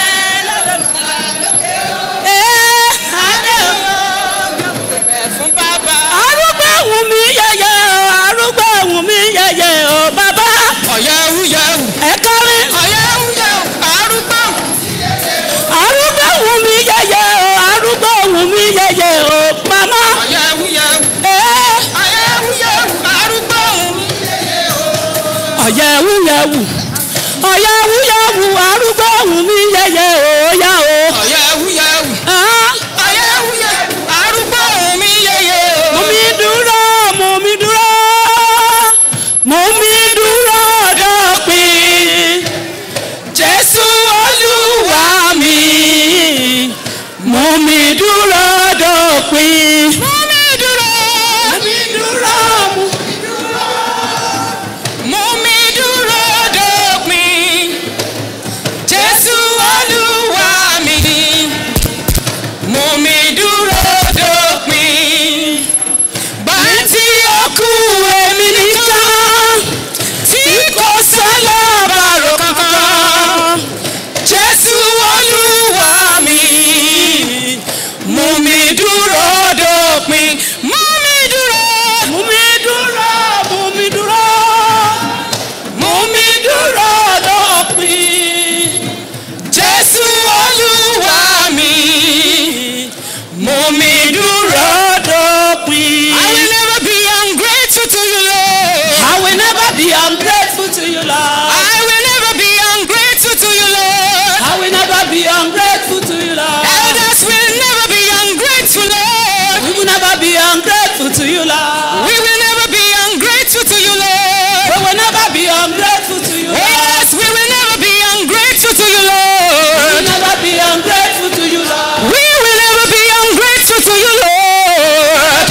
S20: lọ́dọ̀ olùgbàlà lókè o. Adé o. Bẹ̀bẹ̀ fún bàbá. Arúgbó wù mí yẹyẹ o. Arúgbó wù mí yẹyẹ o. Bàbá. Ọ̀yẹ́wù yẹ̀wù. Ẹ kọrin. Ọ̀yẹ́wù yẹ̀wù. Arúgbó. Arúgbó wù mí yẹyẹ o. Arúgbó wù mí yẹyẹ o. Màmá. Ọ̀yẹ́wù yẹ̀wù. Ọ̀yẹ́wù yẹ̀wù. Arúgbó wù mí yẹyẹ o. Ọ̀yẹ̀wù yẹ̀wù ọ̀yẹ̀wù yẹ̀wù arúgbó wù mí yẹyẹ òòyà o. Ọ̀yẹ̀wù yẹ̀wù ọ̀yẹ̀wù yẹ̀wù arúgbó wù mí yẹyẹ o. Mú mi dúró mú mi dúró mú mi dúró dópin Jésù Olúwa mi mú mi dúró dópin. Mú mi dúró mú mi dúró mú. To you, Lord. We will never be ungrateful to you, Lord. We will never be ungrateful to you, Lord. Yes, we will never be ungrateful to you, Lord. We will never be ungrateful to you, Lord. We will never be ungrateful to you, Lord.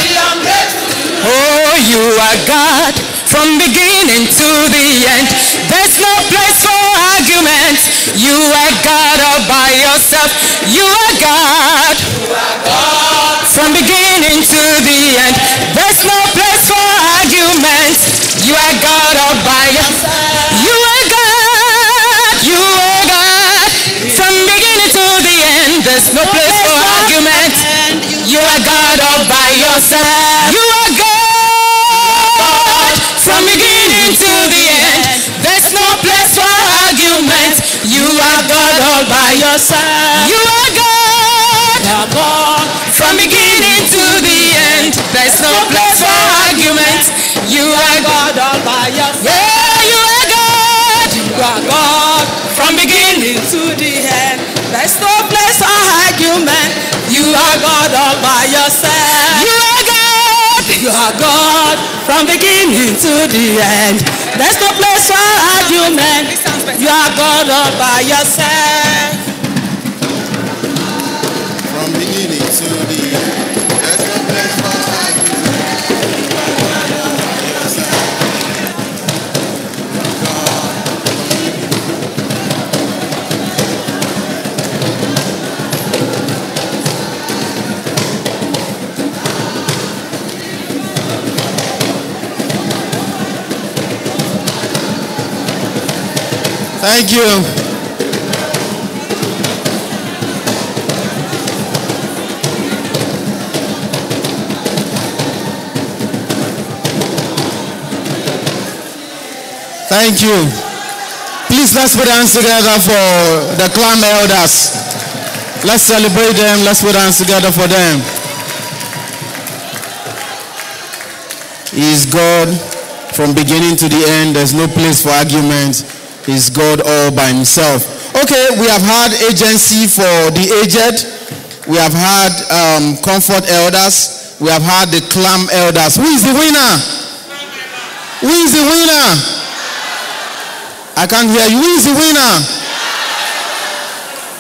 S20: Oh, you are God from beginning to the end. There's no place for argument. You are God all by yourself. You are God. You are God from beginning to the end. There's no place for argument. You are God all by yourself. You are God. You are God from beginning to the end. There's no place for argument. You are God all by yourself. You are God from beginning to the end. There's no place for argument. You are God all by yourself. You are God. You are God from beginning to the end. There's no place for argument. You are God all by yourself. Yeah, you are God. You are God from beginning to the end. There's no place for argument. You are God all by yourself. You are God. You are God from beginning to the end. There's no place for argument. You are God all by yourself.
S8: From beginning to the end. There's no place for argument. You are God all by yourself.
S19: Thank you. Thank you. Please, let's put hands together for the clan elders. Let's celebrate them. Let's put hands together for them. He is God from beginning to the end. There's no place for argument. He's God all by himself. Okay, we have had agency for the aged. We have had comfort elders. We have had the clam elders. Who is the winner? Who is the winner? I can't hear you. Who is the winner?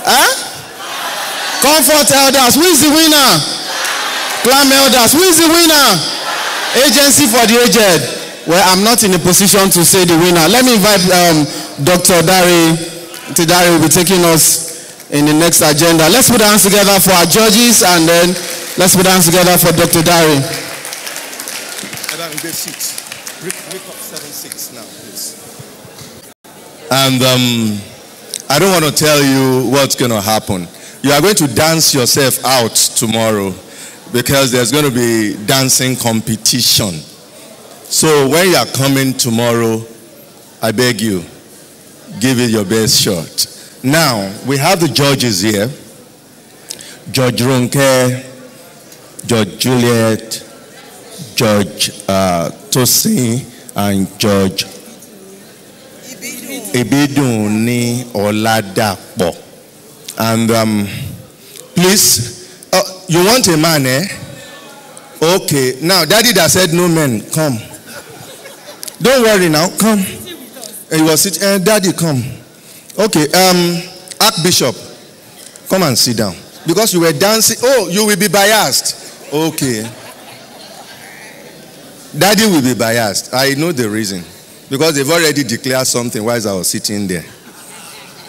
S19: Huh?
S4: Comfort elders. Who is the winner? Clam elders. Who is the winner? Agency for the aged. Well, I'm not in a position to say the winner. Let me invite Dr. Dari. Dr. will be taking us in the next agenda. Let's put our hands together for our judges, and then let's put our hands together for Dr. Dari.
S21: Now, please. And I don't want to tell you what's going to happen. You are going to dance yourself out tomorrow because there's going to be dancing competition. So when you are coming tomorrow, I beg you, give it your best shot. Now, we have the judges here. Judge Ronke, Judge Juliet, Judge Tosin, and Judge Ibidunni Oladapo. And please, you want a man, eh? Okay. Now, Daddy that said no men, come. Don't worry now, come. He was sitting, Daddy, come. Okay, Archbishop, come and sit down. Because you were dancing, oh, you will be biased. Okay. Daddy will be biased. I know the reason. Because they've already declared something while I was sitting there.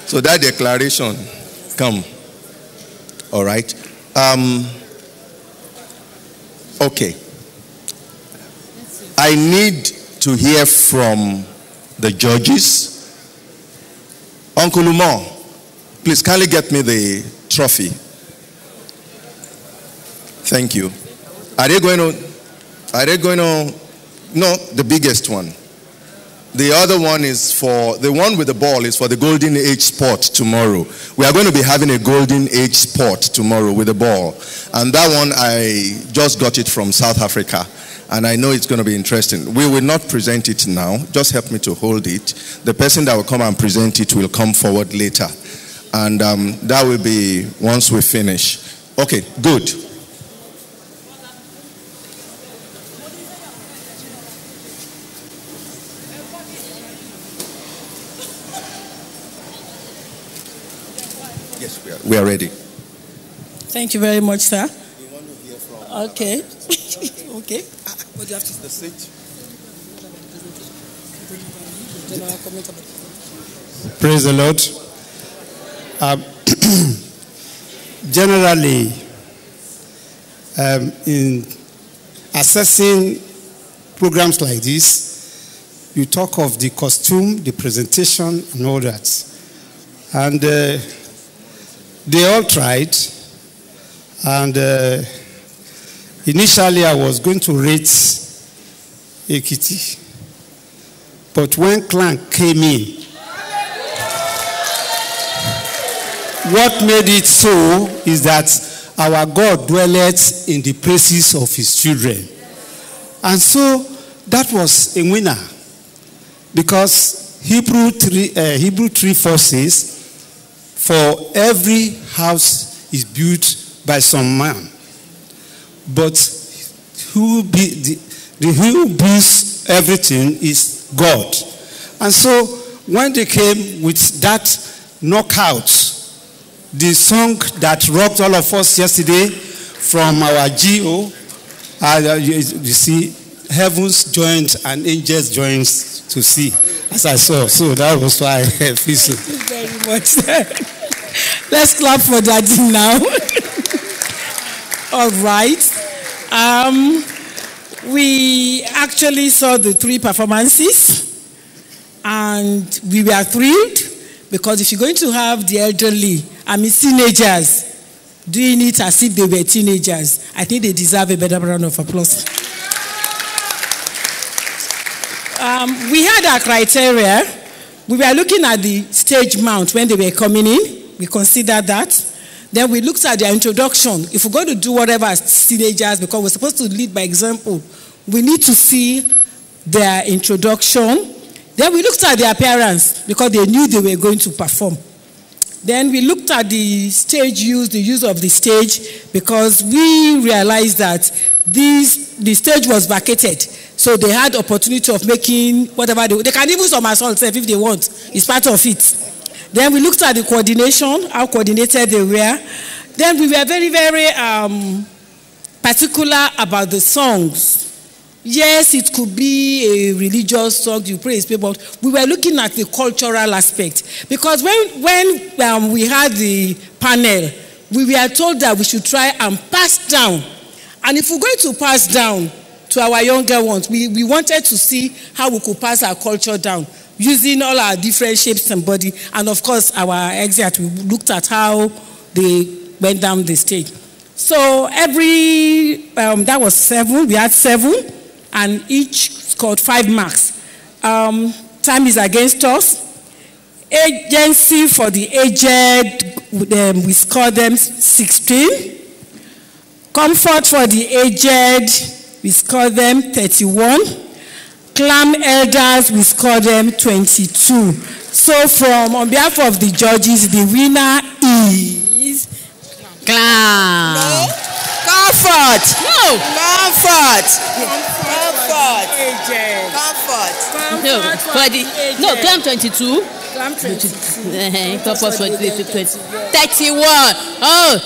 S21: So that declaration, come. All right. Okay. I need to hear from the judges. Uncle Umar, please kindly get me the trophy. Thank you. Are they going to, no, the biggest one. The other one is for, the one with the ball is for the Golden Age sport tomorrow. We are going to be having a Golden Age sport tomorrow with the ball. And that one, I just got it from South Africa. And I know it's going to be interesting. We will not present it now. Just help me to hold it. The person that will come and present it will come forward later. And that will be once we finish. Okay, good. Yes, we are ready.
S22: Thank you very much, sir. Okay. Okay.
S21: What do you have to the seat?
S19: Praise the Lord. Generally, in assessing programs like this, you talk of the costume, the presentation, and all that. And they all tried. And initially, I was going to rate Ekiti. But when Clank came in, what made it so is that our God dwelleth in the praises of his children. And so that was a winner. Because Hebrew 3:4 says, for every house is built by some man. But who builds everything is God. And so when they came with that knockout, the song that rocked all of us yesterday from our GO, you see, heavens joined and angels joined to see, as I saw. So that was why I feel so.
S22: Thank you very much. Let's clap for Daddy now. All right. We actually saw the 3 performances, and we were thrilled because if you're going to have the elderly, teenagers, doing it as if they were teenagers, I think they deserve a better round of applause. We had our criteria. We were looking at the stage mount when they were coming in. We considered that. Then we looked at their introduction. If we're going to do whatever as teenagers, because we're supposed to lead by example, we need to see their introduction. Then we looked at their appearance because they knew they were going to perform. Then we looked at the stage use, the use of the stage, because we realized that the stage was vacated. So they had opportunity of making whatever they can even somersault if they want. It's part of it. Then we looked at the coordination, how coordinated they were. Then we were very, very particular about the songs. Yes, it could be a religious song, you praise people, but we were looking at the cultural aspect. Because when we had the panel, we were told that we should try and pass down. And if we're going to pass down to our younger ones, we wanted to see how we could pass our culture down, using all our different shapes and body. And of course, our exit, we looked at how they went down the stage. So that was 7, we had 7. And each scored 5 marks. Time is against us. Agency for the aged, we scored them 16. Comfort for the aged, we scored them 31. Clam elders, we scored them 22. So on behalf of the judges, the winner is Clam.
S1: No. Comfort. No. Comfort. Comfort.
S22: No,
S1: for the Clam 22.
S22: Clam 22.
S1: Comfort for the 31. Oh.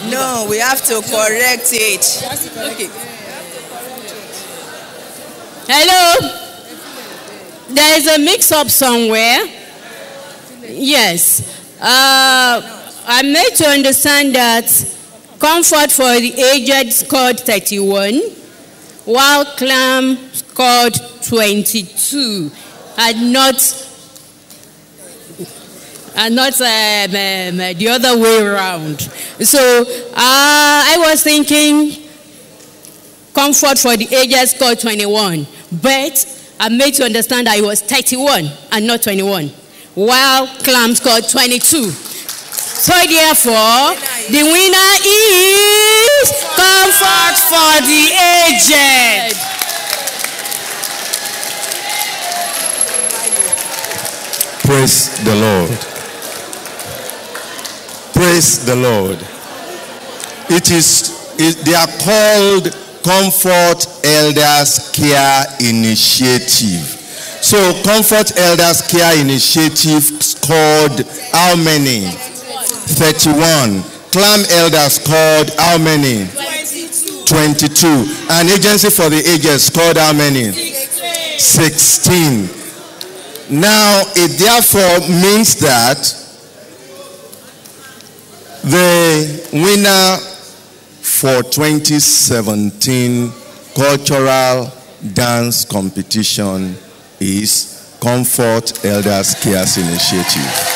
S1: No, we have to correct it. Okay.
S3: Hello. There is a mix-up somewhere. Yes. I'm made to understand that Comfort for the aged scored 31, while Clam scored 22, and not the other way around. So I was thinking Comfort for the aged scored 21, but I'm made to understand that it was 31 and not 21, while Clam scored 22. So therefore, the winner is Comfort for the aged.
S21: Praise the Lord. Praise the Lord. They are called Comfort Elders Care Initiative. So Comfort Elders Care Initiative scored how many? 31. Clam Elders scored how many? 22. And Agency for the Aged scored how many? 16. Now, it therefore means that the winner for 2017 Cultural Dance Competition is Comfort Elders Care Initiative.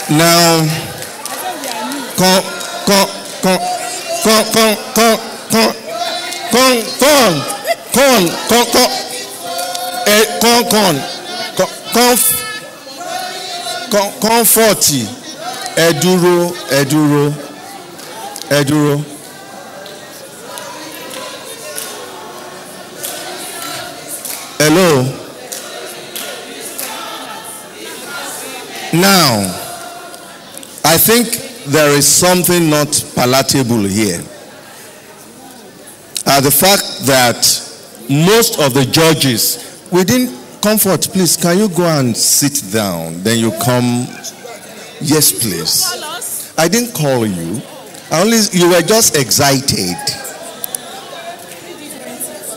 S21: Now, Comfort, Eduro. Hello. Now, I think there is something not palatable here. The fact that most of the judges, we didn't. Comfort, please, can you go and sit down? Then you come. Yes, please. I didn't call you. You were just excited.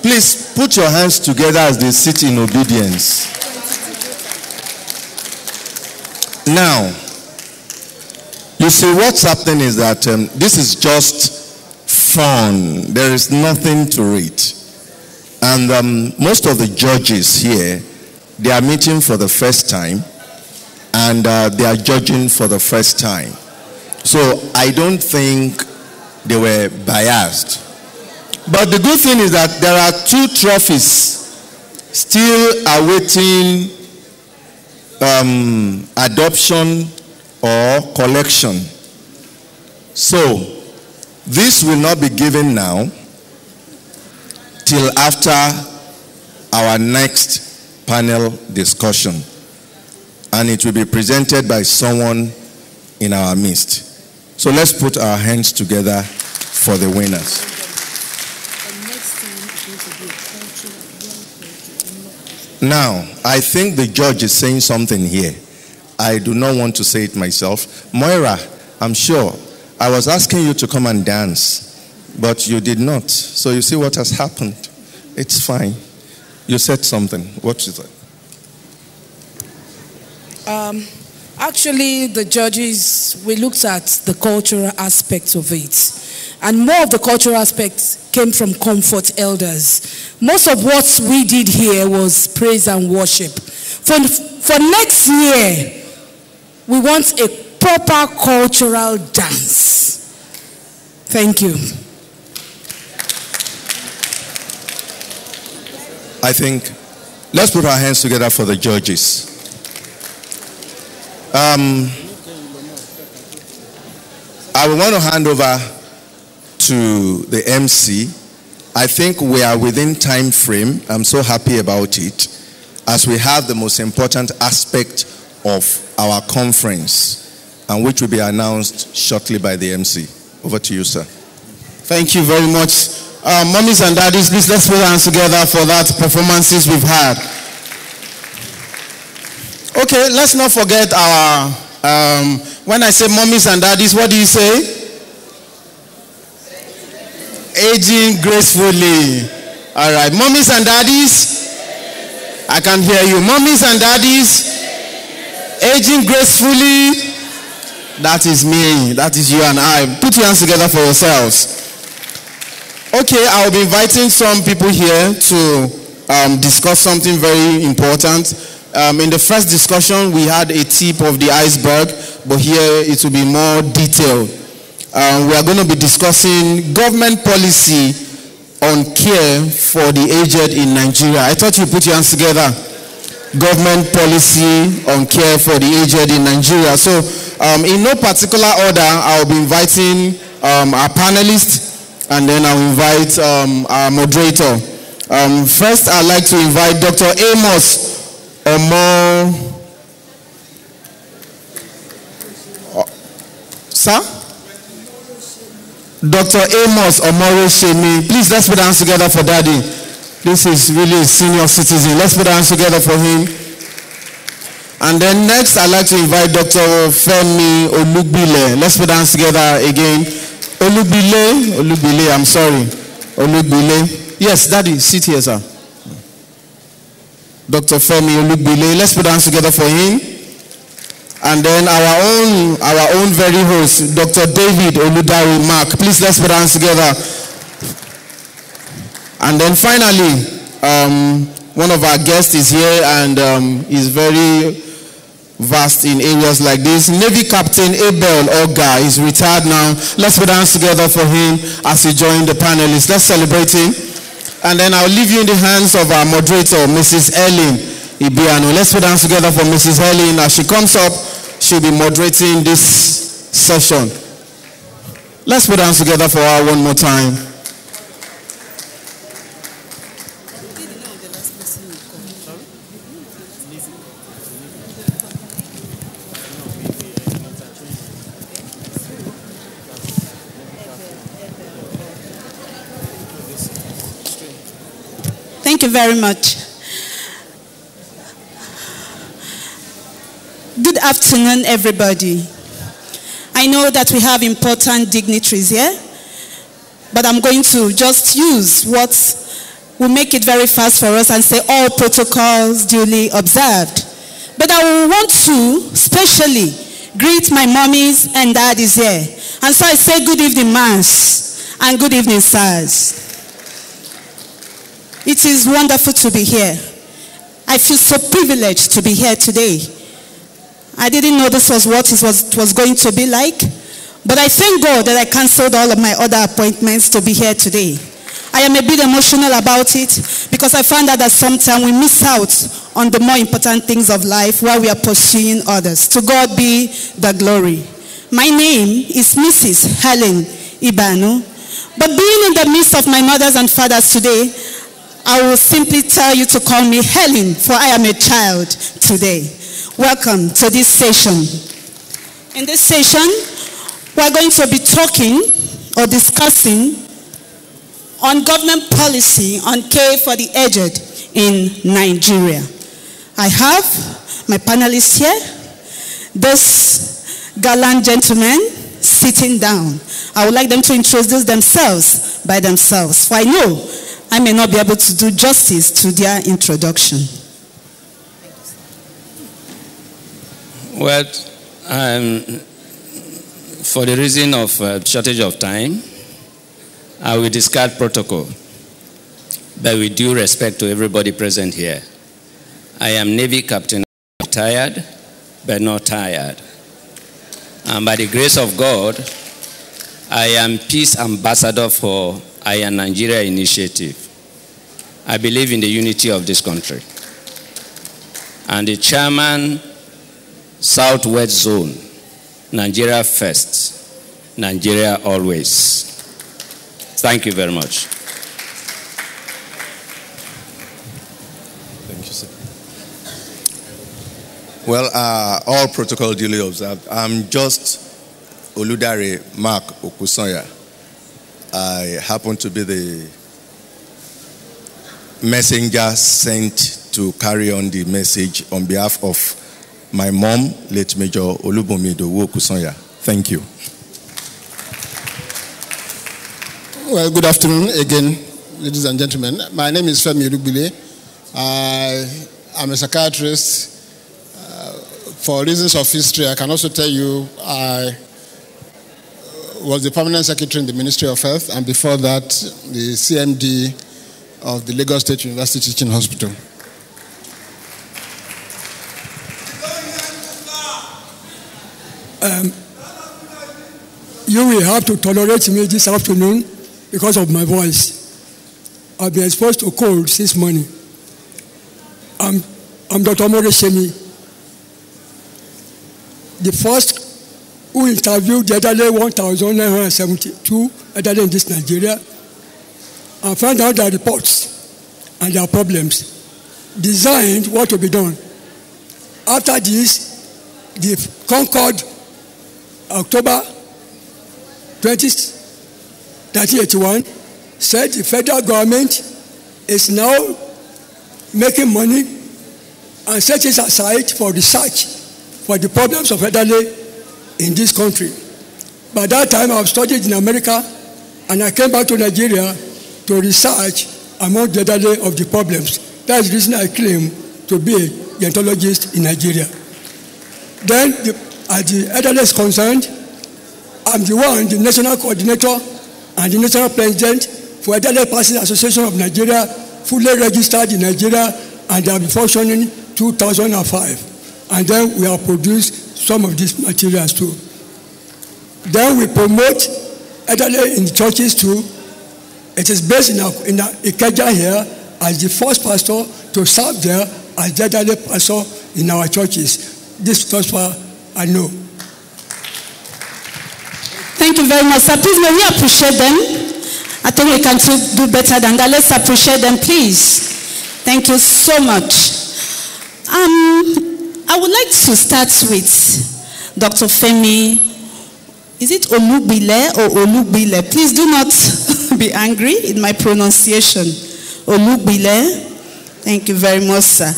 S21: Please put your hands together as they sit in obedience. Now, you see, what's happening is that this is just fun. There is nothing to it. And most of the judges here, they are meeting for the first time, and they are judging for the first time. So I don't think they were biased. But the good thing is that there are 2 trophies still awaiting adoption or collection. So this will not be given now till after our next panel discussion, and it will be presented by someone in our midst. So let's put our hands together for the winners. Now, I think the judge is saying something here. I do not want to say it myself. Moira, I'm sure I was asking you to come and dance, but you did not. So you see what has happened. It's fine. You said something. What is it?
S12: Actually, the judges, we looked at the cultural aspect of it. And more of the cultural aspects came from Comfort Elders. Most of what we did here was praise and worship. For next year, we want a proper cultural dance. Thank you.
S21: I think, let's put our hands together for the judges. I will want to hand over to the MC. I think we are within time frame. I'm so happy about it, as we have the most important aspect of our conference, and which will be announced shortly by the MC. Over to you, sir.
S2: Thank you very much. Mommies and daddies, please let's put our hands together for that performances we've had. Okay, let's not forget our, when I say mommies and daddies, what do you say? Aging gracefully. All right, mommies and daddies, I can hear you. Mommies and daddies, aging gracefully. That is me, that is you and I. Put your hands together for yourselves. Okay, I'll be inviting some people here to discuss something very important. In the first discussion, we had a tip of the iceberg, but here it will be more detailed. We are going to be discussing government policy on care for the aged in Nigeria. I thought you put your hands together. Government policy on care for the aged in Nigeria. So, in no particular order, I'll be inviting our panelists, and then I'll invite our moderator. First, I'd like to invite Dr. Amos Sir? Dr. Amos Omoro-Shemi. Please, let's put our hands together for Daddy. This is really a senior citizen. Let's put our hands together for him. And then next, I'd like to invite Dr. Femi Olugbile. Let's put our hands together again. Olugbile, I'm sorry. Olugbile. Yes, Daddy, sit here, sir. Dr. Femi Olugbile. Let's put our hands together for him. And then our own very host, Dr. David Oludari Mark. Please, let's put our hands together. And then finally, one of our guests is here and is very vast in areas like this. Navy Captain Abel Oga is retired now. Let's put our hands together for him as he joined the panelists. Let's celebrate him. And then I'll leave you in the hands of our moderator, Mrs. Ellen Ibiano. Let's put our hands together for Mrs. Ellen. As she comes up, she'll be moderating this session. Let's put our hands together for her one more time.
S13: Thank you very much. Good afternoon, everybody. I know that we have important dignitaries here, but I'm going to just use what will make it very fast for us and say all protocols duly observed. But I want to specially greet my mommies and daddies here. And so I say good evening, mass, and good evening, sirs. It is wonderful to be here. I feel so privileged to be here today. I didn't know this was what it was going to be like, but I thank God that I canceled all of my other appointments to be here today. I am a bit emotional about it because I found out that sometimes we miss out on the more important things of life while we are pursuing others. To God be the glory. My name is Mrs. Helen Ibanu, but being in the midst of my mothers and fathers today, I will simply tell you to call me Helen, for I am a child today. Welcome to this session. In this session, we're going to be talking or discussing on government policy on care for the aged in Nigeria. I have my panelists here. This gallant gentleman sitting down. I would like them to introduce themselves by themselves, for I know I may not be able to do justice to their introduction.
S16: Well, for the reason of shortage of time, I will discard protocol, but with due respect to everybody present here. I am Navy Captain, retired, but not tired. And by the grace of God, I am Peace Ambassador for Iron Nigeria Initiative. I believe in the unity of this country. And the chairman, Southwest Zone, Nigeria first, Nigeria always. Thank you very much.
S21: Thank you, sir. Well, all protocol duly observed. I'm just Oludare Mark Okusonya. I happen to be the messenger sent to carry on the message on behalf of my mom, late Major Olubunmi Idowu Okusonya. Thank you.
S11: Well, good afternoon again, ladies and gentlemen. My name is Femi Olubile. I'm a psychiatrist. For reasons of history, I can also tell you I was the permanent secretary in the Ministry of Health, and before that, the CMD of the Lagos State University Teaching Hospital.
S17: You will have to tolerate me this afternoon because of my voice. I've been exposed to cold since morning. I'm Dr. More Shemi, the first who interviewed the elderly 1,972 elderly in this Nigeria and found out their reports and their problems, designed what to be done. After this, the Concord, October 1981, said the federal government is now making money and set it aside for research for the problems of elderly in this country. By that time, I studied in America, and I came back to Nigeria to research among the elderly of the problems. That's the reason I claim to be a gerontologist in Nigeria. Then, as the elderly is concerned, I'm the national coordinator and the national president for Elderly Persons Association of Nigeria, fully registered in Nigeria, and they have been functioning 2005. And then we have produced some of these materials too. Then we promote elderly in the churches too. It is based in Ikeja here as the first pastor to serve there as the elderly pastor in our churches. This is far I know.
S13: Thank you very much, sir. Please, may we appreciate them? I think we can do better than that. Let's appreciate them, please. Thank you so much. I would like to start with Dr. Femi. Is it Olubile or Olubile? Please do not be angry in my pronunciation. Olubile. Thank you very much, sir.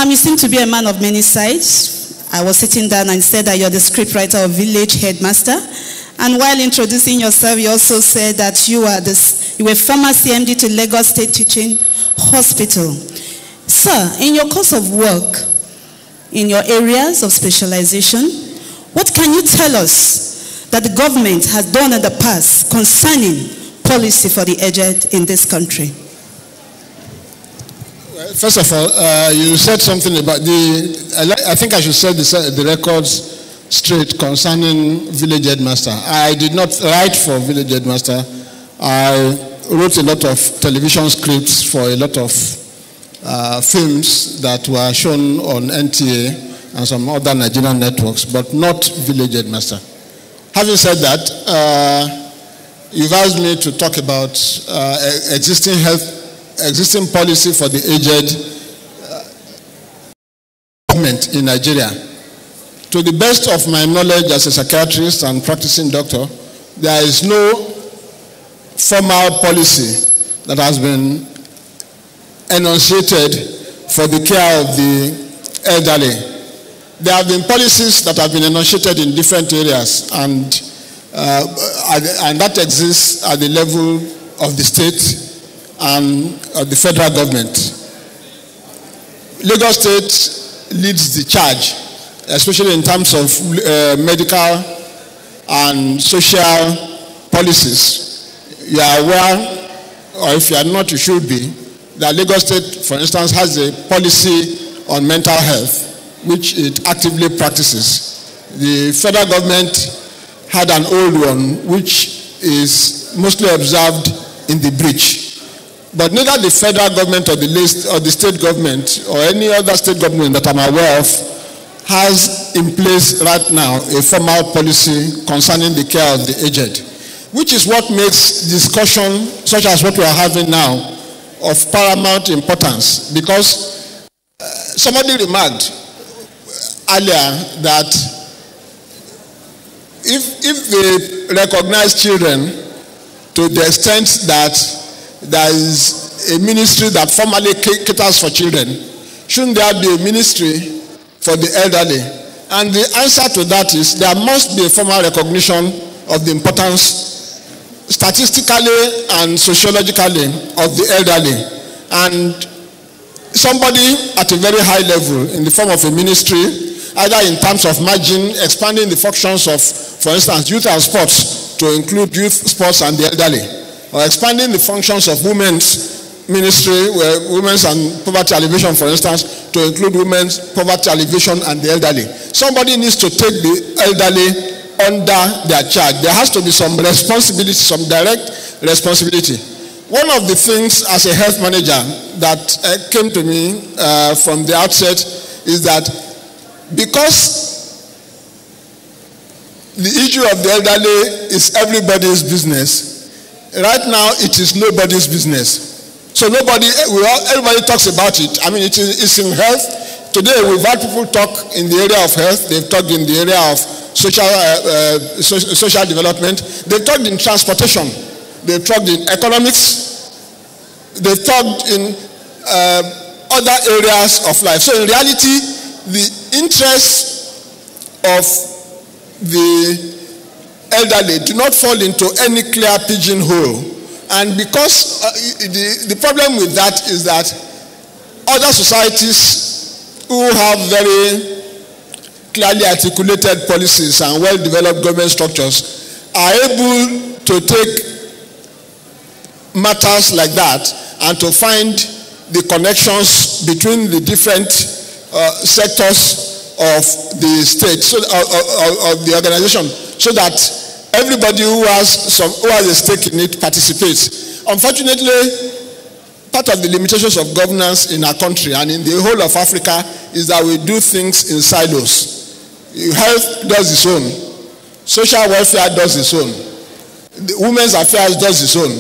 S13: You seem to be a man of many sides. I was sitting down and said that you're the scriptwriter of Village Headmaster. And while introducing yourself, you also said that you were former CMD to Lagos State Teaching Hospital. Sir, in your course of work, in your areas of specialization, what can you tell us that the government has done in the past concerning policy for the aged in this country?
S11: Well, first of all, you said something about I think I should set the records straight concerning Village Headmaster. I did not write for Village Headmaster. I wrote a lot of television scripts for a lot of films that were shown on NTA and some other Nigerian networks, but not Village Headmaster. Having said that, you've asked me to talk about existing policy for the aged government in Nigeria. To the best of my knowledge as a psychiatrist and practicing doctor, there is no
S19: formal policy that has been enunciated for the care of the elderly. There have been policies that have been enunciated in different areas, and that exists at the level of the state and of the federal government. Lagos State leads the charge, especially in terms of medical and social policies. You are aware, or if you are not, you should be, that Lagos State, for instance, has a policy on mental health, which it actively practices. The federal government had an old one, which is mostly observed in the breach. But neither the federal government or the state government or any other state government that I'm aware of has in place right now a formal policy concerning the care of the aged, which is what makes discussion such as what we are having now of paramount importance, because somebody remarked earlier that if they recognize children to the extent that there is a ministry that formally caters for children, shouldn't there be a ministry for the elderly? And the answer to that is there must be a formal recognition of the importance statistically and sociologically of the elderly. And somebody at a very high level in the form of a ministry, either in terms of margin, expanding the functions of, for instance, youth and sports to include youth, sports and the elderly, or expanding the functions of women's ministry, women's and poverty alleviation, for instance, to include women's poverty alleviation and the elderly. Somebody needs to take the elderly under their charge. There has to be some responsibility, some direct responsibility. One of the things as a health manager that came to me from the outset is that because the issue of the elderly is everybody's business, right now it is nobody's business. So everybody talks about it. I mean, it's in health. Today we've had people talk in the area of health. They've talked in the area of social development. They've talked in transportation. They've talked in economics. They've talked in other areas of life. So in reality, the interests of the elderly do not fall into any clear pigeonhole. And because the problem with that is that other societies who have very clearly articulated policies and well-developed government structures are able to take matters like that and to find the connections between the different sectors of the state, of the organization, so that everybody who has a stake in it participates. Unfortunately, part of the limitations of governance in our country and in the whole of Africa is that we do things in silos. Health does its own. Social welfare does its own. The women's affairs does its own.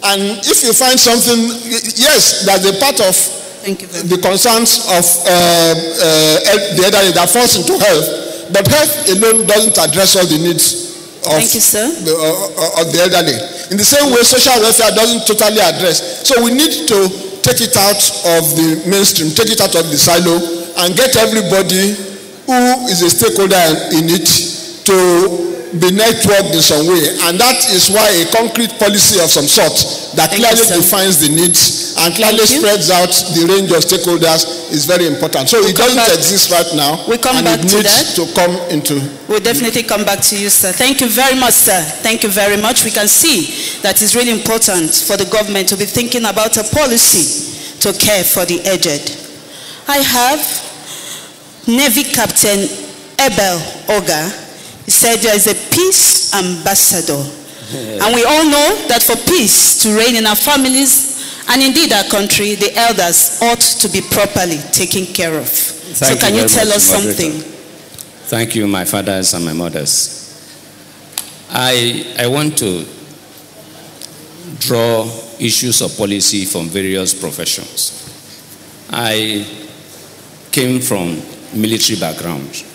S19: And if you find something, yes, that's a part of the concerns of the elderly that falls into health, but health alone doesn't address all the needs of the elderly. In the same way, social welfare doesn't totally address. So we need to take it out of the mainstream, take it out of the silo, and get everybody who is a stakeholder in it to be networked in some way. And that is why a concrete policy of some sort that clearly defines the needs and clearly spreads out the range of stakeholders is very important. So it doesn't exist right now, and it needs to come into.
S6: We'll definitely come back to you, sir. Thank you very much, sir. Thank you very much. We can see that it's really important for the government to be thinking about a policy to care for the aged. I have Navy Captain Abel Oga. He said there is a peace ambassador. And we all know that for peace to reign in our families and indeed our country, the elders ought to be properly taken care of. So can you tell us something?
S16: Thank you, my fathers and my mothers. I want to draw issues of policy from various professions. I came from military background.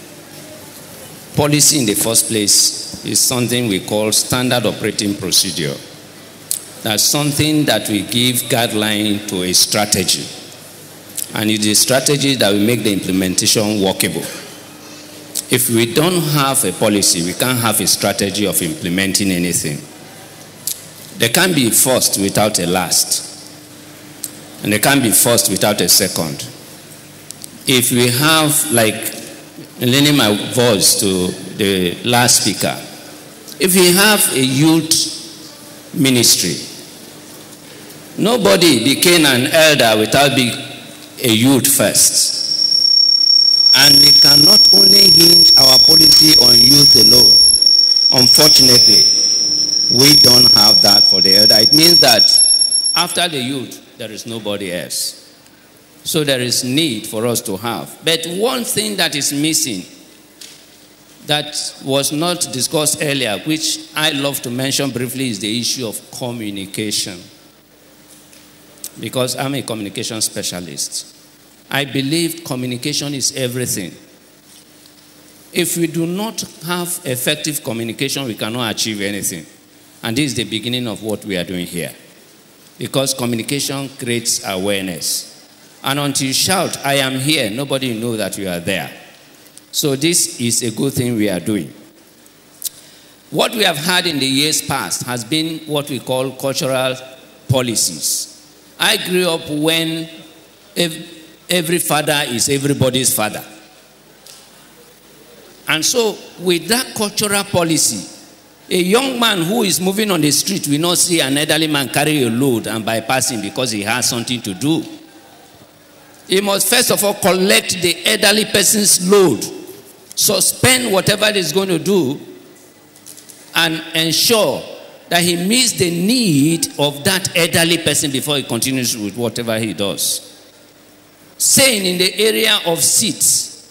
S16: Policy in the first place is something we call standard operating procedure. That's something that we give guideline to a strategy. And it's a strategy that will make the implementation workable. If we don't have a policy, we can't have a strategy of implementing anything. There can't be first without a last. And there can't be first without a second. If we have, like, lending my voice to the last speaker, if we have a youth ministry, nobody became an elder without being a youth first. And we cannot only hinge our policy on youth alone. Unfortunately, we don't have that for the elder. It means that after the youth, there is nobody else. So there is need for us to have. But one thing that is missing that was not discussed earlier, which I love to mention briefly, is the issue of communication. Because I'm a communication specialist. I believe communication is everything. If we do not have effective communication, we cannot achieve anything. And this is the beginning of what we are doing here. Because communication creates awareness. And until you shout, "I am here," nobody will know that you are there. So this is a good thing we are doing. What we have had in the years past has been what we call cultural policies. I grew up when every father is everybody's father. And so with that cultural policy, a young man who is moving on the street will not see an elderly man carry a load and bypass him because he has something to do. He must first of all collect the elderly person's load, suspend whatever he is going to do, and ensure that he meets the need of that elderly person before he continues with whatever he does. Saying in the area of seats,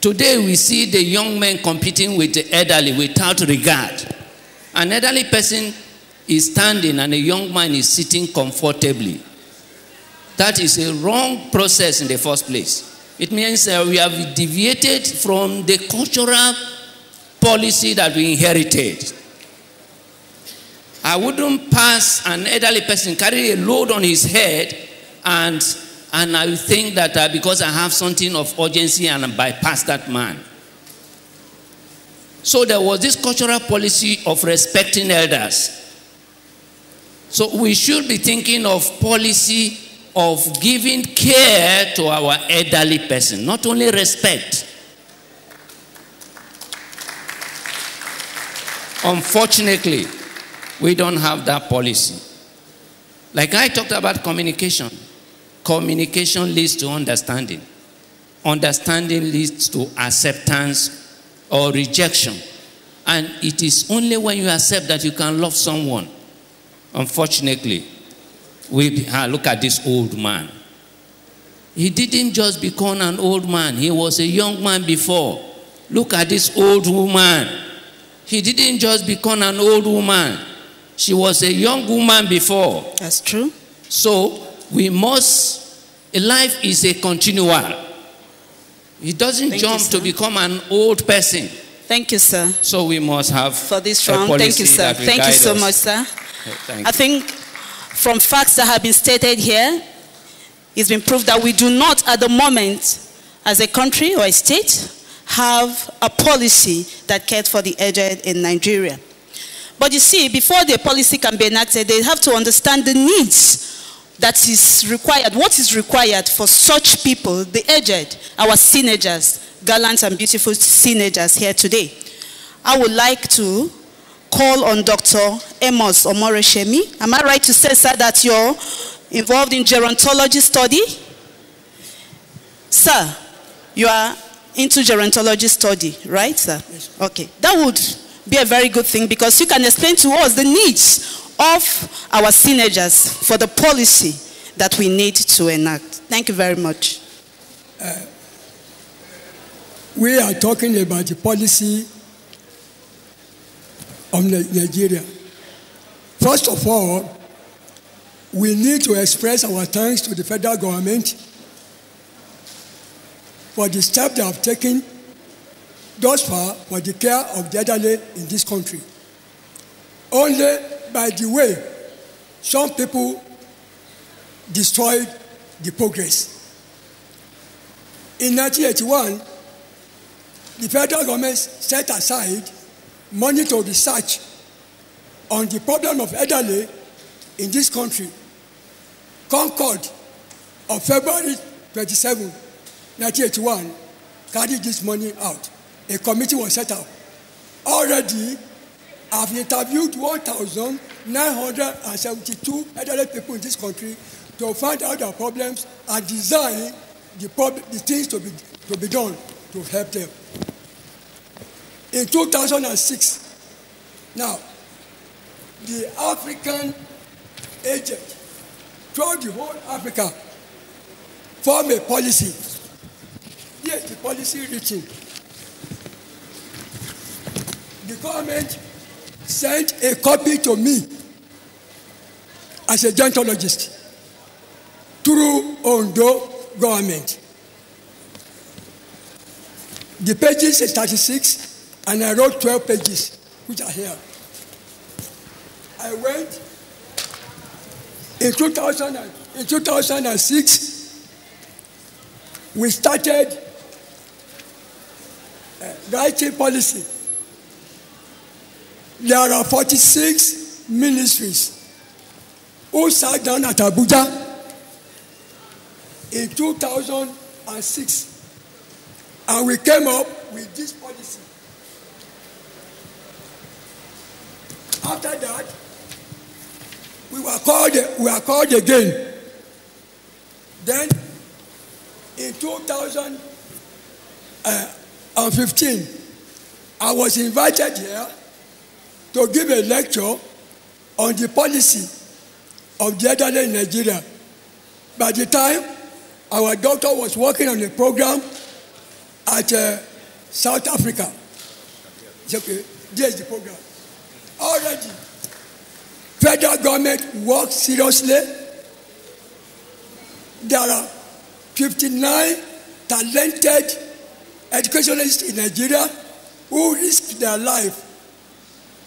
S16: today we see the young men competing with the elderly without regard. An elderly person is standing and a young man is sitting comfortably. That is a wrong process in the first place. It means we have deviated from the cultural policy that we inherited. I wouldn't pass an elderly person, carry a load on his head, and I will think that because I have something of urgency and I bypass that man. So there was this cultural policy of respecting elders. So we should be thinking of policy of giving care to our elderly person, not only respect. Unfortunately, we don't have that policy. Like I talked about communication. Communication leads to understanding. Understanding leads to acceptance or rejection. And it is only when you accept that you can love someone. Unfortunately, we look at this old man. He didn't just become an old man. He was a young man before. Look at this old woman. He didn't just become an old woman. She was a young woman before.
S6: That's true.
S16: So we must, life is a continual. It doesn't jump to become an old person.
S6: Thank you, sir.
S16: So we must have
S6: for this round. Thank you, sir. Thank you so much, sir. I think from facts that have been stated here, it's been proved that we do not at the moment, as a country or a state, have a policy that cares for the aged in Nigeria. But you see, before the policy can be enacted, they have to understand the needs that is required, what is required for such people, the aged, our SEENAGER'S, gallant and beautiful SEENAGER'S here today. I would like to call on Dr. Amos Omoreshemi. Am I right to say, sir, that you're involved in gerontology study? Sir, you are into gerontology study, right, sir? Yes. Okay. That would be a very good thing because you can explain to us the needs of our SEENAGER'S for the policy that we need to enact. Thank you very much.
S17: We are talking about the policy of Nigeria. First of all, we need to express our thanks to the federal government for the steps they have taken thus far for the care of the elderly in this country. Only, by the way, some people destroyed the progress. In 1981, the federal government set aside money to research on the problem of elderly in this country. Concord of February 27, 1981, carried this money out. A committee was set up. Already, I've interviewed 1,972 elderly people in this country to find out their problems and design the things to be done to help them. In 2006, now, the African agent throughout the whole Africa formed a policy. Yes, the policy written. The government sent a copy to me as a gerontologist through Ondo government. The pages is 36, and I wrote 12 pages, which are here. I went in 2006. We started writing policy. There are 46 ministries who sat down at Abuja in 2006, and we came up with this policy. After that, we were called again. Then, in 2015, I was invited here to give a lecture on the policy of the elderly in Nigeria. By the time, our doctor was working on a program at South Africa. It's okay. There's the program. Already, federal government works seriously. There are 59 talented educationists in Nigeria who risked their life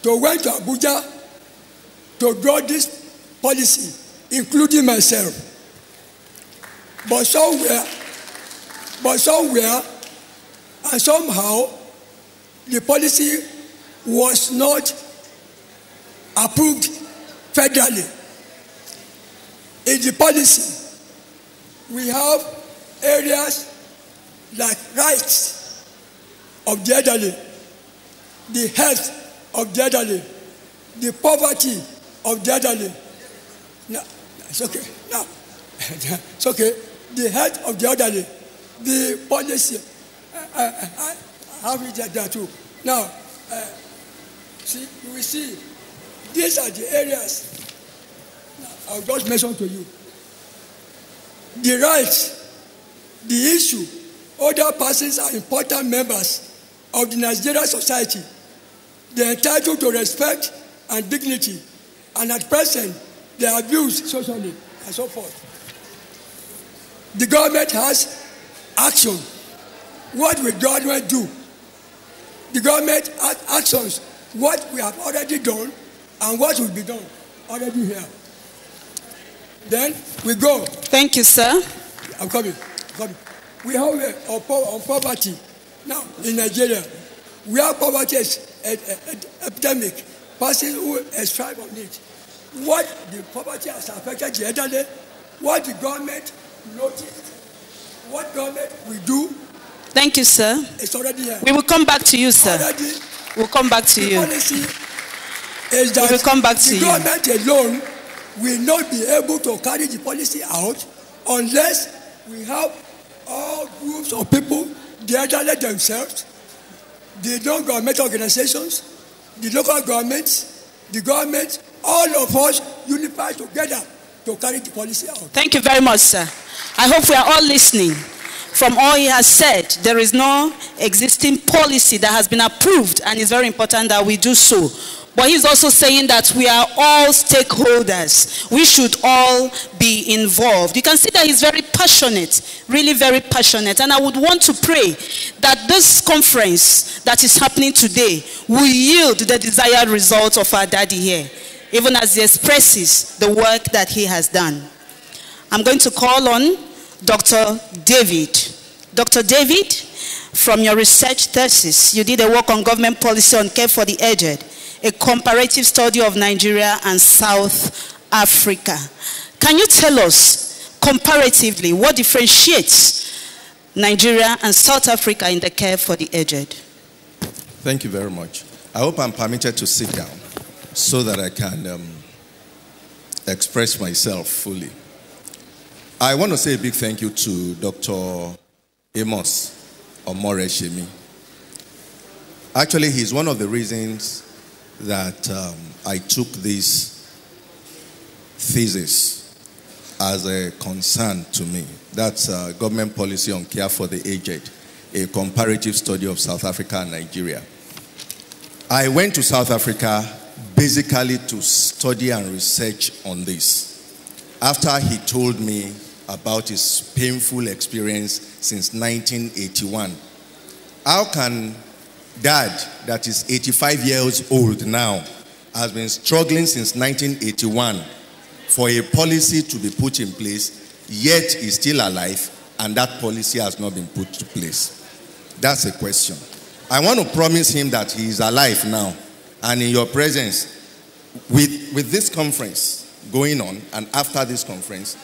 S17: to went to Abuja to draw this policy, including myself. But somewhere and somehow, the policy was not approved federally. In the policy, we have areas like rights of the elderly, the health of the elderly, the poverty of the elderly. No, it's okay. No, it's okay. The health of the elderly, the policy. I have it like that too. Now, see, you will see, these are the areas I'll just mention to you. The rights, the issue, other persons are important members of the Nigerian society. They are entitled to respect and dignity, and at present, they are abused socially and so forth. The government has action. What will the government do? The government has actions. What we have already done and what will be done already here. Then we go.
S6: Thank you, sir.
S17: I'm coming. We have on poverty. Now, in Nigeria, we have poverty epidemic. Persons who strive on it. What the poverty has affected the elderly, what the government noticed, what government will do.
S6: Thank you, sir.
S17: It's already here.
S6: We will come back to you, sir. We'll come back to you.
S17: The policy is that
S6: we will come back to
S17: the government alone will not be able to carry the policy out unless we have all groups of people, the elderly themselves, the non-governmental organizations, the local governments, the government, all of us unified together to carry the policy out.
S6: Thank you very much, sir. I hope we are all listening. From all he has said, there is no existing policy that has been approved, and it's very important that we do so. But he's also saying that we are all stakeholders. We should all be involved. You can see that he's very passionate, really very passionate. And I would want to pray that this conference that is happening today will yield the desired results of our daddy here. even as he expresses the work that he has done. I'm going to call on Dr. David. Dr. David, from your research thesis, you did a work on government policy on care for the aged, a comparative study of Nigeria and South Africa. Can you tell us, comparatively, what differentiates Nigeria and South Africa in the care for the aged?
S21: Thank you very much. I hope I'm permitted to sit down so that I can express myself fully. I want to say a big thank you to Dr. Amos Omoreshemi. Actually, he's one of the reasons that I took this thesis as a concern to me. That's government policy on care for the aged, a comparative study of South Africa and Nigeria. I went to South Africa basically to study and research on this. After he told me about his painful experience since 1981. How can dad, that is 85 years old now, has been struggling since 1981 for a policy to be put in place, yet is still alive, and that policy has not been put to place? That's a question. I want to promise him that he is alive now, and in your presence, with this conference going on, and after this conference,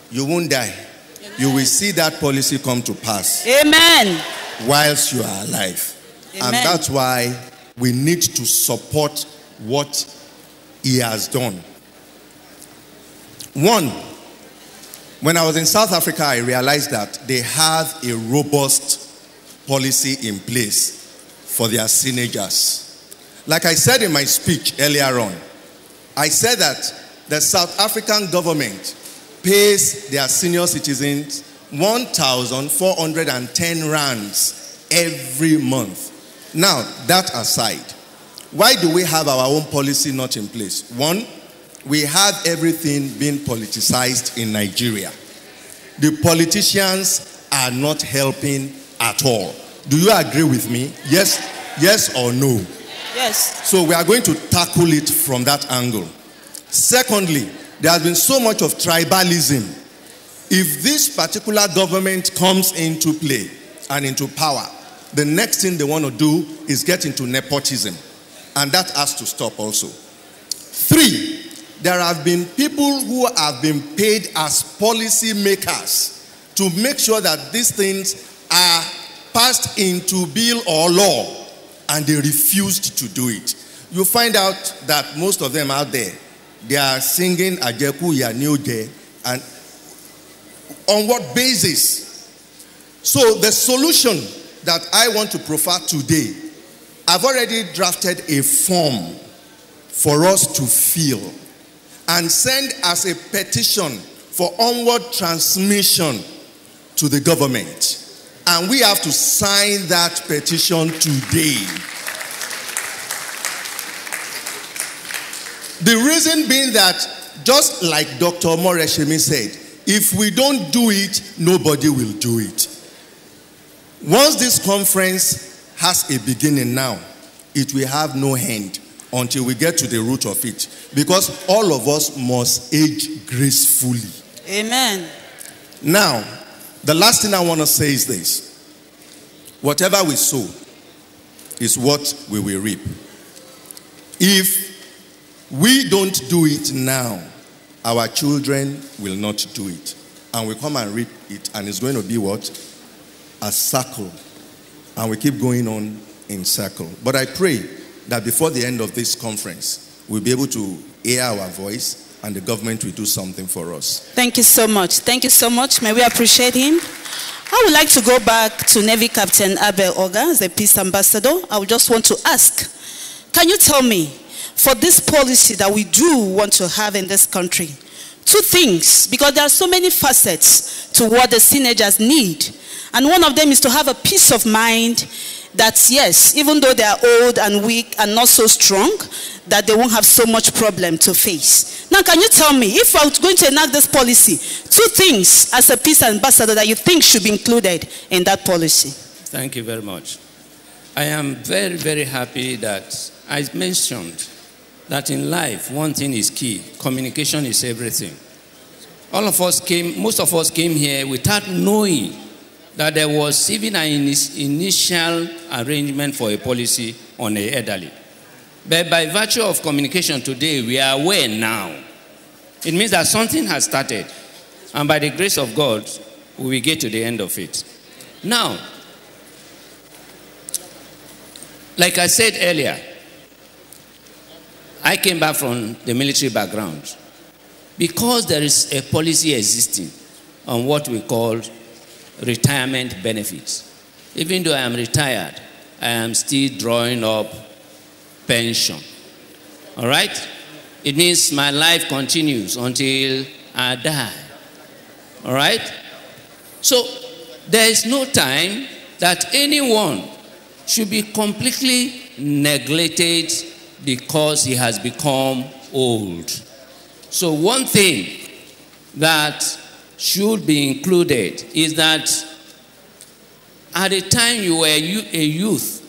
S21: you won't die. Amen. You will see that policy come to pass.
S6: Amen.
S21: Whilst you are alive. Amen. And that's why we need to support what he has done. One, when I was in South Africa, I realized that they have a robust policy in place for their SEENAGER'S. Like I said in my speech earlier on, I said that the South African government pays their senior citizens 1,410 rands every month. Now, that aside, why do we have our own policy not in place? One, we have everything being politicized in Nigeria. The politicians are not helping at all. Do you agree with me? Yes, yes or no?
S6: Yes.
S21: So we are going to tackle it from that angle. Secondly, there has been so much of tribalism. If this particular government comes into play and into power, the next thing they want to do is get into nepotism. And that has to stop also. Three, there have been people who have been paid as policy makers to make sure that these things are passed into bill or law, and they refused to do it. You find out that most of them out there, they are singing Ajeku Yanioje, and on what basis? So the solution that I want to proffer today, I've already drafted a form for us to fill and send as a petition for onward transmission to the government. And we have to sign that petition today. The reason being that, just like Dr. Omoreshemi said, if we don't do it, nobody will do it. Once this conference has a beginning now, it will have no end until we get to the root of it. Because all of us must age gracefully.
S6: Amen.
S21: Now, the last thing I want to say is this. Whatever we sow is what we will reap. If we don't do it now, our children will not do it. And we come and reap it, and it's going to be what? A circle. And we keep going on in circle. But I pray that before the end of this conference, we'll be able to hear our voice, and the government will do something for us.
S6: Thank you so much. Thank you so much. May we appreciate him. I would like to go back to Navy Captain Abel Oga as a peace ambassador. I would just want to ask, can you tell me, for this policy that we do want to have in this country, two things, because there are so many facets to what the SEENAGER'S need. And one of them is to have a peace of mind that, yes, even though they are old and weak and not so strong, that they won't have so much problem to face. Now, can you tell me, if I was going to enact this policy, two things as a peace ambassador that you think should be included in that policy?
S16: Thank you very much. I am very, very happy that I mentioned that in life, one thing is key. Communication is everything. Most of us came here without knowing that there was even an initial arrangement for a policy on the elderly. But by virtue of communication today, we are aware now. It means that something has started. And by the grace of God, we will get to the end of it. Now, like I said earlier, I came back from the military background because there is a policy existing on what we call retirement benefits. Even though I am retired, I am still drawing up pension. All right? It means my life continues until I die. All right? So there is no time that anyone should be completely neglected because he has become old. So one thing that should be included is that at the time you were a youth,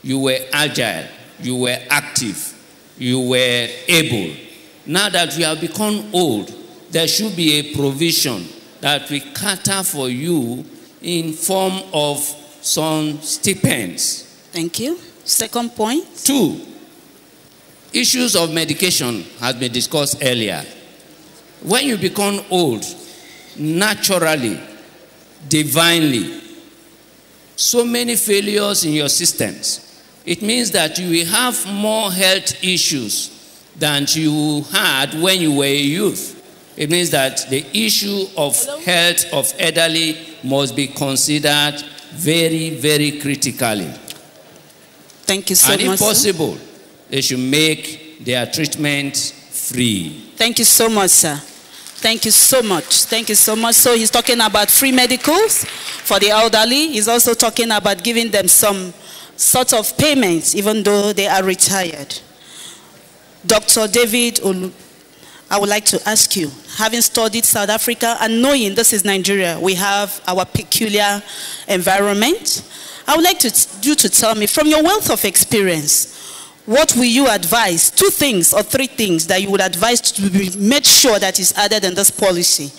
S16: you were agile, you were active, you were able. Now that you have become old, there should be a provision that we cater for you in form of some stipends.
S6: Thank you. Second point.
S16: 2, issues of medication has been discussed earlier. When you become old, naturally, divinely, so many failures in your systems, it means that you will have more health issues than you had when you were a youth. It means that the issue of health of elderly must be considered very, very critically.
S6: Thank you so much.
S16: And if possible, they should make their treatment free.
S6: Thank you so much, sir. Thank you so much. Thank you so much. So he's talking about free medicals for the elderly. He's also talking about giving them some sort of payments even though they are retired. Dr. David Olu, I would like to ask you, having studied South Africa and knowing this is Nigeria, we have our peculiar environment. I would like you to tell me, from your wealth of experience, what will you advise, 2 things or 3 things that you would advise to be made sure that is added in this policy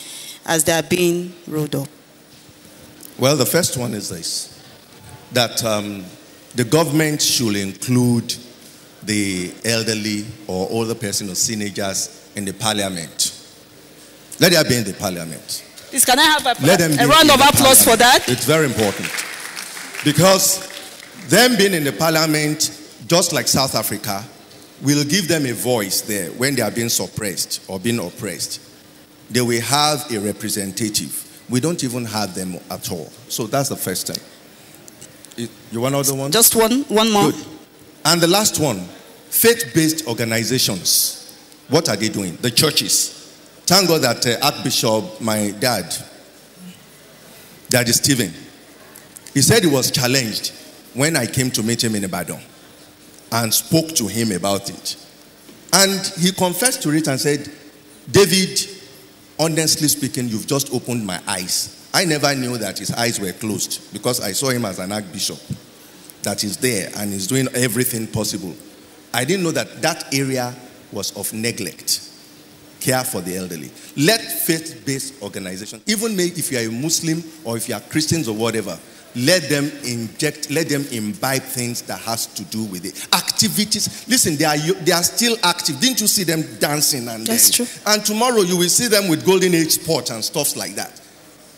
S6: as they are being rolled up?
S21: Well, the first one is this, that the government should include the elderly or older person or teenagers in the parliament. Let them be in the parliament.
S6: Please, can I have a round of applause for that?
S21: It's very important. Because them being in the parliament, just like South Africa, will give them a voice there when they are being suppressed or being oppressed. They will have a representative. We don't even have them at all. So that's the first thing. You want another one?
S6: Just one more.
S21: Good. And the last one, faith-based organizations. What are they doing? The churches. Thank God that Archbishop, my Daddy Stephen, he said he was challenged when I came to meet him in Ibadan and spoke to him about it. And he confessed to it and said, David, honestly speaking, you've just opened my eyes. I never knew that his eyes were closed because I saw him as an archbishop that is there and is doing everything possible. I didn't know that that area was of neglect, care for the elderly. Let faith-based organizations, even if you are a Muslim or if you are Christians or whatever, let them imbibe things that has to do with it. Activities. Listen, they are still active. Didn't you see them dancing?
S6: That's true.
S21: And tomorrow you will see them with golden age sports and stuff like that.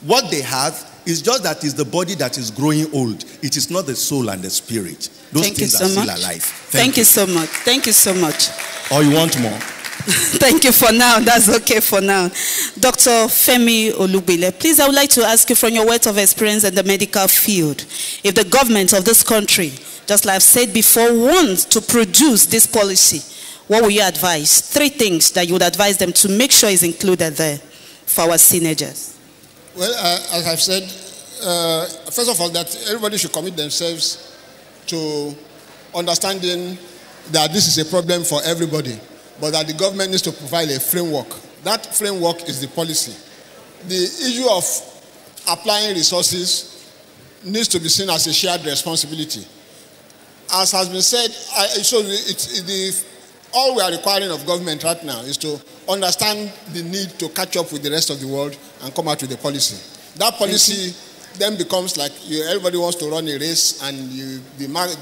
S21: What they have is just that is the body that is growing old. It is not the soul and the spirit. Those things are still alive.
S6: Thank you so much. Thank you so much.
S21: Or you want more?
S6: Thank you for now. That's okay for now. Dr. Femi Olubile, please, I would like to ask you from your wealth of experience in the medical field, if the government of this country, just like I've said before, wants to produce this policy, what will you advise? 3 things that you would advise them to make sure is included there for our SEENAGER'S.
S11: Well, as I've said, first of all, that everybody should commit themselves to understanding that this is a problem for everybody, but that the government needs to provide a framework. That framework is the policy. The issue of applying resources needs to be seen as a shared responsibility. As has been said,
S7: all we are requiring of government right now is to understand the need to catch up with the rest of the world and come out with a policy. That policy then becomes like everybody wants to run a race, and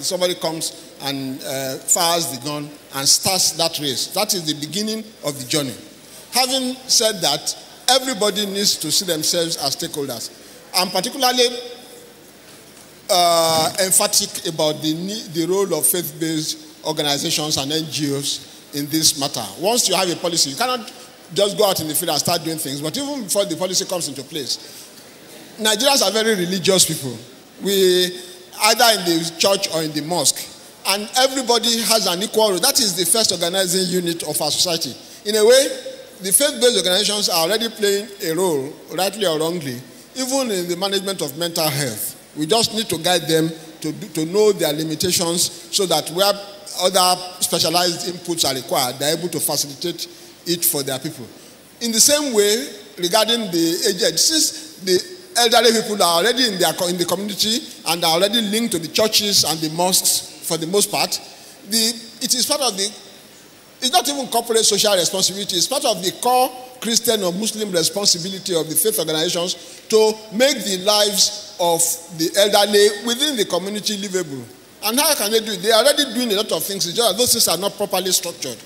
S7: somebody comes and fires the gun and starts that race. That is the beginning of the journey. Having said that, everybody needs to see themselves as stakeholders. I'm particularly emphatic about the role of faith-based organizations and NGOs in this matter. Once you have a policy, you cannot just go out in the field and start doing things. But even before the policy comes into place, Nigerians are very religious people. We either in the church or in the mosque, and everybody has an equal role. That is the first organizing unit of our society. In a way, the faith-based organizations are already playing a role, rightly or wrongly, even in the management of mental health. We just need to guide them to know their limitations, so that where other specialized inputs are required, they're able to facilitate it for their people. In the same way, regarding the aged, since the elderly people are already in the community and are already linked to the churches and the mosques for the most part, it is part of it's not even corporate social responsibility, it's part of the core Christian or Muslim responsibility of the faith organizations to make the lives of the elderly within the community livable. And how can they do it? They are already doing a lot of things, it's just that those things are not properly structured.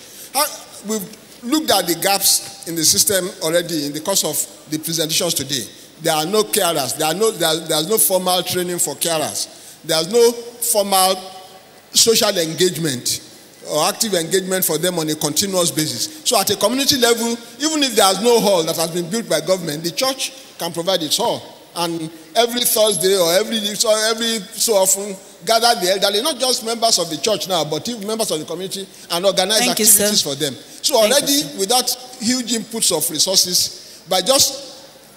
S7: We've looked at the gaps in the system already in the course of the presentations today. There are no carers. There's no formal training for carers. There's no formal social engagement or active engagement for them on a continuous basis. So at a community level, even if there's no hall that has been built by government, the church can provide its hall. And every Thursday or every so often, gather the elderly, not just members of the church now, but even members of the community, and organize activities for them. So already, without huge inputs of resources, by just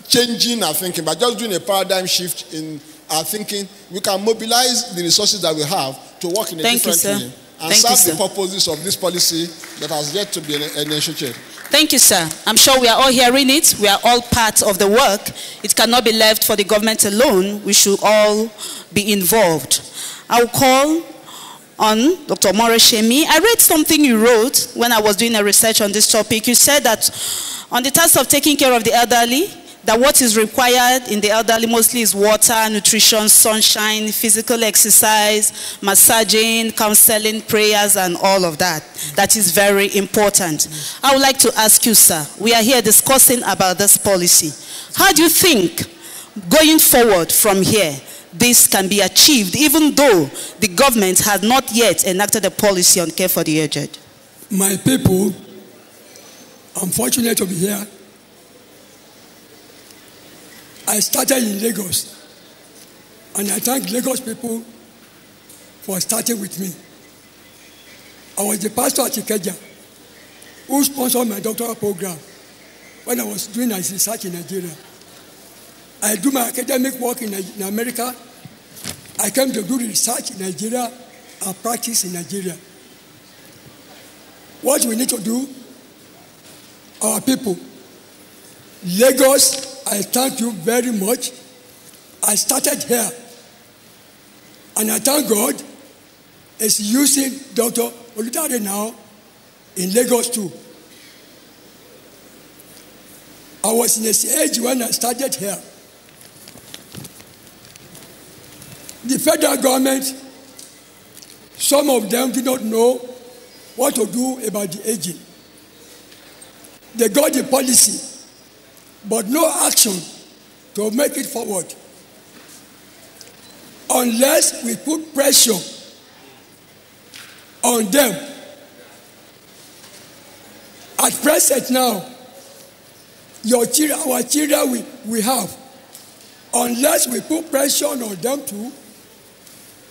S7: changing our thinking, by just doing a paradigm shift in our thinking, we can mobilize the resources that we have to work in a different way and serve the purposes of this policy that has yet to be initiated.
S6: Thank you, sir. I'm sure we are all hearing it. We are all part of the work. It cannot be left for the government alone. We should all be involved. I'll call on Dr. Moreshemi. I read something you wrote when I was doing a research on this topic. You said that on the task of taking care of the elderly, that what is required in the elderly mostly is water, nutrition, sunshine, physical exercise, massaging, counseling, prayers, and all of that. That is very important. I would like to ask you, sir, we are here discussing about this policy. How do you think, going forward from here, this can be achieved, even though the government has not yet enacted a policy on care for the aged?
S17: My people, I'm fortunate to be here. I started in Lagos, and I thank Lagos people for starting with me. I was the pastor at Ikeja who sponsored my doctoral program when I was doing my research in Nigeria. I do my academic work in America. I came to do research in Nigeria and practice in Nigeria. What we need to do, our people, Lagos, I thank you very much. I started here, and I thank God is using Dr. Oludare now in Lagos too. I was in a stage when I started here. The federal government, some of them did not know what to do about the aging. They got the policy, but no action to make it forward. Unless we put pressure on them. At present now, our children we have, unless we put pressure on them too,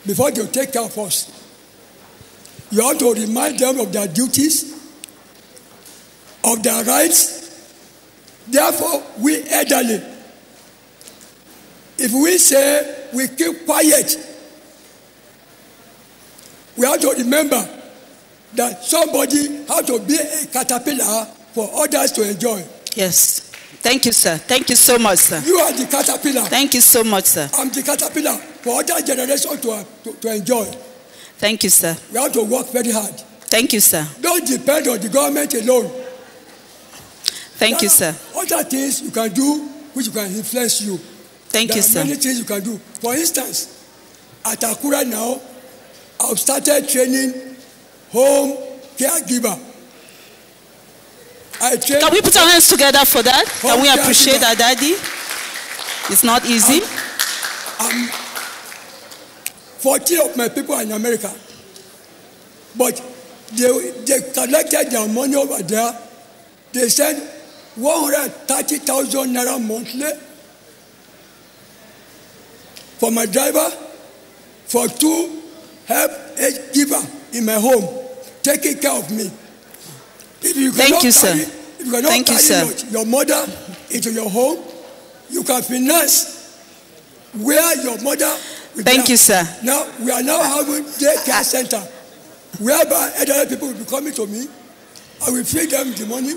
S17: before they take care of us. You have to remind them of their duties, of their rights. Therefore, we elderly, if we say we keep quiet, we have to remember that somebody has to be a caterpillar for others to enjoy.
S6: Yes. Thank you, sir. Thank you so much, sir.
S17: You are the caterpillar.
S6: Thank you so much, sir.
S17: I'm the caterpillar for other generations to enjoy.
S6: Thank you, sir.
S17: We have to work very hard.
S6: Thank you, sir.
S17: Don't depend on the government alone.
S6: Thank you, sir.
S17: Other things you can do which can influence you.
S6: Thank you, sir.
S17: There are many things you can do. For instance, at Akura now, I've started training home caregiver.
S6: Can we put our hands together for that? Can we appreciate our daddy? It's not easy.
S17: 40 of my people are in America. But they collected their money over there. They said 130,000 naira monthly for my driver, for 2 help age giver in my home, taking care of me.
S6: Thank you, sir.
S17: If you cannot carry your mother into your home, you can finance where your mother will be.
S6: Thank you, sir.
S17: Now, we are now having daycare center, whereby elderly people will be coming to me. I will feed them the money.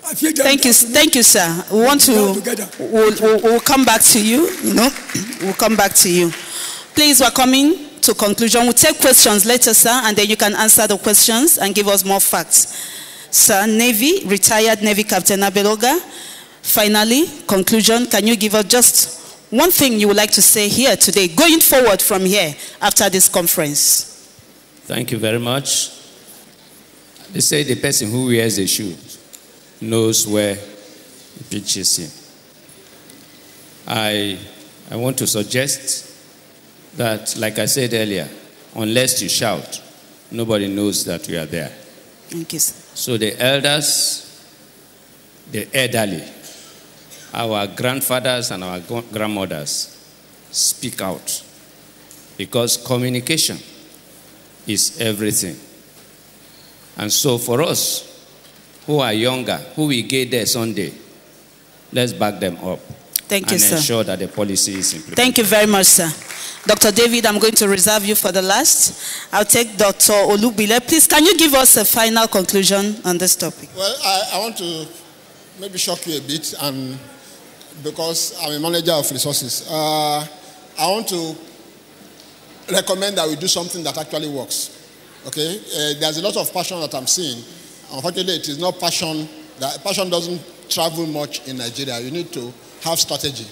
S17: I feed them.
S6: Thank you, sir. We want to. We'll come back to you. We'll come back to you. Please, we're coming to conclusion. We'll take questions later, sir, and then you can answer the questions and give us more facts. Sir, Navy, retired Navy Captain Abeloga. Finally, conclusion, can you give us just one thing you would like to say here today, going forward from here after this conference?
S16: Thank you very much. They say the person who wears a shoe knows where it reaches him. I want to suggest that, like I said earlier, unless you shout, nobody knows that we are there.
S6: Thank you, sir.
S16: So the elders, the elderly, our grandfathers and our grandmothers speak out, because communication is everything. And so for us who are younger, who will get there Sunday, let's back them up.
S6: Thank you, sir.
S16: And ensure that the policy is implemented.
S6: Thank you very much, sir. Dr. David, I'm going to reserve you for the last. I'll take Dr. Olubile. Please, can you give us a final conclusion on this topic?
S7: Well, I want to maybe shock you a bit, and because I'm a manager of resources, I want to recommend that we do something that actually works. Okay? There's a lot of passion that I'm seeing. Unfortunately, it is not passion. That passion doesn't travel much in Nigeria. You need to have strategy.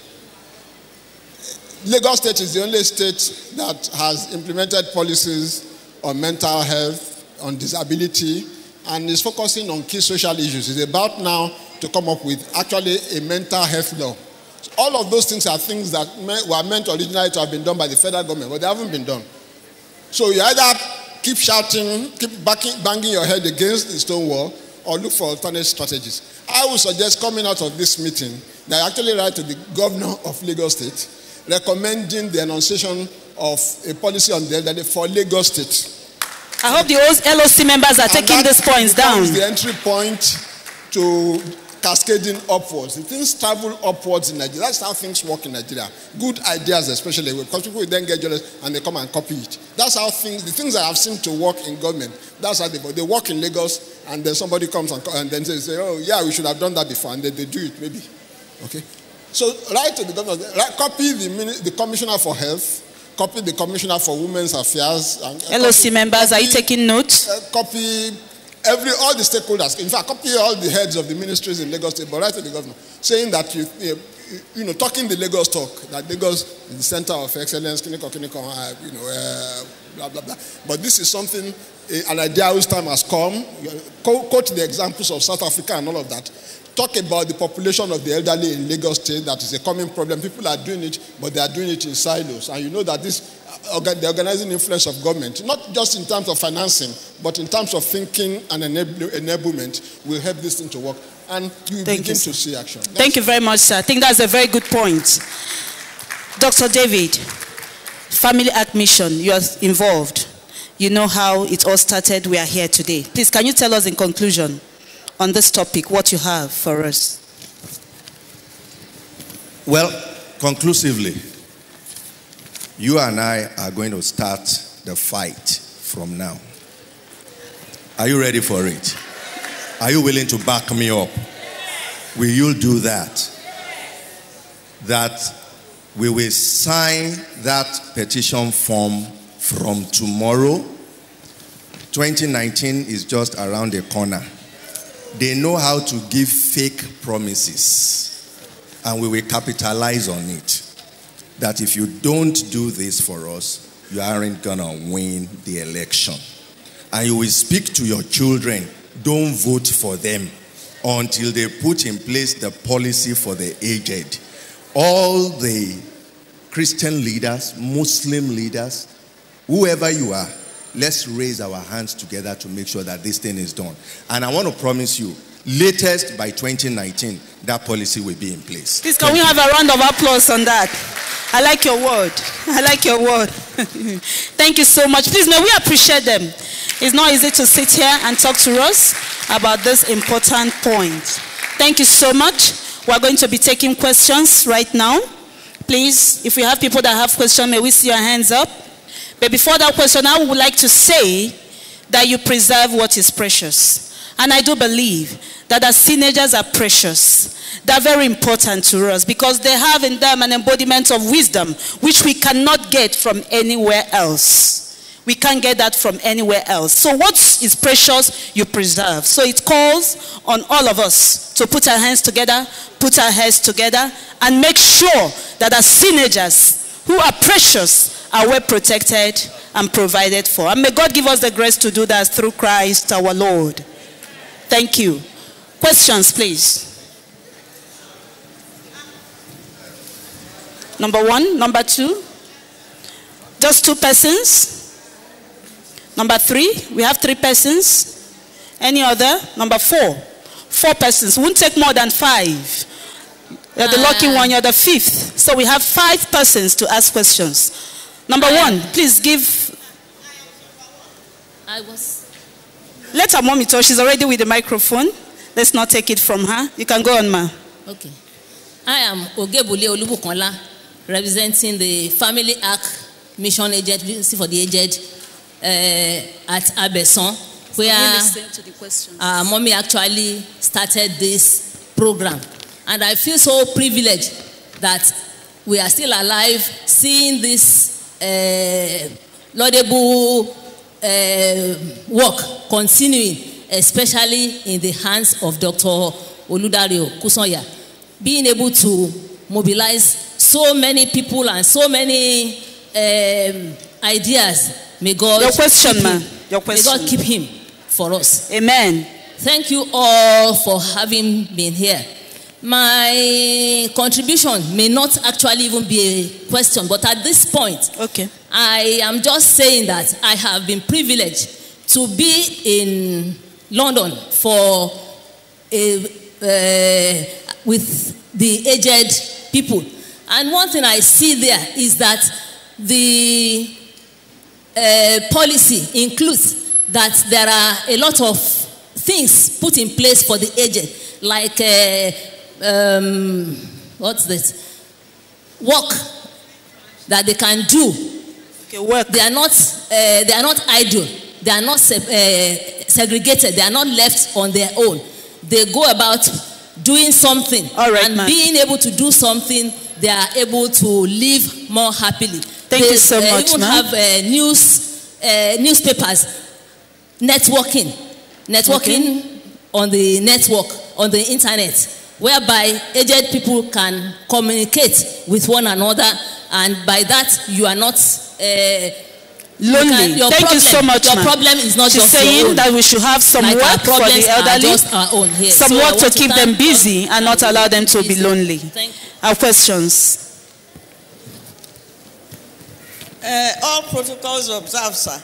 S7: Lagos State is the only state that has implemented policies on mental health, on disability, and is focusing on key social issues. It's about now to come up with actually a mental health law. So all of those things are things that were meant originally to have been done by the federal government, but they haven't been done. So you either keep shouting, keep banging your head against the stone wall, or look for alternate strategies. I would suggest, coming out of this meeting, that I actually write to the governor of Lagos State recommending the enunciation of a policy on the elderly for Lagos State.
S6: I hope the LOC members are taking these points down.
S7: The entry point to cascading upwards. The things travel upwards in Nigeria. That's how things work in Nigeria. Good ideas, especially, because people will then get jealous and they come and copy it. That's how the things that I've seen to work in government, that's how they work in Lagos, and then somebody comes and then they say, oh yeah, we should have done that before, and then they do it maybe. Okay? So write to the governor, copy the Commissioner for Health, copy the Commissioner for Women's Affairs. And,
S6: LOC members, are you taking notes?
S7: Copy all the stakeholders. In fact, copy all the heads of the ministries in Lagos State, but write to the governor, saying that talking the Lagos talk, that Lagos is the center of excellence, blah, blah, blah. But this is something, an idea whose time has come. Quote the examples of South Africa and all of that. Talk about the population of the elderly in Lagos State. That is a common problem. People are doing it, but they are doing it in silos. And you know that the organizing influence of government, not just in terms of financing, but in terms of thinking and enablement, will help this thing to work. And you begin to see action.
S6: Thank you very much, sir. I think that's a very good point. Dr. David, Family Act Mission, you are involved. You know how it all started. We are here today. Please, can you tell us in conclusion on this topic what you have for us?
S21: Well, conclusively, you and I are going to start the fight from now. Are you ready for it? Are you willing to back me up? Will you do that? That we will sign that petition form from tomorrow, 2019 is just around the corner. They know how to give fake promises, and we will capitalize on it. That if you don't do this for us, you aren't gonna win the election. And you will speak to your children, don't vote for them until they put in place the policy for the aged. All the Christian leaders, Muslim leaders, whoever you are, let's raise our hands together to make sure that this thing is done. And I want to promise you, latest by 2019, that policy will be in place.
S6: Please, can we have a round of applause on that? I like your word. I like your word. Thank you so much. Please, may we appreciate them. It's not easy to sit here and talk to us about this important point. Thank you so much. We're going to be taking questions right now. Please, if we have people that have questions, may we see your hands up? But before that question, I would like to say that you preserve what is precious. And I do believe that as teenagers are precious. They're very important to us because they have in them an embodiment of wisdom which we cannot get from anywhere else. We can't get that from anywhere else. So what is precious, you preserve. So it calls on all of us to put our hands together, put our heads together, and make sure that as teenagers who are precious are well protected and provided for. And may God give us the grace to do that through Christ our Lord. Thank you. Questions, please. Number one, number two. Just two persons. Number three, we have three persons. Any other? Number four. Four persons. Won't take more than five. You're the lucky one, you're the fifth. So we have 5 persons to ask questions. Number one, please give. Let her mommy talk. She's already with the microphone. Let's not take it from her. You can go on, ma.
S5: Okay. I am Ogebule Olubukanla, representing the Family Arc Mission Agency for the Aged at Abeson, where mommy actually started this program. And I feel so privileged that we are still alive, seeing this laudable work continuing, especially in the hands of Dr. Oludario Kusonya, being able to mobilize so many people and so many ideas. May God
S6: Your question, ma. Your question.
S5: May God keep him for us.
S6: Amen.
S5: Thank you all for having been here. My contribution may not actually even be a question, but at this point, I am just saying that I have been privileged to be in London for with the aged people. And one thing I see there is that the policy includes that there are a lot of things put in place for the aged, like what's this? Work that they can do.
S6: Work.
S5: They are not idle. They are not segregated. They are not left on their own. They go about doing something.
S6: All right,
S5: and being able to do something, they are able to live more happily.
S6: Thank you so much,
S5: even
S6: ma'am.
S5: have newspapers, networking on the network, on the internet, whereby aged people can communicate with one another, and by that you are not
S6: lonely. Thank you so much,
S5: Your
S6: ma'am.
S5: problem is not
S6: She's
S5: just your
S6: saying
S5: own.
S6: that we should have some
S5: Like our
S6: work for
S5: problems
S6: the
S5: are
S6: elderly,
S5: just our own here.
S6: some
S5: So I
S6: work to
S5: want
S6: keep them busy and not allow them to be lonely. Our questions.
S10: All protocols observed, sir.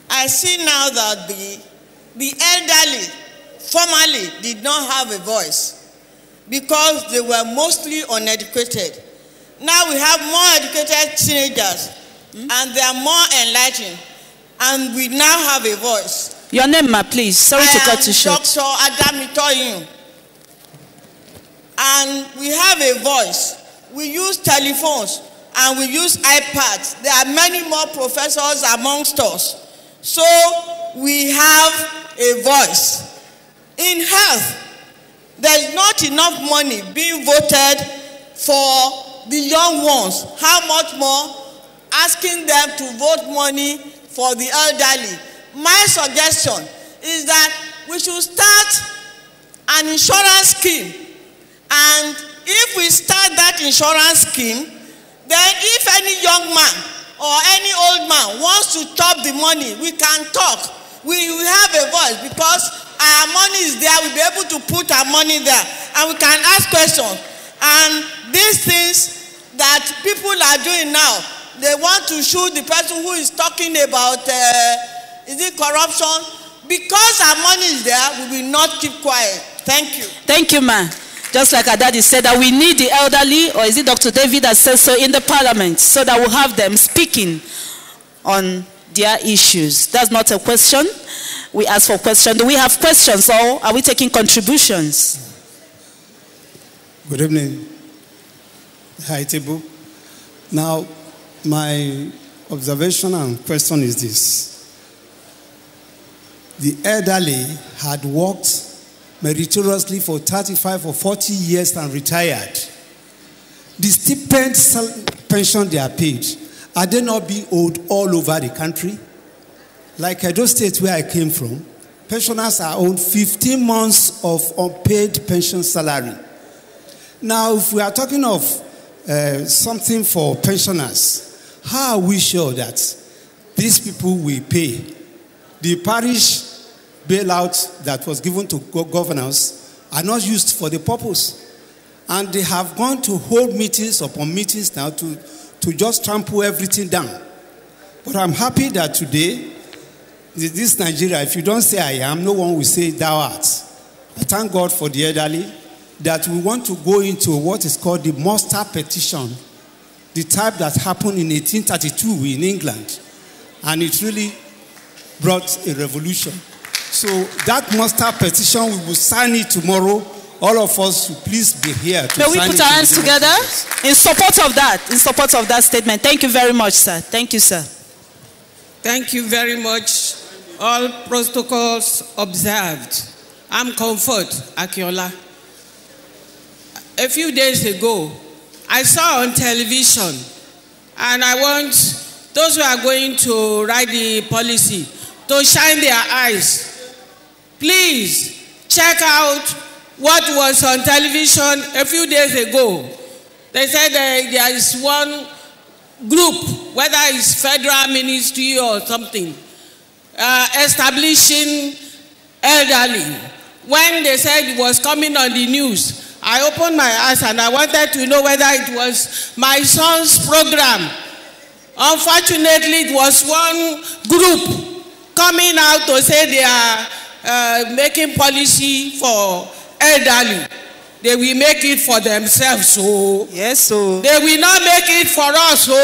S10: I see now that the elderly formerly did not have a voice because they were mostly uneducated. Now we have more educated teenagers and they are more enlightened, and we now have a voice.
S6: Your name, ma, please. Sorry to cut you short.
S10: Dr. Adamitoyin. And we have a voice. We use telephones and we use iPads. There are many more professors amongst us. So we have a voice. In health, there is not enough money being voted for the young ones. How much more asking them to vote money for the elderly? my suggestion is that we should start an insurance scheme. And if we start that insurance scheme, then if any young man or any old man wants to chop the money, we can talk. We have a voice because our money is there. We'll be able to put our money there and we can ask questions. And these things that people are doing now, they want to shoot the person who is talking about is it corruption? Because our money is there, we will not keep quiet. Thank you.
S6: Thank you, ma. Just like our daddy said, that we need the elderly, or is it Dr. David that says so, in the parliament, so that we'll have them speaking on their issues. That's not a question. We ask for questions. Do we have questions, or are we taking contributions?
S9: Good evening. Hi, Tibu. Now, my observation and question is this. The elderly had worked meritoriously for 35 or 40 years and retired. The stipend pension they are paid, are they not being owed all over the country? Like Edo State, where I came from, pensioners are owed 15 months of unpaid pension salary. Now, if we are talking of something for pensioners, how are we sure that these people will pay? The parish bailout that was given to governors are not used for the purpose. And they have gone to hold meetings upon meetings now to just trample everything down. But I'm happy that today, this Nigeria, if you don't say I am, no one will say thou art. I thank God for the elderly that we want to go into what is called the muster petition, the type that happened in 1832 in England. And it really brought a revolution. So that muster petition, we will sign it tomorrow. All of us should please be here to
S6: May we put our hands together in support of that statement. Thank you very much, sir. Thank you, sir.
S14: Thank you very much. All protocols observed. I'm Comfort Akiola. A few days ago, I saw on television, and I want those who are going to write the policy to shine their eyes. Please check out what was on television a few days ago. They said there is one group, whether it's federal ministry or something, establishing elderly. When they said it was coming on the news, I opened my eyes and I wanted to know whether it was my son's program. Unfortunately, it was one group coming out to say they are making policy for elderly. They will make it for themselves, so
S6: yes, so
S14: they will not make it for us. So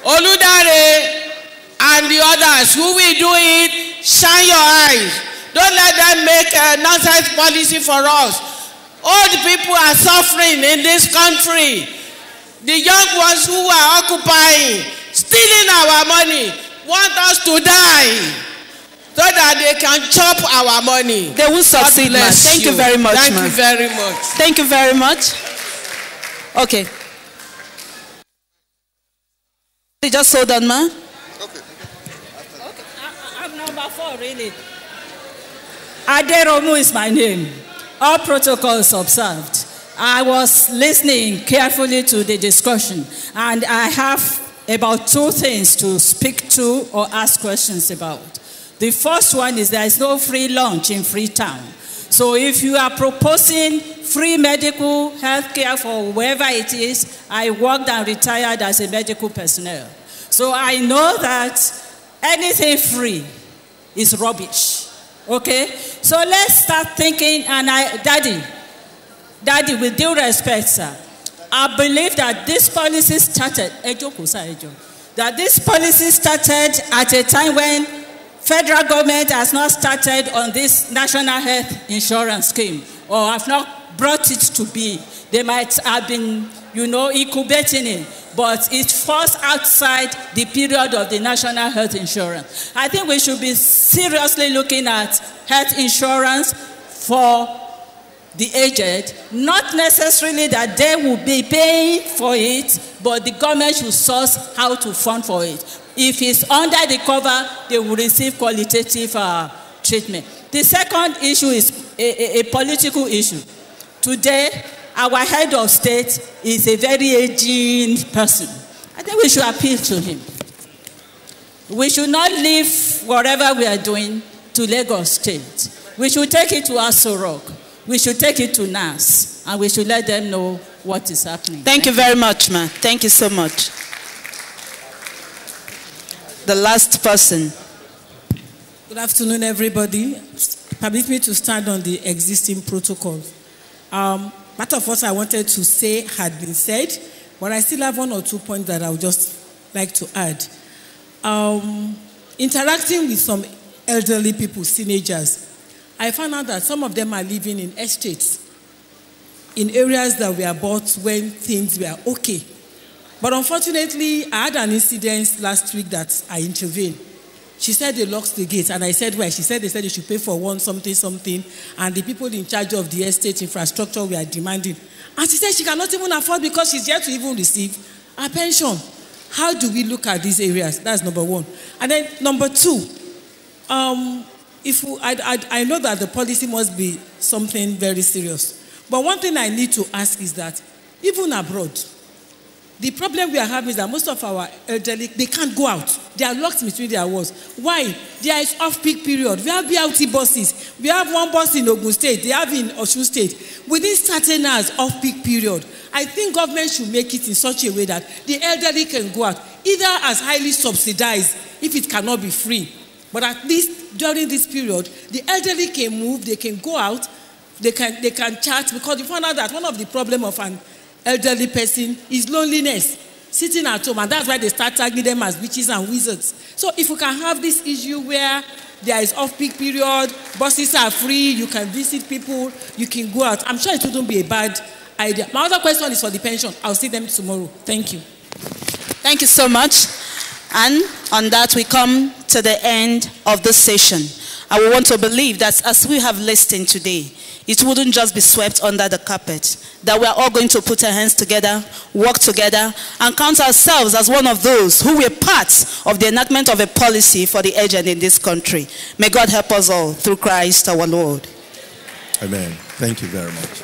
S14: Oludare and the others who will do it, shine your eyes. Don't let them make a nonsense policy for us. Old people are suffering in this country. The young ones who are occupying, stealing our money, want us to die so that they can chop our money.
S6: They will succeed, man. Thank you very much,
S14: Thank
S6: man.
S14: you very much.
S6: Thank you very much. Okay. Just hold on, man.
S14: Okay. I'm number 4, really.
S23: Aderomu is my name. All protocols observed. I was listening carefully to the discussion, and I have about 2 things to speak to or ask questions about. The first one is there is no free lunch in Freetown. So if you are proposing free medical health care for wherever it is, I worked and retired as a medical personnel. So I know that anything free is rubbish. Okay? So let's start thinking, and Daddy, with due respect, sir, I believe that this policy started, that this policy started at a time when federal government has not started on this national health insurance scheme, or have not brought it to be. They might have been, incubating it, but it falls outside the period of the national health insurance. I think we should be seriously looking at health insurance for the aged, not necessarily that they will be paying for it, but the government should source how to fund for it. If it's under the cover, they will receive qualitative treatment. The second issue is a political issue. Today, our head of state is a very aging person. I think we should appeal to him. We should not leave whatever we are doing to Lagos State. We should take it to Aso Rock. We should take it to NAS, and we should let them know what is happening.
S6: Thank you very much, ma'am. Thank you so much. The last person.
S22: Good afternoon, everybody. Permit me to stand on the existing protocol. Part of what I wanted to say had been said, but I still have 1 or 2 points that I would just like to add. Interacting with some elderly people, teenagers, I found out that some of them are living in estates, in areas that were bought when things were okay. But unfortunately, I had an incident last week that I intervened. She said they locked the gate, and I said, why? She said they said they should pay for one something, and the people in charge of the estate infrastructure were demanding. And she said she cannot even afford because she's yet to even receive her pension. How do we look at these areas? That's number one. And then number two, I know that the policy must be something very serious. But one thing I need to ask is that even abroad, the problem we are having is that most of our elderly, they can't go out. They are locked between their walls. Why? There is off-peak period. We have BLT buses. We have one bus in Ogun State. They have in Osun State. Within certain hours, off-peak period, I think government should make it in such a way that the elderly can go out, either as highly subsidized, if it cannot be free. But at least during this period, the elderly can move, they can go out, they can chat, because you found out that one of the problems of an elderly person is loneliness, sitting at home, and that's why they start tagging them as witches and wizards. So if we can have this issue where there is off-peak period, buses are free, you can visit people, you can go out, I'm sure it wouldn't be a bad idea. My other question is for the pension. I'll see them tomorrow. Thank you.
S6: Thank you so much. And on that, we come to the end of the session. I would want to believe that as we have listened today, it wouldn't just be swept under the carpet, that we are all going to put our hands together, work together, and count ourselves as one of those who were part of the enactment of a policy for the aged in this country. May God help us all through Christ our Lord.
S21: Amen. Thank you very much.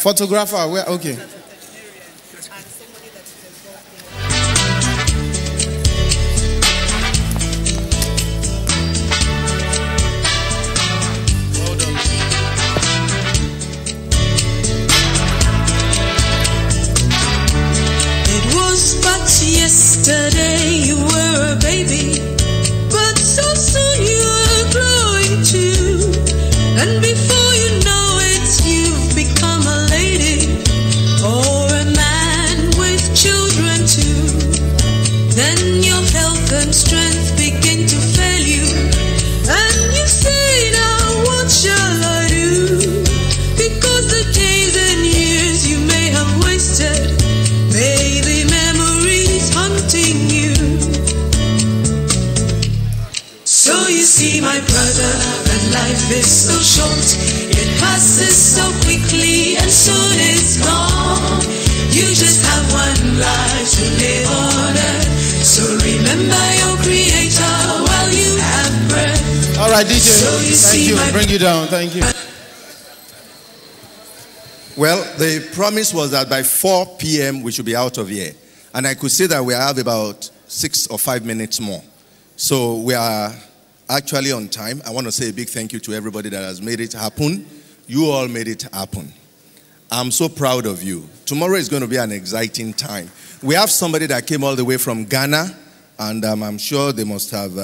S4: Photographer, where? Okay.
S15: It was but yesterday you were a baby, but so soon you are growing too, and before you know it, you've become a lady or a man with children too. Then your health and strength begin to fail you, and you say, now what shall I do? Because the days and years you may have wasted may be memories haunting you. So you see, my brother, that life is so short, it passes so quickly and soon it's gone. You just have one life to live on earth, so remember your creator while you have breath.
S4: All right, DJ,
S15: So you
S4: thank
S15: see,
S4: you.
S15: my
S4: Bring you down. Thank you.
S21: Well, the promise was that by 4 p.m. we should be out of here. And I could see that we have about 6 or 5 minutes more. So we are actually on time. I want to say a big thank you to everybody that has made it happen. You all made it happen. I'm so proud of you. Tomorrow is going to be an exciting time. We have somebody that came all the way from Ghana, and I'm sure they must have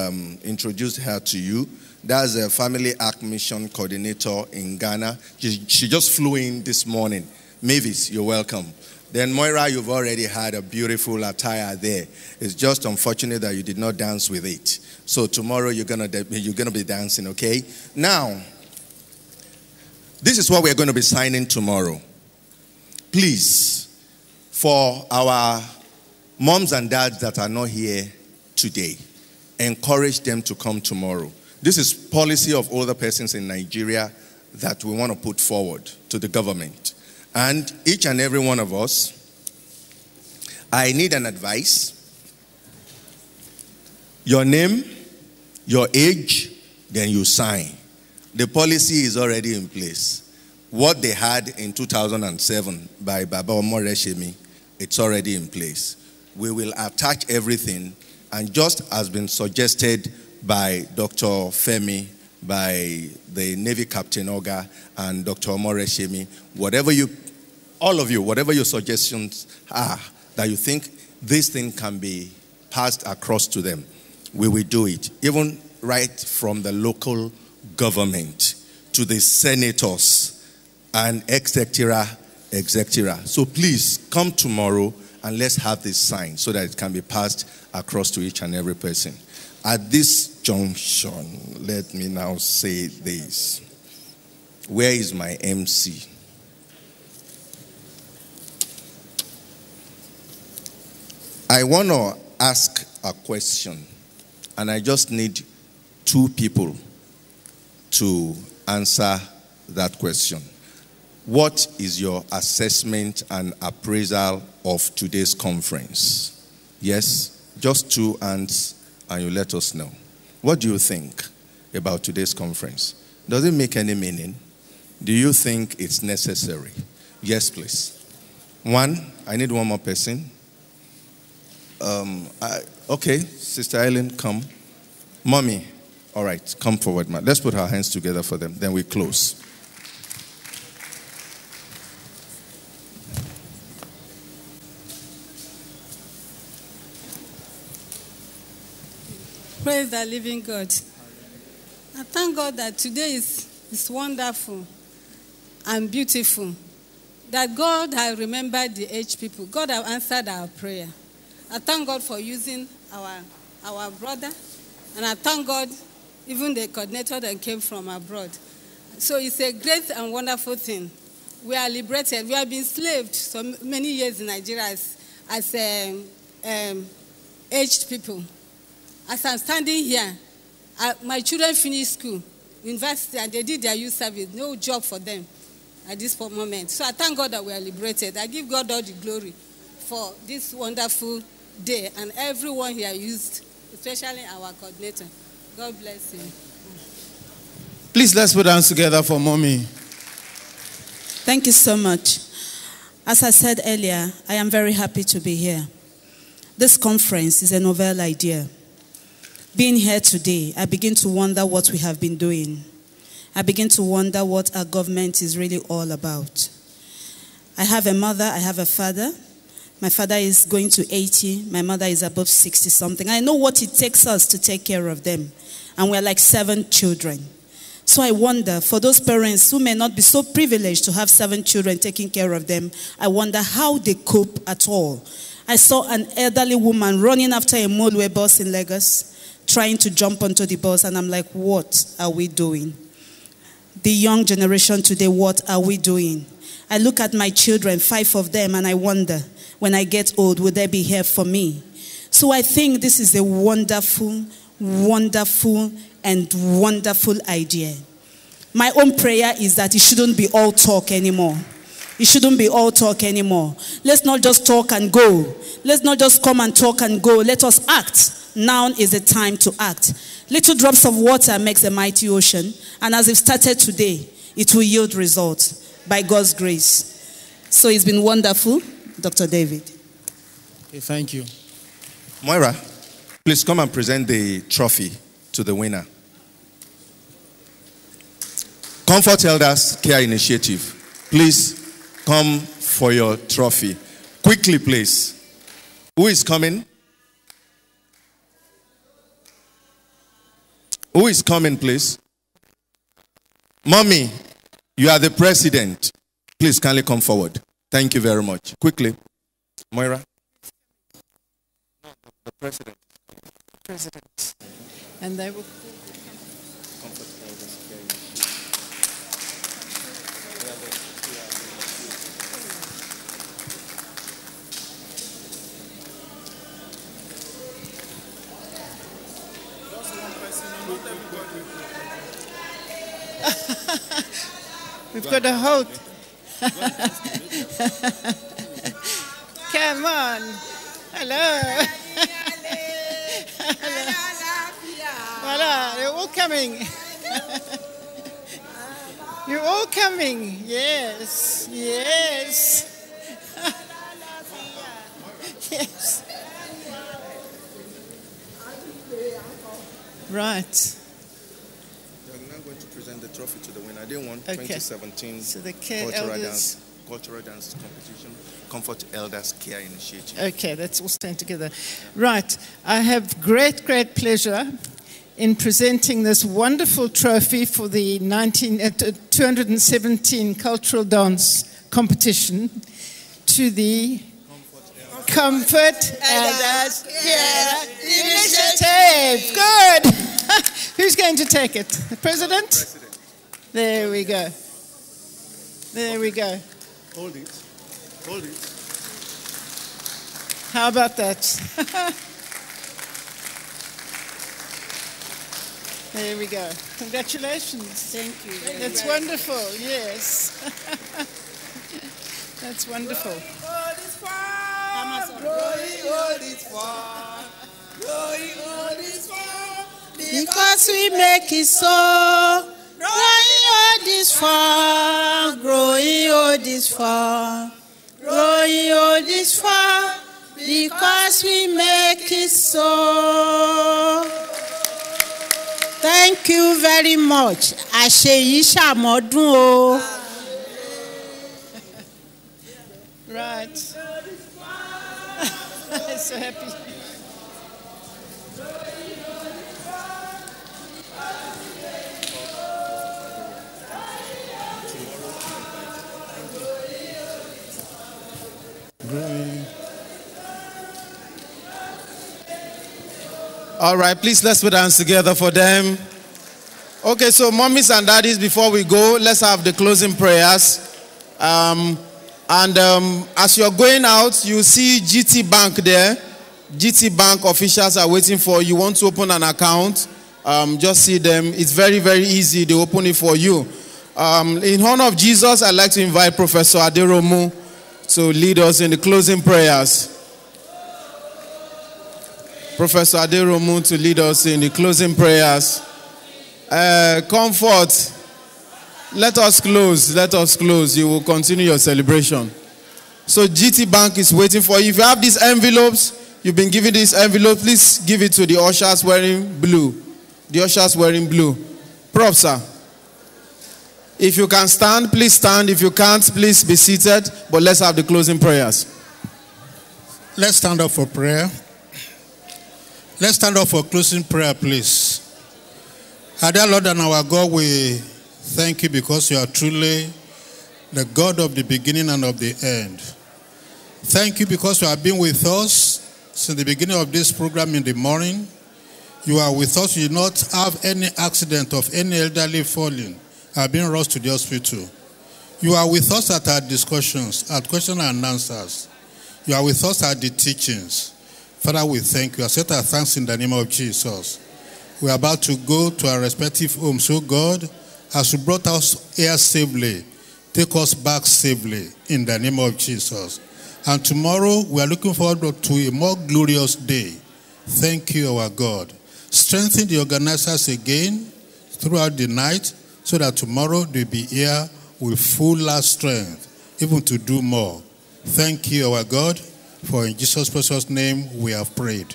S21: introduced her to you. That's a Family Act Mission Coordinator in Ghana. She just flew in this morning. Mavis, you're welcome. Then Moira, you've already had a beautiful attire there. It's just unfortunate that you did not dance with it. So tomorrow you're gonna be dancing, okay? Now, this is what we're going to be signing tomorrow. Please, for our moms and dads that are not here today, encourage them to come tomorrow. This is policy of older persons in Nigeria that we want to put forward to the government. And each and every one of us, I need an advice. Your name, your age, then you sign. The policy is already in place. What they had in 2007 by Baba Omoreshemi, it's already in place. We will attach everything, and just as been suggested by Dr. Femi, by the Navy Captain Oga, and Dr. Omoreshemi, whatever you, all of you, whatever your suggestions are, that you think this thing can be passed across to them, we will do it. Even right from the local government to the senators and etc. So please come tomorrow and let's have this signed so that it can be passed across to each and every person. At this junction, let me now say this. Where is my MC? I want to ask a question, and I just need 2 people to answer that question. What is your assessment and appraisal of today's conference? Yes, just 2 hands and you let us know. What do you think about today's conference? Does it make any meaning? Do you think it's necessary? Yes, please. 1, I need 1 more person. Okay, Sister Eileen, come. Mommy, all right, come forward, ma. Let's put our hands together for them, then we close.
S8: Praise the living God. I thank God that today is wonderful and beautiful. That God has remembered the aged people. God has answered our prayer. I thank God for using our brother. And I thank God even the coordinator that came from abroad. So it's a great and wonderful thing. We are liberated. We have been enslaved so many years in Nigeria as aged people. As I'm standing here, my children finished school, university, and they did their youth service. No job for them at this moment. So I thank God that we are liberated. I give God all the glory for this wonderful day, and everyone here used, especially our coordinator. God bless him.
S4: Please, let's put hands together for Mommy.
S6: Thank you so much. As I said earlier, I am very happy to be here. This conference is a novel idea. Being here today, I begin to wonder what we have been doing. I begin to wonder what our government is really all about. I have a mother, I have a father. My father is going to 80, my mother is above 60-something. I know what it takes us to take care of them. And we're like 7 children. So I wonder, for those parents who may not be so privileged to have 7 children taking care of them, I wonder how they cope at all. I saw an elderly woman running after a Molue bus in Lagos, trying to jump onto the bus, and I'm like, what are we doing? The young generation today, what are we doing? I look at my children, 5 of them, and I wonder, when I get old, will they be here for me? So I think this is a wonderful, wonderful, and wonderful idea. My own prayer is that it shouldn't be all talk anymore. It shouldn't be all talk anymore. Let's not just talk and go. Let's not just come and talk and go. Let us act. Now is the time to act. Little drops of water makes a mighty ocean. And as it started today, it will yield results by God's grace. So it's been wonderful, Dr. David.
S4: Okay, thank you.
S21: Moira, please come and present the trophy to the winner. Comfort Elders Care Initiative. Please come for your trophy. Quickly, please. Who is coming? Who is coming, please? Mommy, you are the president. Please kindly come forward. Thank you very much. Quickly. Moira. No, the president.
S18: President. And I will... We've got to hold. Come on. Hello. Voila, you're all coming. You're all coming. Yes, yes. Yes. Right.
S21: We are now going to present the trophy to the winner. They won
S18: Okay.
S21: 2017
S18: So the Care
S21: cultural
S18: Elders.
S21: dance competition, Comfort Elders Care Initiative.
S18: Okay, let's all stand together. Right. I have great pleasure in presenting this wonderful trophy for the 217 cultural dance competition to the Comfort Elders Care Initiative. Good. Who's going to take it? The President? There we go. There we go.
S21: Hold it. Hold it.
S18: How about that? There we go. Congratulations. Thank you. That's wonderful. Yes. That's wonderful.
S1: Because we make it so. Growing all this far, growing all this far, growing all this far, because we make it so. Thank you very much. Àṣeyìí ṣàmọ́dún o.
S18: Right. So happy.
S4: All right, please let's put hands together for them. Okay, so mommies and daddies, before we go, let's have the closing prayers. As you're going out, you see GT Bank there. GT Bank officials are waiting for you. Want to open an account? Just see them. It's very easy. They open it for you. In honor of Jesus, I'd like to invite Professor Aderomu to lead us in the closing prayers. Professor Aderomu to lead us in the closing prayers. Comfort. Let us close. Let us close. You will continue your celebration. So GT Bank is waiting for you. If you have these envelopes, you've been given this envelope, please give it to the ushers wearing blue. The ushers wearing blue. Prof, sir. If you can stand, please stand. If you can't, please be seated. But let's have the closing prayers.
S11: Let's stand up for prayer. Let's stand up for closing prayer, please. Our dear Lord and our God, we thank you because you are truly the God of the beginning and of the end. Thank you because you have been with us since the beginning of this program in the morning. You are with us. You did not have any accident of any elderly falling or being rushed to the hospital. You are with us at our discussions, at question and answers. You are with us at the teachings. Father, we thank you. Accept our thanks in the name of Jesus. We are about to go to our respective homes. So God, as you brought us here safely, take us back safely in the name of Jesus. And tomorrow, we are looking forward to a more glorious day. Thank you, our God. Strengthen the organizers again throughout the night so that tomorrow they'll be here with full strength, even to do more. Thank you, our God, for in Jesus' precious name we have prayed.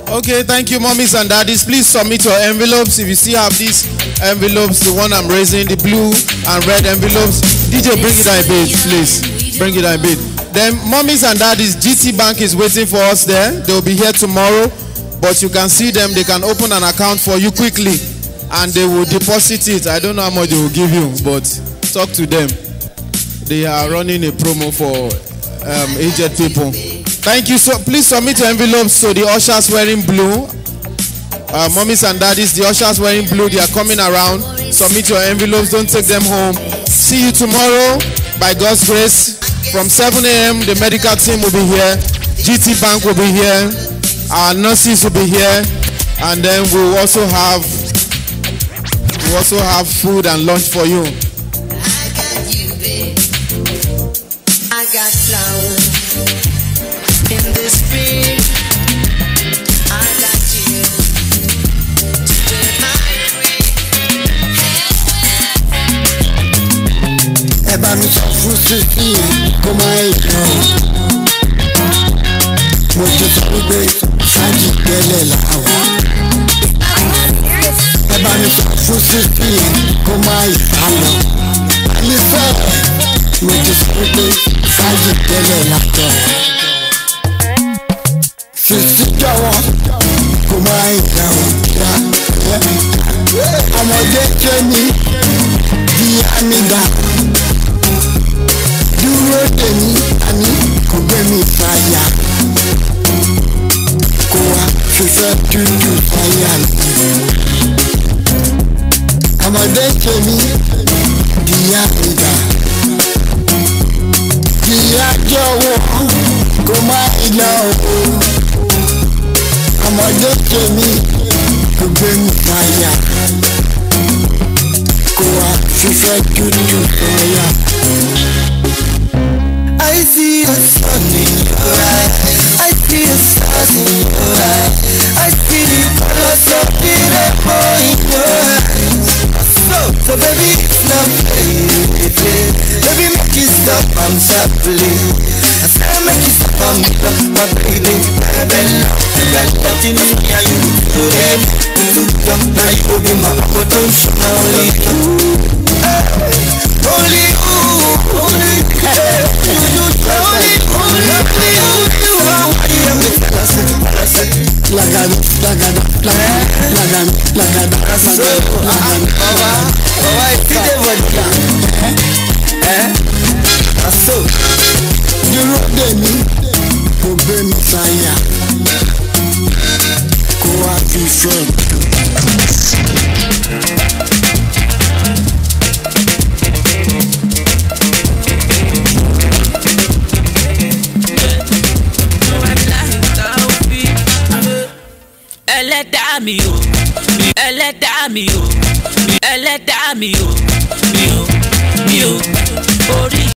S4: Okay, thank you, mommies and daddies. Please submit your envelopes. If you still have these envelopes, the one I'm raising, the blue and red envelopes, DJ, bring it down a bit, please. Bring it down a bit. Then, mommies and daddies, GT Bank is waiting for us there. They'll be here tomorrow, but you can see them. They can open an account for you quickly, and they will deposit it. I don't know how much they will give you, but talk to them. They are running a promo for aged people. Thank you. So please submit your envelopes to the ushers wearing blue. Mommies and daddies, the ushers wearing blue, they are coming around. Submit your envelopes. Don't take them home. See you tomorrow by God's grace. From 7 a.m. the medical team will be here. GT Bank will be here. Our nurses will be here. And then we'll also have We also have food and lunch for you.
S15: I got you, babe. I got flowers in the spring. I got you to my
S3: Eba mi sọ fún sísí kó máa ń lọ. Mo ti sọ wípé sáàjì tẹ́lẹ̀ làwọn. Eba mi sọ fún sísí kó máa ń sá lọ. Ànífẹ́ mo ti sọ wípé sáàjì tẹ́lẹ̀ làtọ̀. Sísí jọ̀wọ́ kó máa ń dáhùn dá. Ọmọdé jẹ́ mi bí àmìgà. Dúró dè mí, àní kò gbé mi fàyà. Kò wá fífẹ́ dúdú fàyà mi. Ọmọdé jẹ́ mi bí àmìgà. Ìyá jọ̀wọ́ kò má ìlà òkú. Ọmọdé jẹ́ mi kò gbé mi fàyà. Kò wá fífẹ́ dúdú fàyà.
S15: I see the sun in your eyes. I see the stars in your eyes. I see the colors of the rainbow in your eyes. So baby, it's not play. Baby, make it stop, I'm shuffling. I say make it stop, I'm love, my baby. Baby, nothing in me, you do it. Now you will be my potential, only you. Only you, only you.
S3: Dúró dè mí, kò gbé mi fàyà. Kò wá fi fẹ́.
S15: Ẹlẹ́dàá mi o, ẹlẹ́dàá mi o, ẹlẹ́dàá mi o, mi o, orí.